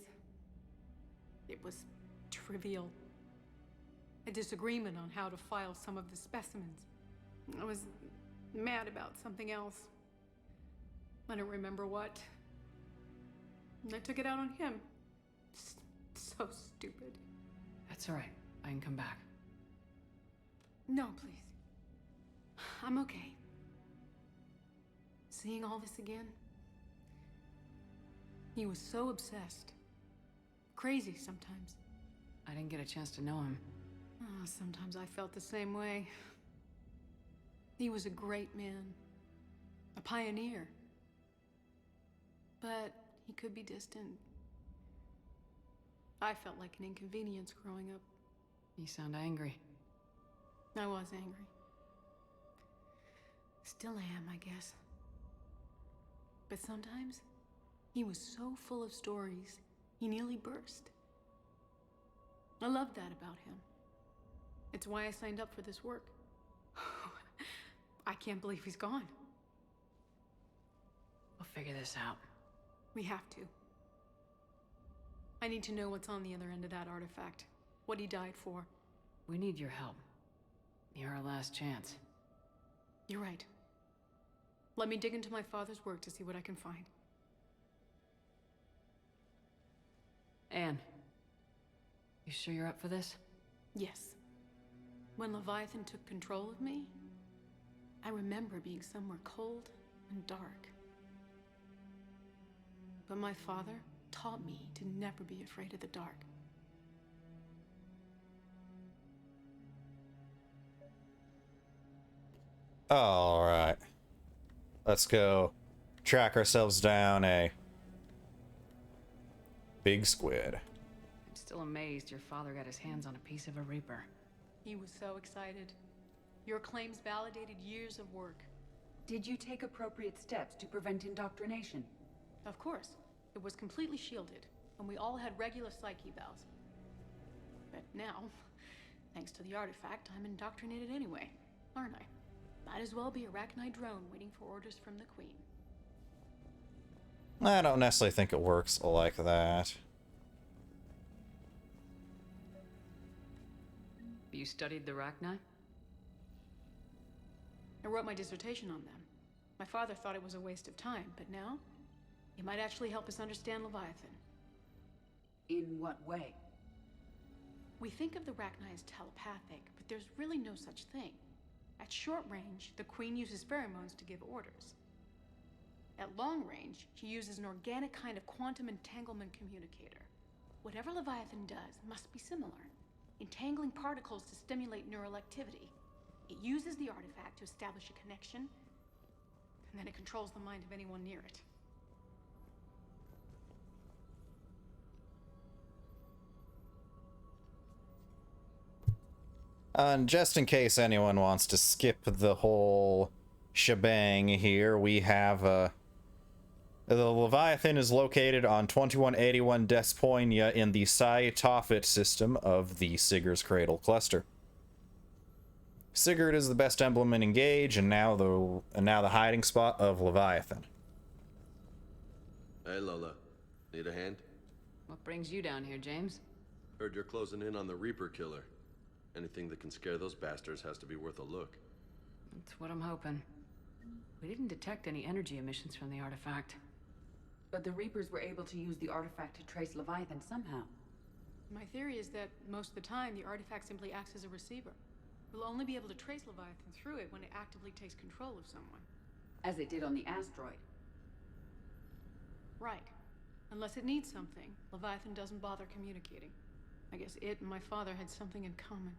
It was trivial. A disagreement on how to file some of the specimens. I was mad about something else. I don't remember what. And I took it out on him. So stupid. That's alright. I can come back. No, please. I'm okay. seeing all this again, he was so obsessed. Crazy sometimes. I didn't get a chance to know him. Oh, sometimes I felt the same way. He was a great man. A pioneer. But he could be distant. I felt like an inconvenience growing up. You sound angry. I was angry. Still am, I guess. But sometimes, he was so full of stories, he nearly burst. I love that about him. It's why I signed up for this work. I can't believe he's gone. We'll figure this out. We have to. I need to know what's on the other end of that artifact. What he died for. We need your help. You're our last chance. You're right. Let me dig into my father's work to see what I can find. Anne, you sure you're up for this? Yes. When Leviathan took control of me, I remember being somewhere cold and dark. But my father taught me to never be afraid of the dark. All right. Let's go track ourselves down a big squid. I'm still amazed your father got his hands on a piece of a Reaper. He was so excited. Your claims validated years of work. Did you take appropriate steps to prevent indoctrination? Of course. It was completely shielded, and we all had regular psych evals. But now, thanks to the artifact, I'm indoctrinated anyway, aren't I? Might as well be a Rachni drone waiting for orders from the Queen. I don't necessarily think it works like that. You studied the Rachni? I wrote my dissertation on them. My father thought it was a waste of time, but now, it might actually help us understand Leviathan. In what way? We think of the Rachni as telepathic, but there's really no such thing. At short range, the Queen uses pheromones to give orders. At long range, she uses an organic kind of quantum entanglement communicator. Whatever Leviathan does must be similar, entangling particles to stimulate neural activity. It uses the artifact to establish a connection, and then it controls the mind of anyone near it. And just in case anyone wants to skip the whole shebang here, we have the Leviathan is located on 2181 Despoinia in the Psi Tophet system of the Sigurd's Cradle cluster. Sigurd is the best emblem in Engage, and now the hiding spot of Leviathan. Hey Lola, need a hand? What brings you down here, James? Heard you're closing in on the Reaper killer. Anything that can scare those bastards has to be worth a look. That's what I'm hoping. We didn't detect any energy emissions from the artifact. But the Reapers were able to use the artifact to trace Leviathan somehow. My theory is that most of the time, the artifact simply acts as a receiver. We'll only be able to trace Leviathan through it when it actively takes control of someone. As it did on the asteroid. Right. Unless it needs something, Leviathan doesn't bother communicating. I guess it and my father had something in common.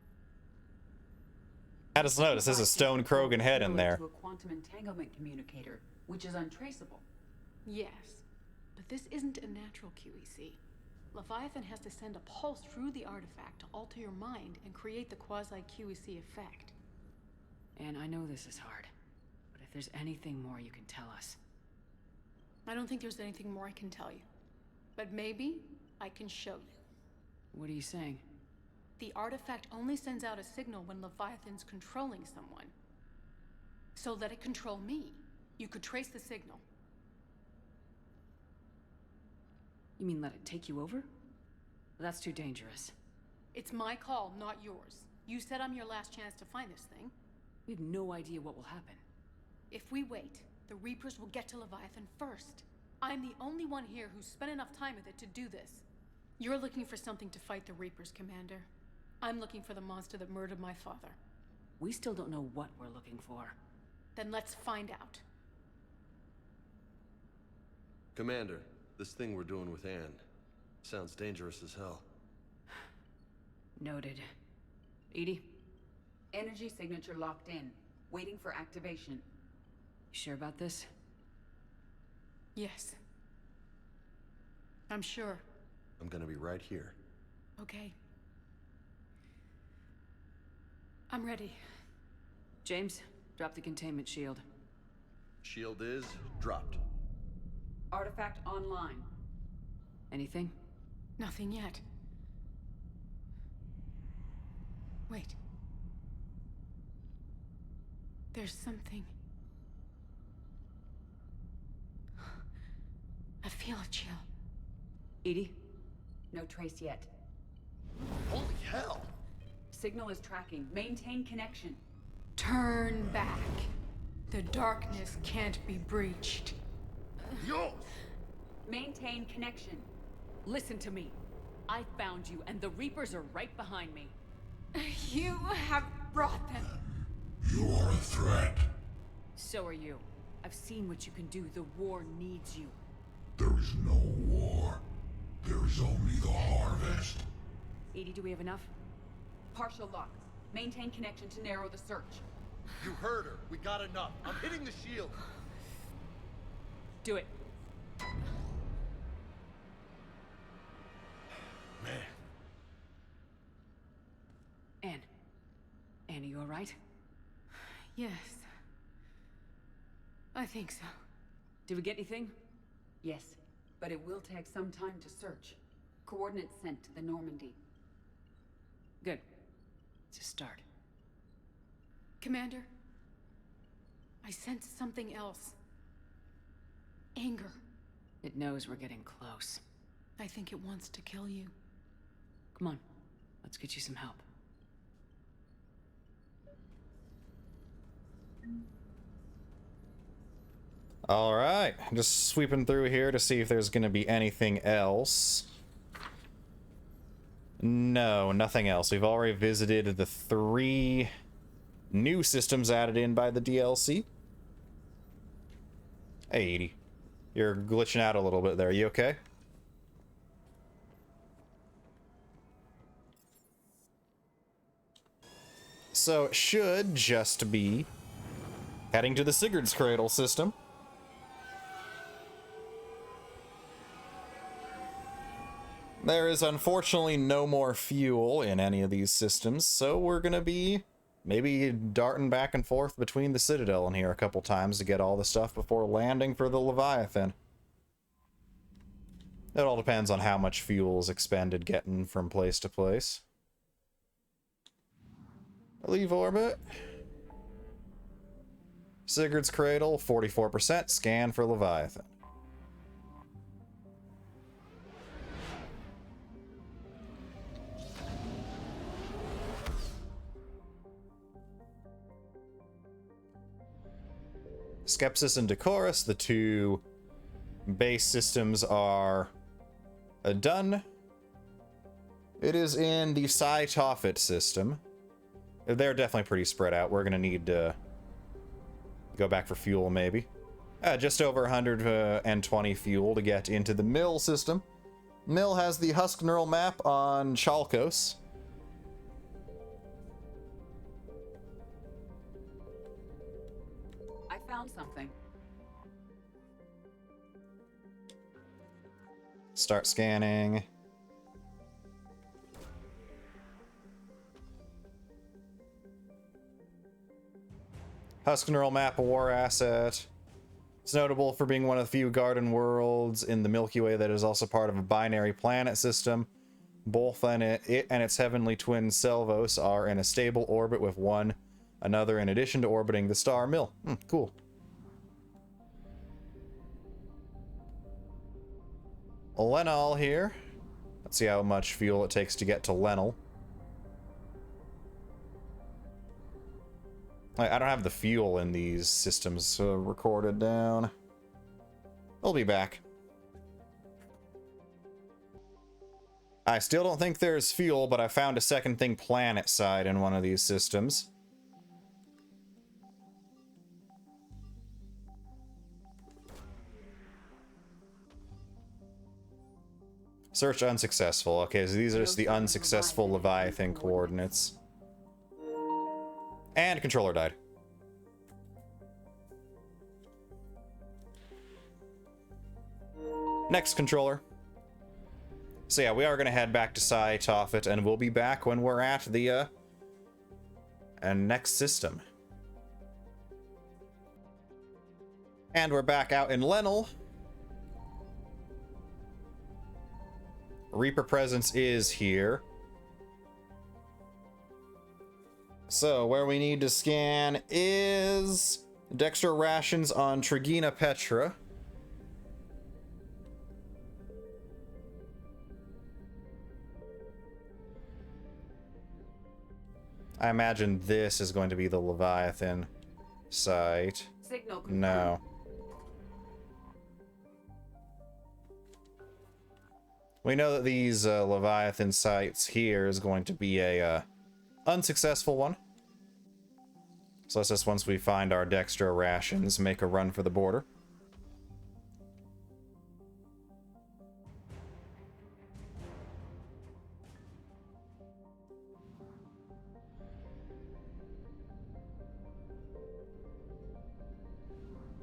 I just noticed there's a stone Krogan head in there. To a quantum entanglement communicator, which is untraceable. Yes, but this isn't a natural QEC. Leviathan has to send a pulse through the artifact to alter your mind and create the quasi-QEC effect. And I know this is hard, but if there's anything more you can tell us. I don't think there's anything more I can tell you. But maybe I can show you. What are you saying? The artifact only sends out a signal when Leviathan's controlling someone. So let it control me. You could trace the signal. You mean let it take you over? That's too dangerous. It's my call, not yours. You said I'm your last chance to find this thing. We have no idea what will happen. If we wait, the Reapers will get to Leviathan first. I'm the only one here who's spent enough time with it to do this. You're looking for something to fight the Reapers, Commander. I'm looking for the monster that murdered my father. We still don't know what we're looking for. Then let's find out. Commander, this thing we're doing with Anne sounds dangerous as hell. Noted. Edie? Energy signature locked in, waiting for activation. You sure about this? Yes. I'm sure. I'm gonna be right here. Okay. I'm ready. James, drop the containment shield. Shield is dropped. Artifact online. Anything? Nothing yet. Wait. There's something. I feel a chill. Edie? No trace yet. Holy hell! Signal is tracking. Maintain connection. Turn back. The darkness can't be breached. Yo! Maintain connection. Listen to me. I found you, and the Reapers are right behind me. You have brought them. You are a threat. So are you. I've seen what you can do. The war needs you. There is no war. There is only the harvest. Edie, do we have enough? Partial lock. Maintain connection to narrow the search. You heard her. We got enough. I'm hitting the shield. Do it. Man. Anne. Anne, are you alright? Yes. I think so. Did we get anything? Yes, but it will take some time to search. Coordinates sent to the Normandy. Good. It's a start. Commander, I sense something else. Anger. It knows we're getting close. I think it wants to kill you. Come on. Let's get you some help. All right, just sweeping through here to see if there's going to be anything else. No, nothing else. We've already visited the 3 new systems added in by the DLC. Hey, Edie. You're glitching out a little bit there. You okay? So it should just be heading to the Sigurd's Cradle system. There is unfortunately no more fuel in any of these systems, so we're gonna be maybe darting back and forth between the Citadel and here a couple times to get all the stuff before landing for the Leviathan. It all depends on how much fuel is expended getting from place to place. Leave orbit. Sigurd's Cradle, 44%. Scan for Leviathan. Skepsis and Decorus, the 2 base systems, are done. It is in the Psi Tophet system. They're definitely pretty spread out. We're going to need to go back for fuel, maybe. Just over 120 fuel to get into the Mill system. Mill has the Husk Neural map on Chalkos. I found something. Start scanning. Husk Neural map, a war asset. It's notable for being one of the few garden worlds in the Milky Way that is also part of a binary planet system. Both it and its heavenly twin Selvos are in a stable orbit with one another in addition to orbiting the star Mill. Cool. Lenal here. Let's see how much fuel it takes to get to Lenal. I don't have the fuel in these systems recorded down. We'll be back. I still don't think there's fuel, but I found a second thing planet side in one of these systems. Search unsuccessful. Okay, so these are just the unsuccessful Leviathan coordinates. And controller died. Next controller. So yeah, we are going to head back to Psi Tophet, and we'll be back when we're at the next system. And we're back out in Lenel. Reaper presence is here. So where we need to scan is Dexter rations on Trigina Petra. I imagine this is going to be the Leviathan site. Signal. No. We know that these Leviathan sites here is going to be a unsuccessful one. So let's just, once we find our Dextra rations, make a run for the border.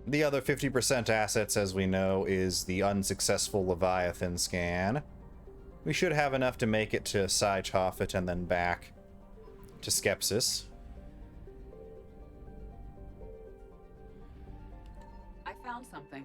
The other 50% assets, as we know, is the unsuccessful Leviathan scan. We should have enough to make it to Psi Tophet and then back to Skepsis. I found something.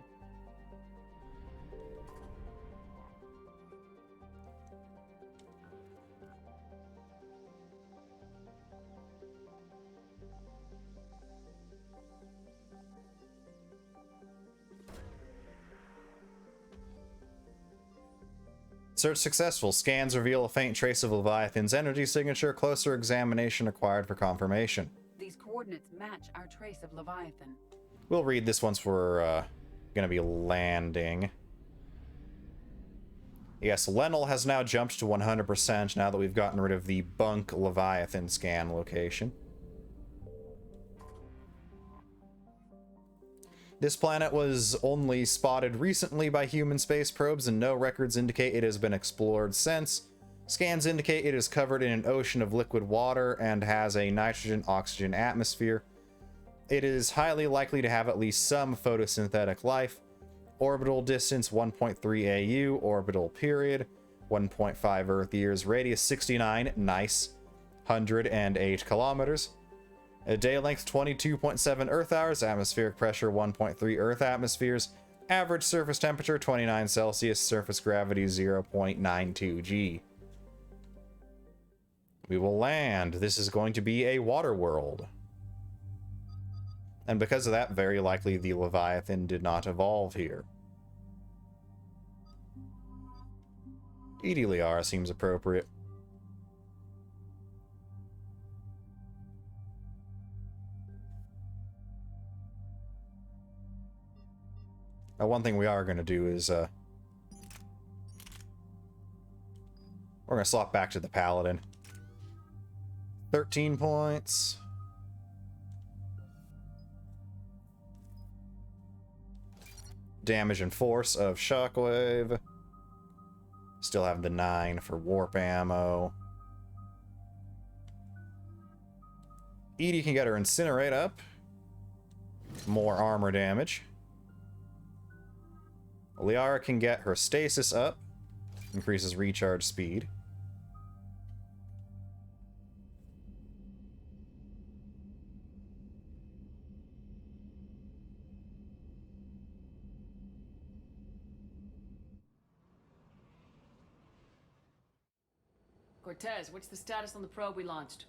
Search successful. Scans reveal a faint trace of Leviathan's energy signature. Closer examination required for confirmation. These coordinates match our trace of Leviathan. We'll read this once we're gonna be landing. Yes, Lenel has now jumped to 100% now that we've gotten rid of the bunk Leviathan scan location. This planet was only spotted recently by human space probes, and no records indicate it has been explored since. Scans indicate it is covered in an ocean of liquid water and has a nitrogen-oxygen atmosphere. It is highly likely to have at least some photosynthetic life. Orbital distance 1.3 AU, orbital period 1.5 Earth years, radius 69, nice, 108 kilometers. A day length 22.7 Earth hours, atmospheric pressure 1.3 Earth atmospheres, average surface temperature 29 Celsius, surface gravity 0.92 G. We will land. This is going to be a water world. And because of that, very likely the Leviathan did not evolve here. Edie Liara seems appropriate. Now, one thing we are going to do is we're going to swap back to the Paladin. 13 points. Damage and force of Shockwave. Still have the 9 for warp ammo. Edie can get her Incinerate up. More armor damage. Liara can get her Stasis up. Increases recharge speed. Cortez, what's the status on the probe we launched?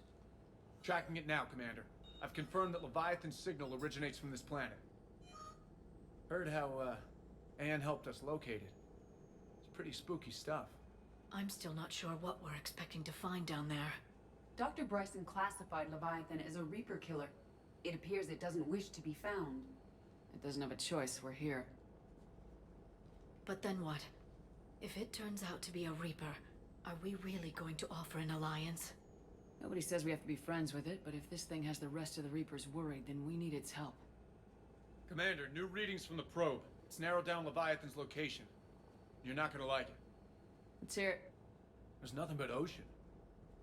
Tracking it now, Commander. I've confirmed that Leviathan's signal originates from this planet. Heard how, Anne helped us locate it. It's pretty spooky stuff. I'm still not sure what we're expecting to find down there. Dr. Bryson classified Leviathan as a Reaper killer. It appears it doesn't wish to be found. It doesn't have a choice, we're here. But then what? If it turns out to be a Reaper, are we really going to offer an alliance? Nobody says we have to be friends with it, but if this thing has the rest of the Reapers worried, then we need its help. Commander, new readings from the probe. It's narrowed down Leviathan's location. You're not gonna like it. Let's hear it. There's nothing but ocean.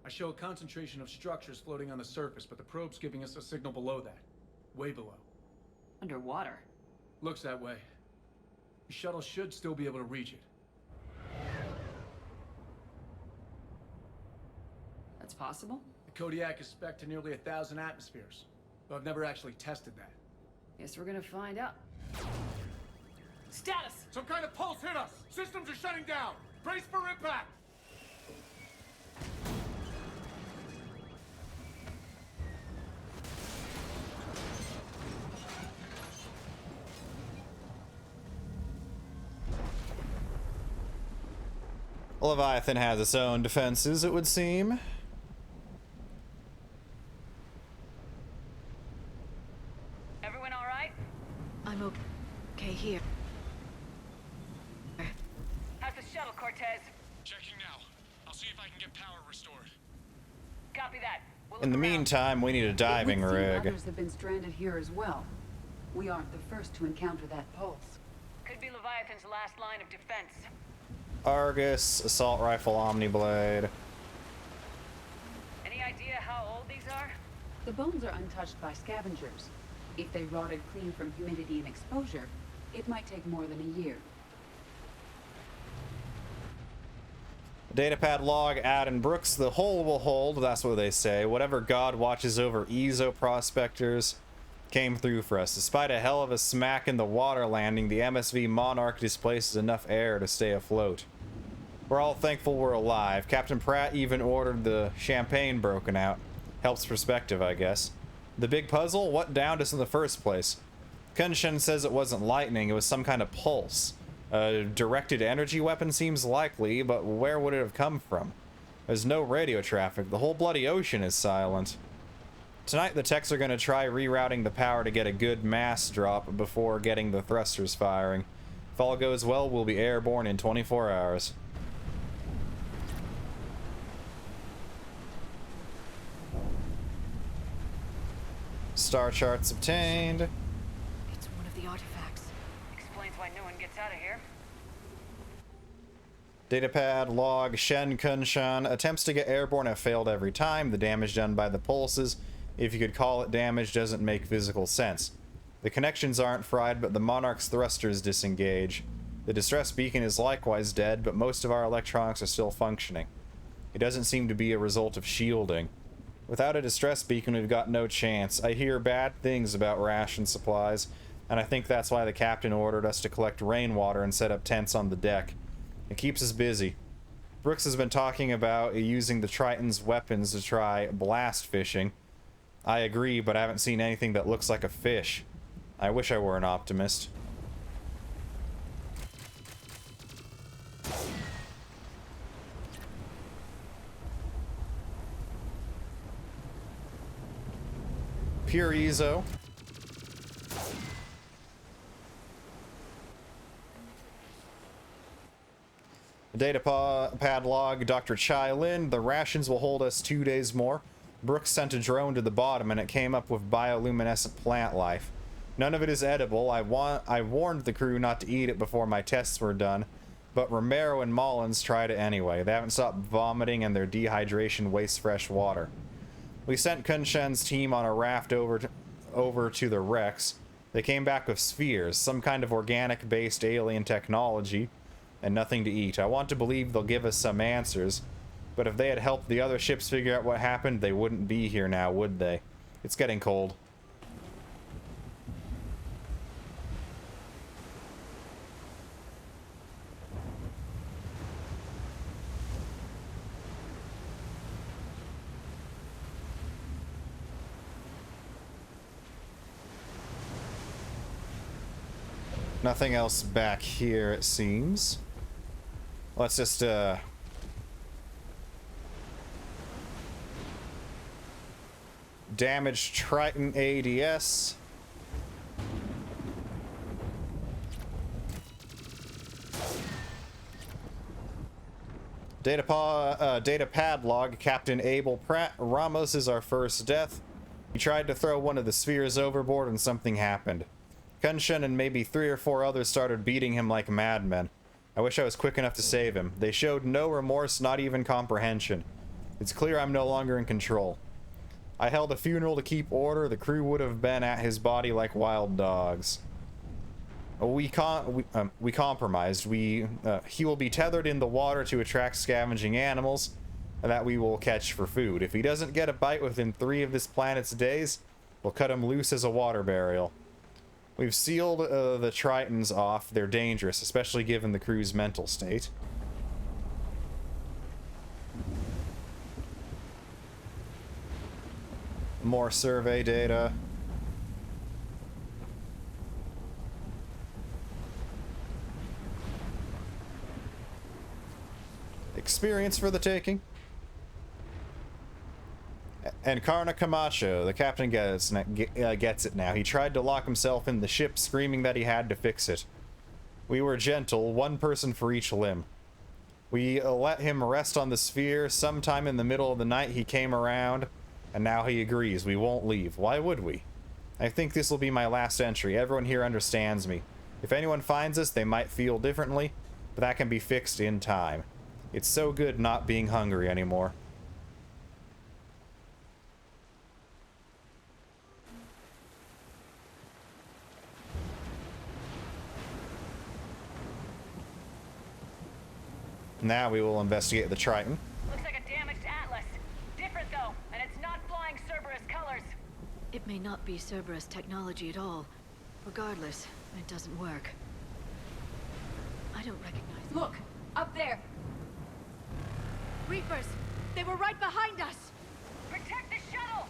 I show a concentration of structures floating on the surface, but the probe's giving us a signal below that. Way below. Underwater? Looks that way. The shuttle should still be able to reach it. That's possible? The Kodiak is spec'd to nearly 1,000 atmospheres, but I've never actually tested that. Guess we're gonna find out. Status! Some kind of pulse hit us! Systems are shutting down! Brace for impact! Leviathan has its own defenses, it would seem. Everyone all right? I'm okay here. How's the shuttle, Cortez? Checking now. I'll see if I can get power restored. Copy that. We'll In the look around. meantime, we need a diving It would seem rig. others have been stranded here as well. We aren't the first to encounter that pulse. Could be Leviathan's last line of defense. Argus, assault rifle, omniblade. Any idea how old these are? The bones are untouched by scavengers. If they rotted clean from humidity and exposure, it might take more than a year. Datapad log, Adam Brooks, the hull will hold, that's what they say. Whatever god watches over Ezo prospectors came through for us. Despite a hell of a smack in the water landing, the MSV Monarch displaces enough air to stay afloat. We're all thankful we're alive. Captain Pratt even ordered the champagne broken out. Helps perspective, I guess. The big puzzle? What downed us in the first place? Kunshin says it wasn't lightning, it was some kind of pulse. A directed energy weapon seems likely, but where would it have come from? There's no radio traffic. The whole bloody ocean is silent. Tonight the techs are going to try rerouting the power to get a good mass drop before getting the thrusters firing. If all goes well, we'll be airborne in 24 hours. Star charts obtained. It's one of the artifacts. Explains why no one gets out of here. Datapad log, Shen Kunshan. Attempts to get airborne have failed every time. The damage done by the pulses, if you could call it damage, doesn't make physical sense. The connections aren't fried, but the Monarch's thrusters disengage. The distress beacon is likewise dead, but most of our electronics are still functioning. It doesn't seem to be a result of shielding. Without a distress beacon, we've got no chance. I hear bad things about ration supplies, and I think that's why the captain ordered us to collect rainwater and set up tents on the deck. It keeps us busy. Brooks has been talking about using the Triton's weapons to try blast fishing. I agree, but I haven't seen anything that looks like a fish. I wish I were an optimist. Pure Ezo. Datapad log, Dr. Chai Lin. The rations will hold us 2 days more. Brooks sent a drone to the bottom and it came up with bioluminescent plant life. None of it is edible. I warned the crew not to eat it before my tests were done, but Romero and Mullins tried it anyway. They haven't stopped vomiting and their dehydration wastes fresh water. We sent Kunshan's team on a raft over to the wrecks. They came back with spheres, some kind of organic-based alien technology, and nothing to eat. I want to believe they'll give us some answers, but if they had helped the other ships figure out what happened, they wouldn't be here now, would they? It's getting cold. Nothing else back here, it seems. Let's just, damaged Triton ADS. Datapad log, Captain Abel Pratt. Ramos is our first death. He tried to throw one of the spheres overboard and something happened. Kunshan and maybe 3 or 4 others started beating him like madmen. I wish I was quick enough to save him. They showed no remorse, not even comprehension. It's clear I'm no longer in control. I held a funeral to keep order. The crew would have been at his body like wild dogs. We compromised. He will be tethered in the water to attract scavenging animals that we will catch for food. If he doesn't get a bite within 3 of this planet's days, we'll cut him loose as a water burial. We've sealed the Tritons off. They're dangerous, especially given the crew's mental state. More survey data. Experience for the taking. And Karna Camacho, the captain gets it now. He tried to lock himself in the ship, screaming that he had to fix it. We were gentle, 1 person for each limb. We let him rest on the sphere. Sometime in the middle of the night he came around, and now he agrees. We won't leave. Why would we? I think this will be my last entry. Everyone here understands me. If anyone finds us, they might feel differently, but that can be fixed in time. It's so good not being hungry anymore. Now we will investigate the Triton. Looks like a damaged Atlas. Different though, and it's not flying Cerberus colors. It may not be Cerberus technology at all. Regardless, it doesn't work. I don't recognize... Look! Up there! Reapers! They were right behind us! Protect the shuttle!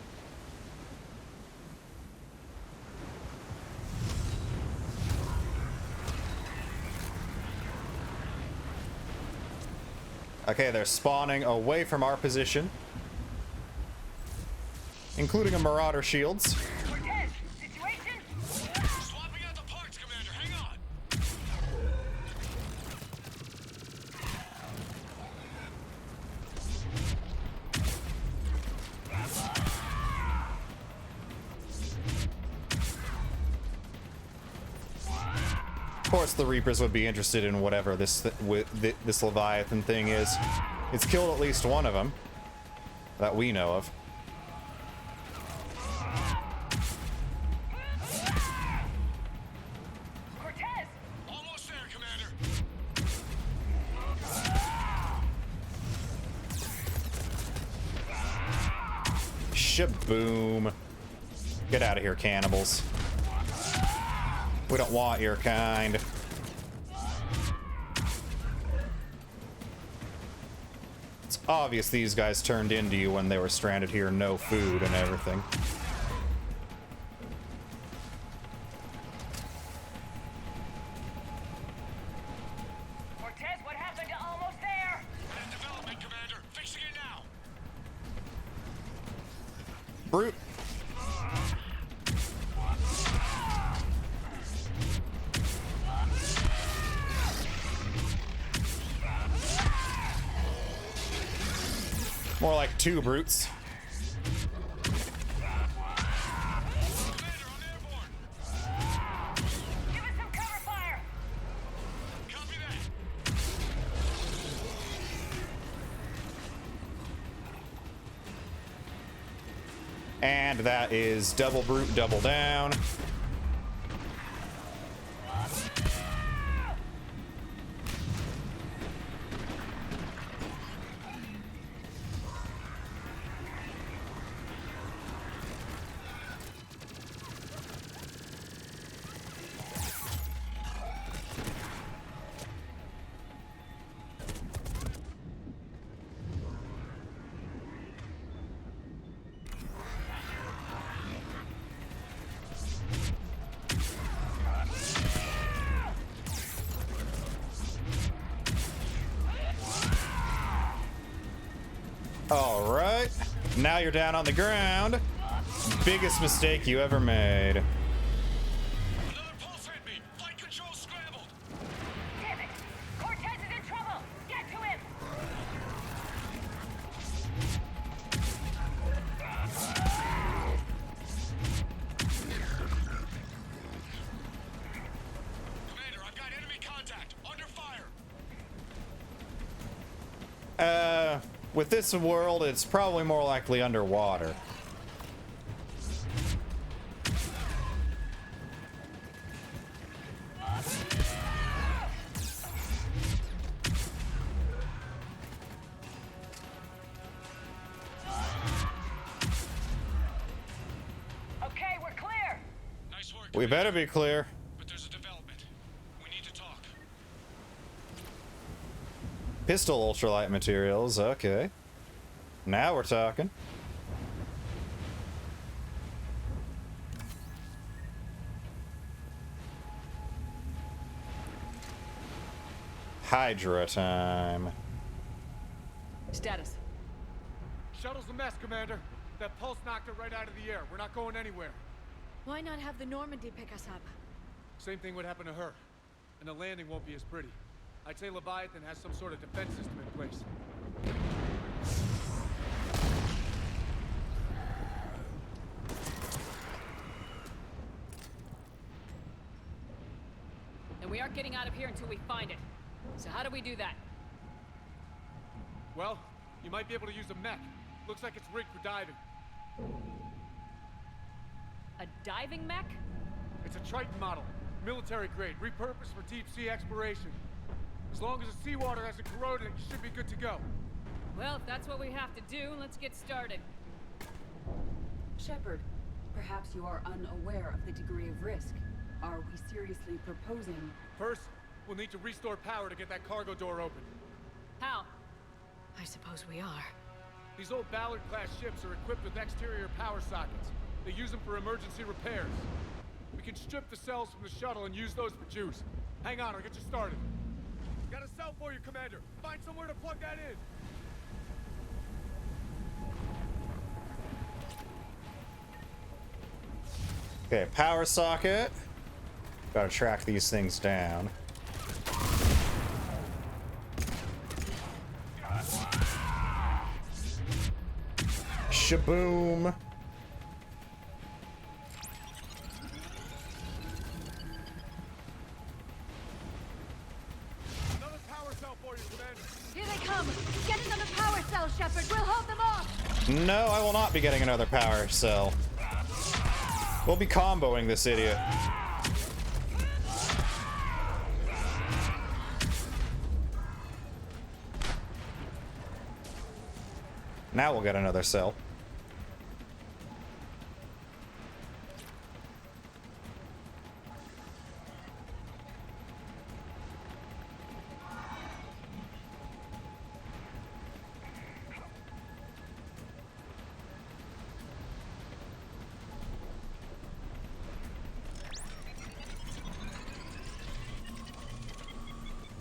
Okay, they're spawning away from our position, including a Marauder shields. Cortez, situation? Swapping out the parts, Commander. Hang on. Of course, the Reapers would be interested in whatever this Leviathan thing is. It's killed at least one of them that we know of. Cortez! Almost there, Commander. Shaboom. Get out of here, cannibals. We don't want your kind. It's obvious these guys turned into you when they were stranded here, no food and everything. Cortez, what happened to almost there? In development, Commander. Fixing it now. Brute. More like 2 brutes. Give us some cover fire! Copy that. And that is double brute, double down. All right, now you're down on the ground. Biggest mistake you ever made. Another pulse hit me. Flight control scrambled. Damn it! Cortez is in trouble! Get to him! Commander, I've got enemy contact. Under fire. With this world, it's probably more likely underwater. Okay, we're clear. Nice work. We better be clear. But there's a development. We need to talk. Pistol ultralight materials, okay. Now we're talking. Hydra time. Status. Shuttle's a mess, Commander. That pulse knocked it right out of the air. We're not going anywhere. Why not have the Normandy pick us up? Same thing would happen to her. And the landing won't be as pretty. I'd say Leviathan has some sort of defense system in place. And we aren't getting out of here until we find it. So how do we do that? Well, you might be able to use a mech. Looks like it's rigged for diving. A diving mech? It's a Triton model. Military grade, repurposed for deep sea exploration. As long as the seawater hasn't corroded it, you should be good to go. Well, if that's what we have to do, let's get started. Shepard, perhaps you are unaware of the degree of risk. Are we seriously proposing... First, we'll need to restore power to get that cargo door open. How? I suppose we are. These old Ballard-class ships are equipped with exterior power sockets. They use them for emergency repairs. We can strip the cells from the shuttle and use those for juice. Hang on, I'll get you started. Got a cell for you, Commander. Find somewhere to plug that in. Okay, power socket. Gotta track these things down. Shaboom. Another power cell for you, Commander. Here they come! Get another power cell, Shepard! We'll hold them off! No, I will not be getting another power cell. We'll be comboing this idiot. Now we'll get another cell.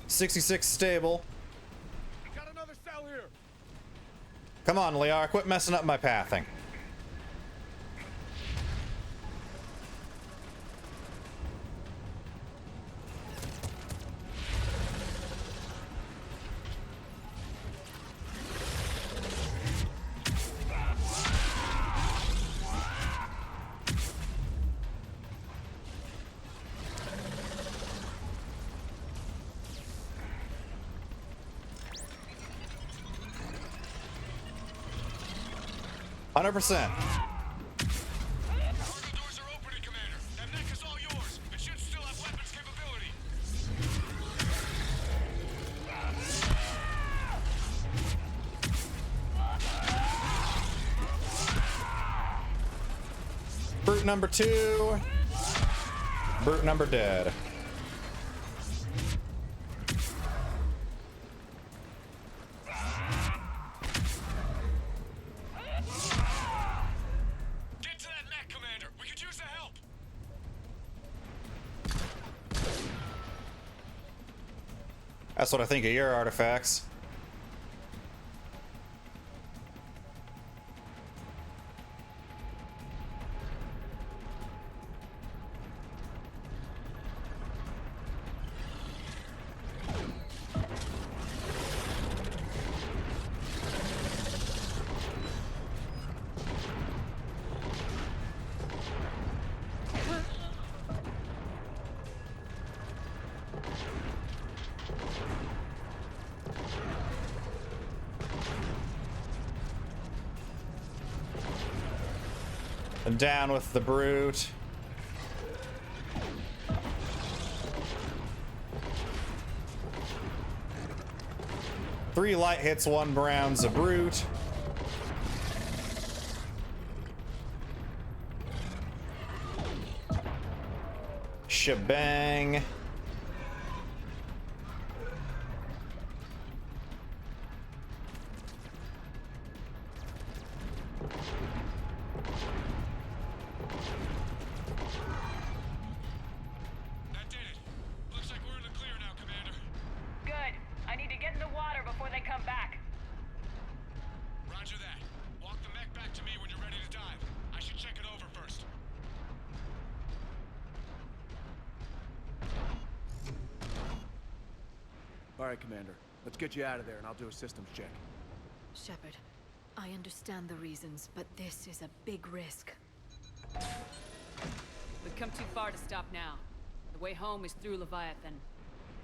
.66 stable. Got another cell here. Come on, Liara, quit messing up my pathing. $100%. Cargo doors are opening, Commander. That mech is all yours. It should still have weapons capability. Brute number 2. Brute number dead. Get to that mech, Commander. We could use the help. That's what I think of your artifacts. Down with the brute. Three light hits, one Brown's a brute. Shebang. That did it. Looks like we're in the clear now, Commander. Good. I need to get in the water before they come back. Roger that. Walk the mech back to me when you're ready to dive. I should check it over first. All right, Commander. Let's get you out of there, and I'll do a systems check. Shepard, I understand the reasons, but this is a big risk. We've come too far to stop now. The way home is through Leviathan.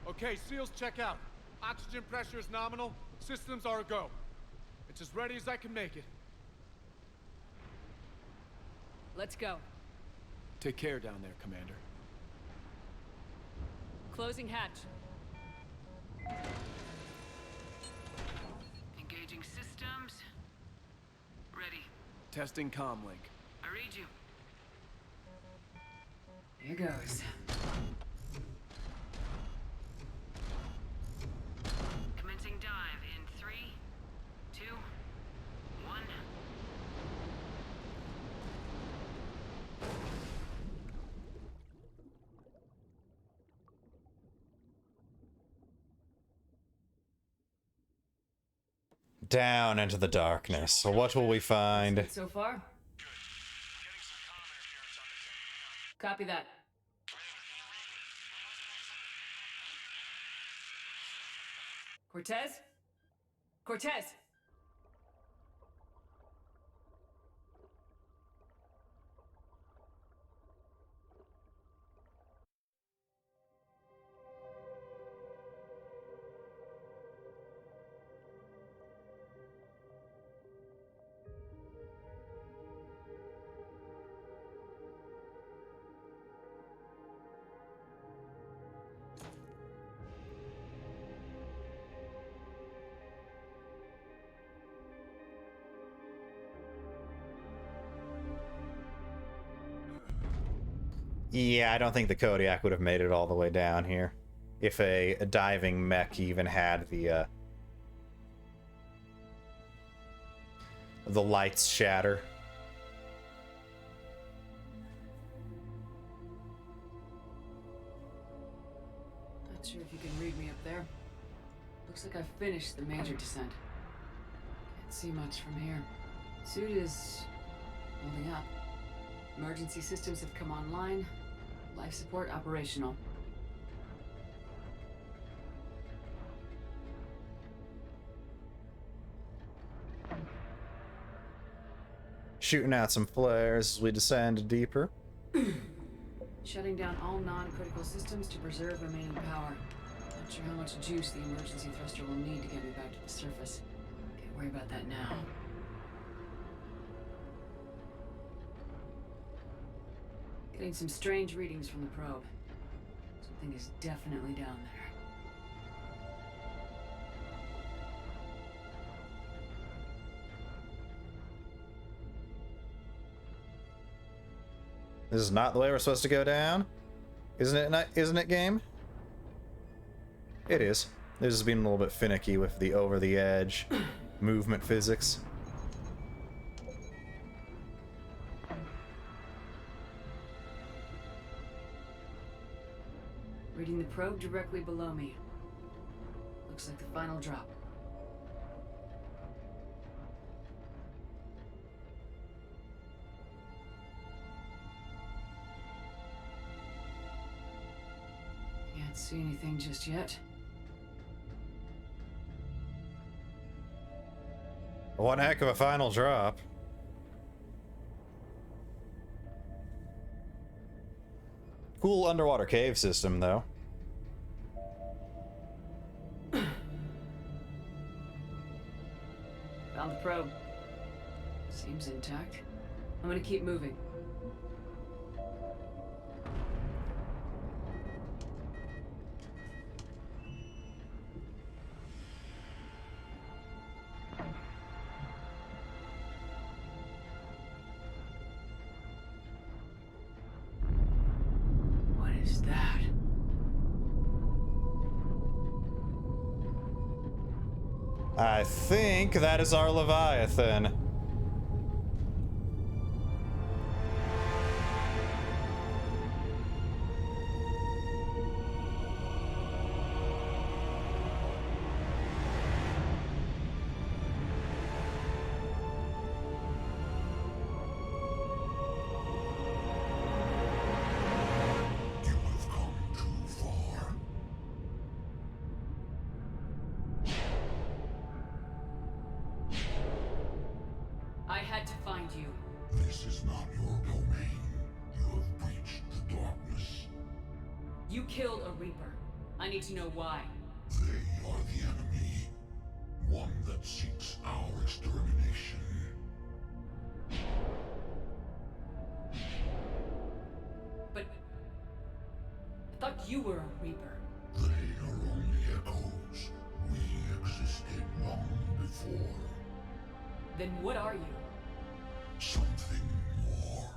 Okay, SEALs check out. Oxygen pressure is nominal. Systems are a go. It's as ready as I can make it. Let's go. Take care down there, Commander. Closing hatch. Engaging systems. Ready. Testing comlink. I read you. Here goes. Commencing dive in 3, 2, 1. Down into the darkness. What will we find? So far? Copy that. Cortez? Cortez! Yeah, I don't think the Kodiak would have made it all the way down here. If a diving mech even had the lights shatter. Not sure if you can read me up there. Looks like I've finished the major descent. Can't see much from here. Suit is holding up. Emergency systems have come online. Life support operational. Shooting out some flares as we descend deeper. Shutting down all non-critical systems to preserve remaining power. Not sure how much juice the emergency thruster will need to get me back to the surface. Can't worry about that now. Getting some strange readings from the probe. Something is definitely down there. This is not the way we're supposed to go down. Isn't it, isn't it, game? It is. This has been a little bit finicky with the over-the-edge movement physics. Reading the probe directly below me. Looks like the final drop. Can't see anything just yet. One heck of a final drop. Cool underwater cave system, though. Found the probe. Seems intact. I'm gonna keep moving. I think that is our Leviathan. I had to find you. This is not your domain. You have breached the darkness. You killed a Reaper. I need to know why. They are the enemy. One that seeks our extermination. But I thought you were a Reaper. They are only echoes. We existed long before. Then what are you? Something more.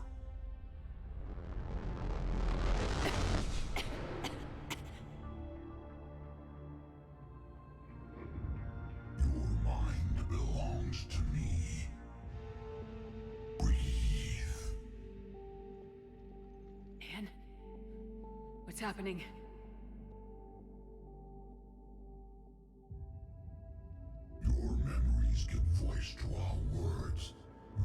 Your mind belongs to me. Breathe. Man? What's happening? Your memories give voice to our words.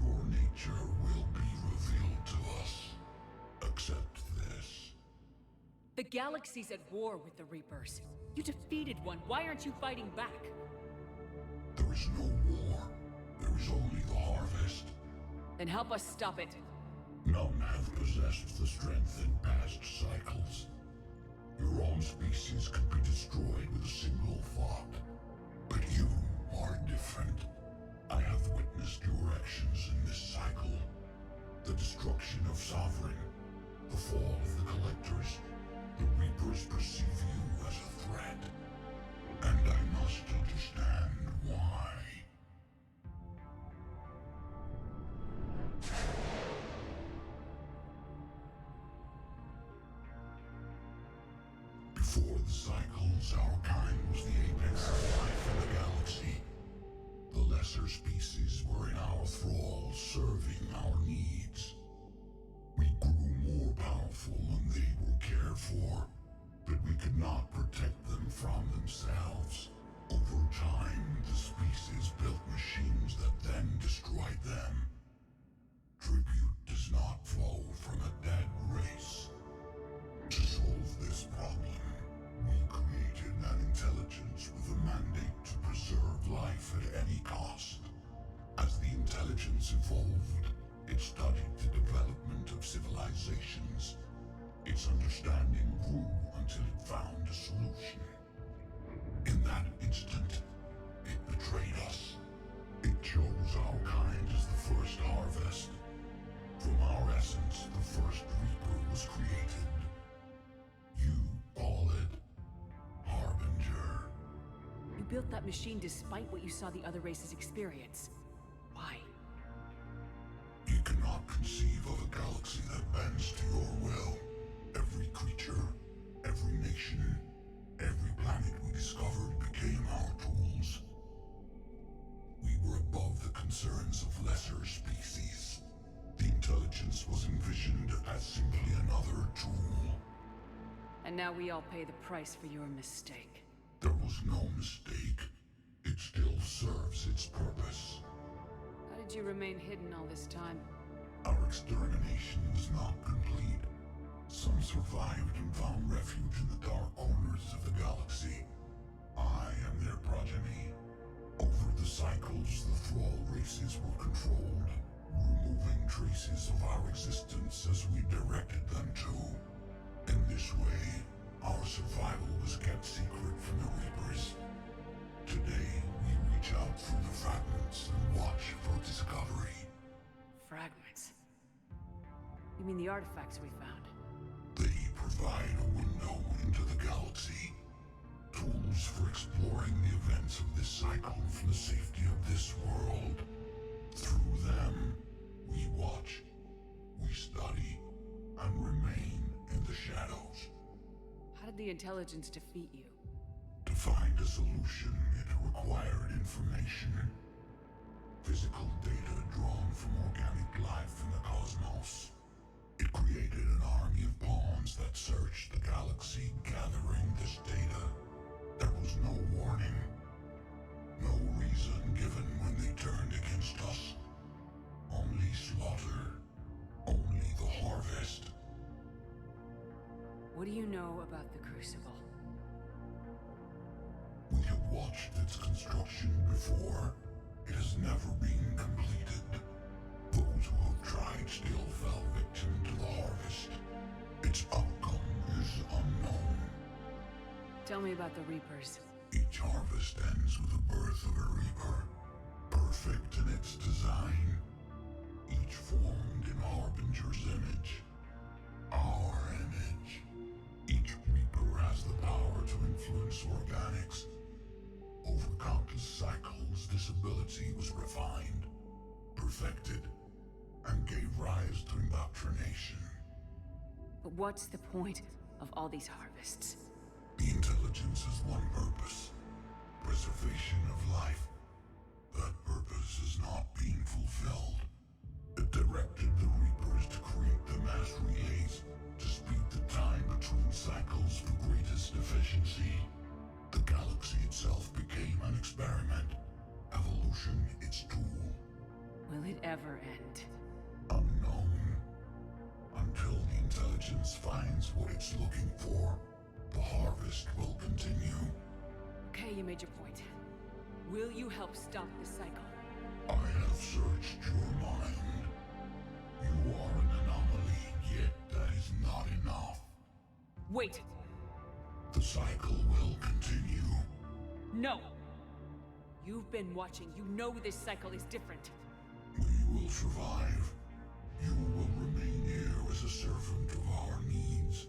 Your nature will be revealed to us. Accept this. The galaxy's at war with the Reapers. You defeated one. Why aren't you fighting back? There is no war. There is only the harvest. Then help us stop it. None have possessed the strength in past cycles. Your own species could be destroyed with a single thought. But you are different. I have witnessed your actions in this cycle. The destruction of Sovereign, the fall of the Collectors. The Reapers perceive you as a threat. And I must understand why. Before the cycles, our kind was the apex of life in the galaxy. The lesser species were in our thrall, serving our needs. We grew more powerful and they were cared for, but we could not protect them from themselves. Over time, the species built machines that then destroyed them. Tribute does not flow from a dead race. To solve this problem, we created an intelligence with a mandate to preserve life at any cost. As the intelligence evolved, it studied the development of civilizations. Its understanding grew until it found a solution. In that instant, it betrayed us. It chose our kind as the first harvest. From our essence, the first Reaper was created. You call it Harbinger. You built that machine despite what you saw the other races experience. Why? You cannot conceive of a galaxy that bends to your will. Every creature, every nation, every planet we discovered became our tools. We were above the concerns of lesser species. The intelligence was envisioned as simply another tool. And now we all pay the price for your mistake. There was no mistake. It still serves its purpose. How did you remain hidden all this time? Our extermination is not complete. Some survived and found refuge in the dark corners of the galaxy. I am their progeny. Over the cycles, the thrall races were controlled, removing traces of our existence as we directed them to. In this way, our survival was kept secret from the Reapers. Today, we reach out through the fragments and watch for discovery. Fragments? You mean the artifacts we found? They provide a window into the galaxy. Tools for exploring the events of this cycle from the safety of this world. Through them, we watch, we study, and remain in the shadows. How did the intelligence defeat you? To find a solution, it required information. Physical data drawn from organic life in the cosmos. It created an army of pawns that searched the galaxy, gathering this data. There was no warning. No reason given when they turned against us. Only slaughter. Only the harvest. What do you know about the Crucible? We have watched its construction before. It has never been completed. Those who have tried still fell victim to the harvest. Its outcome is unknown. Tell me about the Reapers. Each harvest ends with the birth of a Reaper. Perfect in its design. Each formed in Harbinger's image. Our image. Each Reaper has the power to influence organics. Over countless cycles, this ability was refined, perfected, and gave rise to indoctrination. But what's the point of all these harvests? The intelligence has one purpose: preservation of life. That purpose is not being fulfilled. It directed the Reapers to create the mass relays to speed the time between cycles for greatest efficiency. The galaxy itself became an experiment. Evolution its tool. Will it ever end? Unknown. Until the intelligence finds what it's looking for, the harvest will continue. Okay, you made your point. Will you help stop the cycle? I have searched your mind. You are an anomaly, yet that is not enough. Wait! The cycle will continue. No! You've been watching. You know this cycle is different. We will survive. You will remain here as a servant of our needs.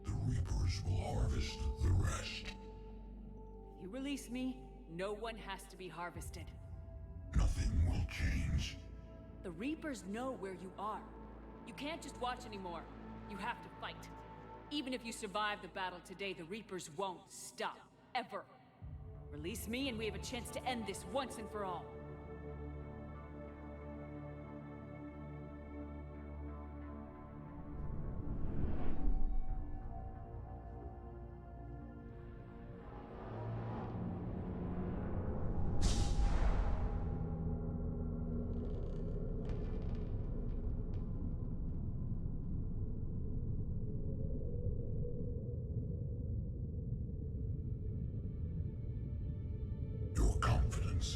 The Reapers will harvest the rest. If you release me, no one has to be harvested. Nothing will change. The Reapers know where you are. You can't just watch anymore. You have to fight. Even if you survive the battle today, the Reapers won't stop. Ever. Release me and we have a chance to end this once and for all.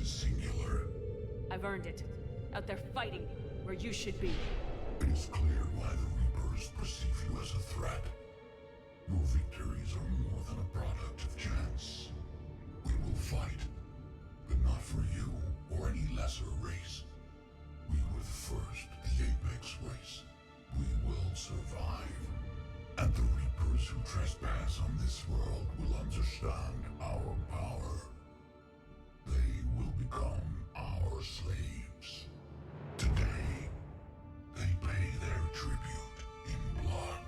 Is singular. I've earned it. Out there fighting, where you should be. It is clear why the Reapers perceive you as a threat. Your victories are more than a product of chance. We will fight, but not for you or any lesser race. We were the first, the Apex race. We will survive. And the Reapers who trespass on this world will understand our power. They will become our slaves. Today, they pay their tribute in blood.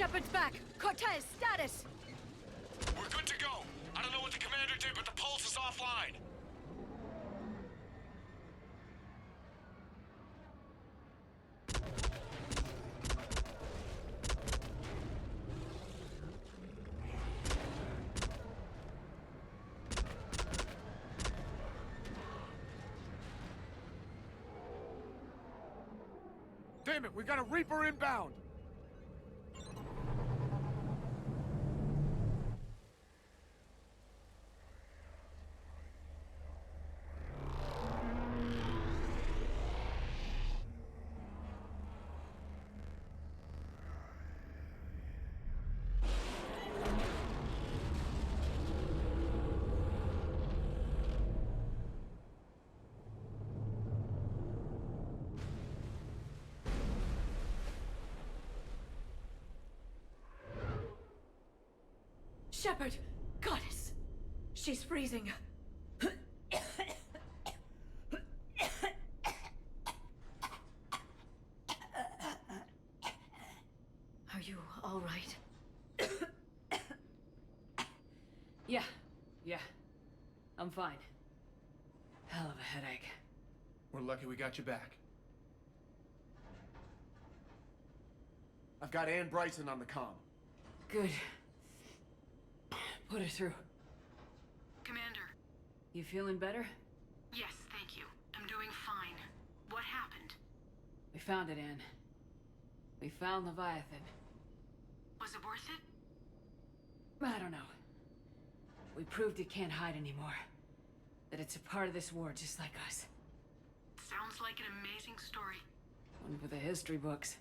Shepard's back. Cortez, status. We're good to go. I don't know what the commander did, but the pulse is offline. Damn it, we got a Reaper inbound! Shepard! Goddess! She's freezing. Are you all right? Yeah. I'm fine. Hell of a headache. We're lucky we got you back. I've got Ann Bryson on the comm. Good. Put her through. Commander. You feeling better? Yes, thank you. I'm doing fine. What happened? We found it, Ann. We found Leviathan. Was it worth it? I don't know. We proved it can't hide anymore. That it's a part of this war just like us. Sounds like an amazing story. One for the history books.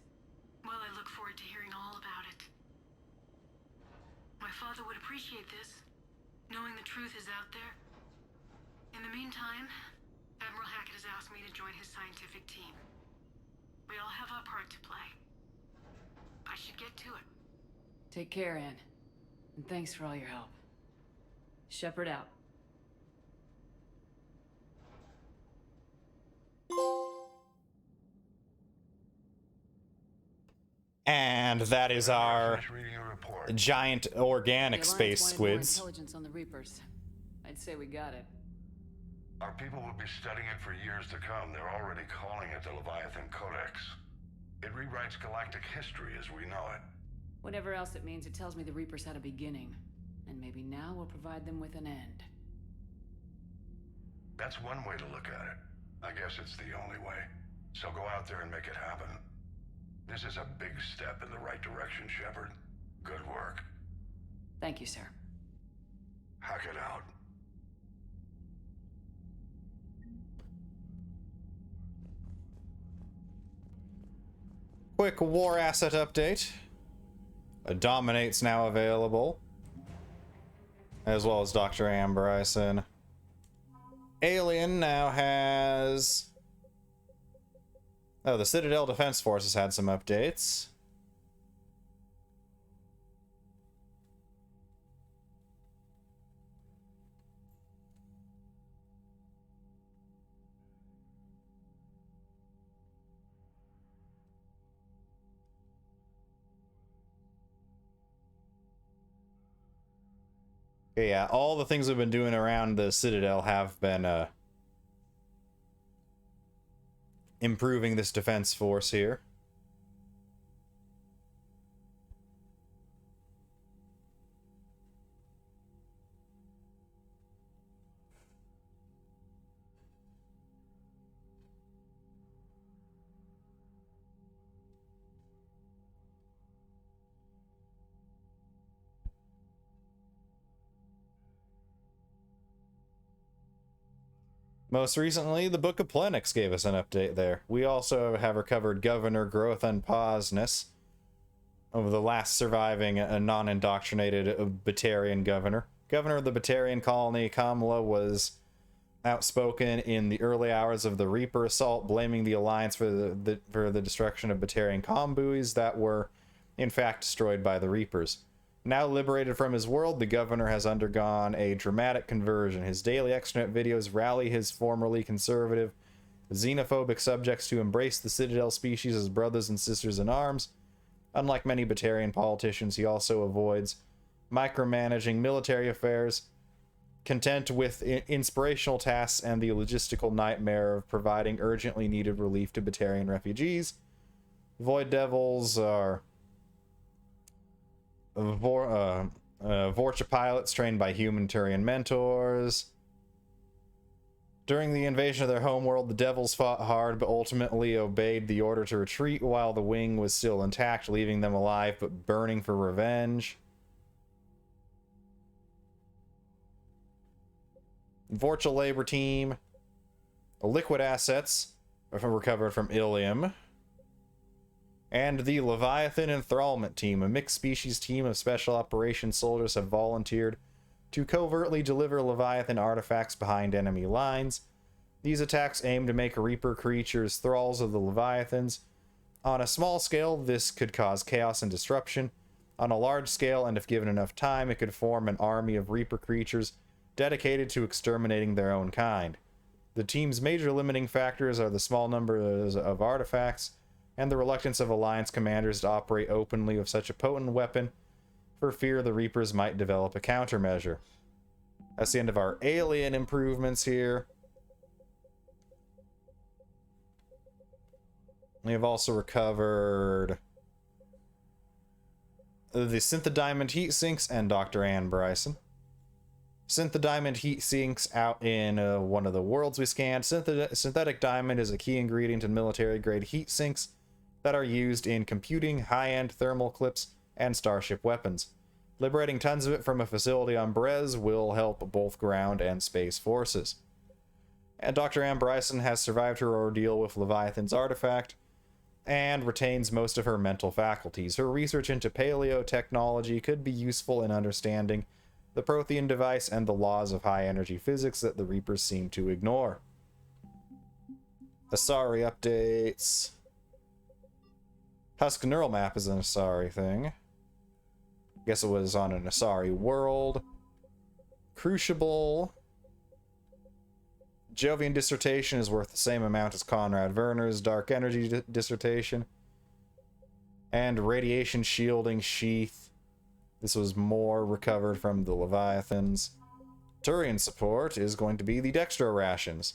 Well, I look forward to hearing all about it. My father would appreciate this, knowing the truth is out there. In the meantime, Admiral Hackett has asked me to join his scientific team. We all have our part to play. I should get to it. Take care, Ann. And thanks for all your help. Shepard out. And that is our giant organic The Alliance space wanted more squids. Intelligence on the Reapers. I'd say we got it. Our people will be studying it for years to come. They're already calling it the Leviathan Codex. It rewrites galactic history as we know it. Whatever else it means, it tells me the Reapers had a beginning. And maybe now we'll provide them with an end. That's one way to look at it. I guess it's the only way. So go out there and make it happen. This is a big step in the right direction, Shepard. Good work. Thank you, sir. Hack it out. Quick war asset update. A Dominate's now available, as well as Dr. Ann Bryson. Alien now has... Oh, the Citadel Defense Force has had some updates. Okay, yeah, all the things we've been doing around the Citadel have been improving this defense force here. Most recently, the Book of Plenix gave us an update there. We also have recovered Governor Growth Unpausness, of the last surviving non-indoctrinated Batarian governor. Governor of the Batarian colony, Kamala, was outspoken in the early hours of the Reaper assault, blaming the Alliance for the destruction of Batarian comm buoys that were, in fact, destroyed by the Reapers. Now liberated from his world, the governor has undergone a dramatic conversion. His daily extranet videos rally his formerly conservative, xenophobic subjects to embrace the Citadel species as brothers and sisters in arms. Unlike many Batarian politicians, he also avoids micromanaging military affairs, content with inspirational tasks and the logistical nightmare of providing urgently needed relief to Batarian refugees. Void Devils are Vorcha pilots trained by human Turian mentors. During the invasion of their homeworld, the Devils fought hard but ultimately obeyed the order to retreat while the wing was still intact, leaving them alive but burning for revenge. Vorcha Labor Team. Liquid assets recovered from Ilium. And the Leviathan Enthrallment Team, a mixed species team of special operations soldiers, have volunteered to covertly deliver Leviathan artifacts behind enemy lines. These attacks aim to make Reaper creatures thralls of the Leviathans. On a small scale, this could cause chaos and disruption. On a large scale, and if given enough time, it could form an army of Reaper creatures dedicated to exterminating their own kind. The team's major limiting factors are the small numbers of artifacts and the reluctance of Alliance commanders to operate openly with such a potent weapon for fear the Reapers might develop a countermeasure. That's the end of our alien improvements here. We have also recovered the Synthediamond heat sinks and Dr. Ann Bryson. Synthediamond heat sinks out in one of the worlds we scanned. Synthetic diamond is a key ingredient in military-grade heat sinks that are used in computing, high-end thermal clips, and starship weapons. Liberating tons of it from a facility on Brez will help both ground and space forces. And Dr. Ann Bryson has survived her ordeal with Leviathan's artifact and retains most of her mental faculties. Her research into paleotechnology could be useful in understanding the Prothean device and the laws of high-energy physics that the Reapers seem to ignore. Asari updates. Husk neural map is an Asari thing. Guess it was on an Asari world. Crucible. Jovian dissertation is worth the same amount as Conrad Werner's dark energy dissertation. And radiation shielding sheath. This was more recovered from the Leviathans. Turian support is going to be the Dextro rations.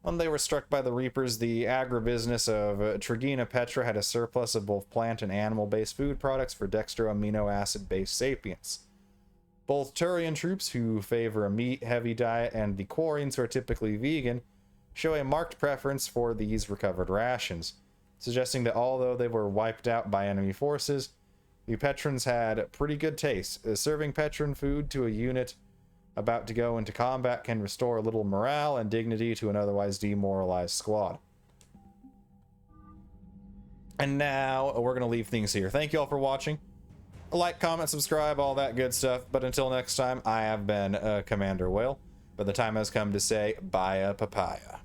When they were struck by the Reapers, the agribusiness of Trigina Petra had a surplus of both plant and animal-based food products for dextro amino acid-based sapients. Both Turian troops, who favor a meat-heavy diet, and the Quarians, who are typically vegan, show a marked preference for these recovered rations, suggesting that although they were wiped out by enemy forces, the Petrans had pretty good taste. Serving Petran food to a unit about to go into combat can restore a little morale and dignity to an otherwise demoralized squad. And now we're going to leave things here. Thank you all for watching. Like, comment, subscribe, all that good stuff. But until next time, I have been Commander Whale. But the time has come to say bye, papaya.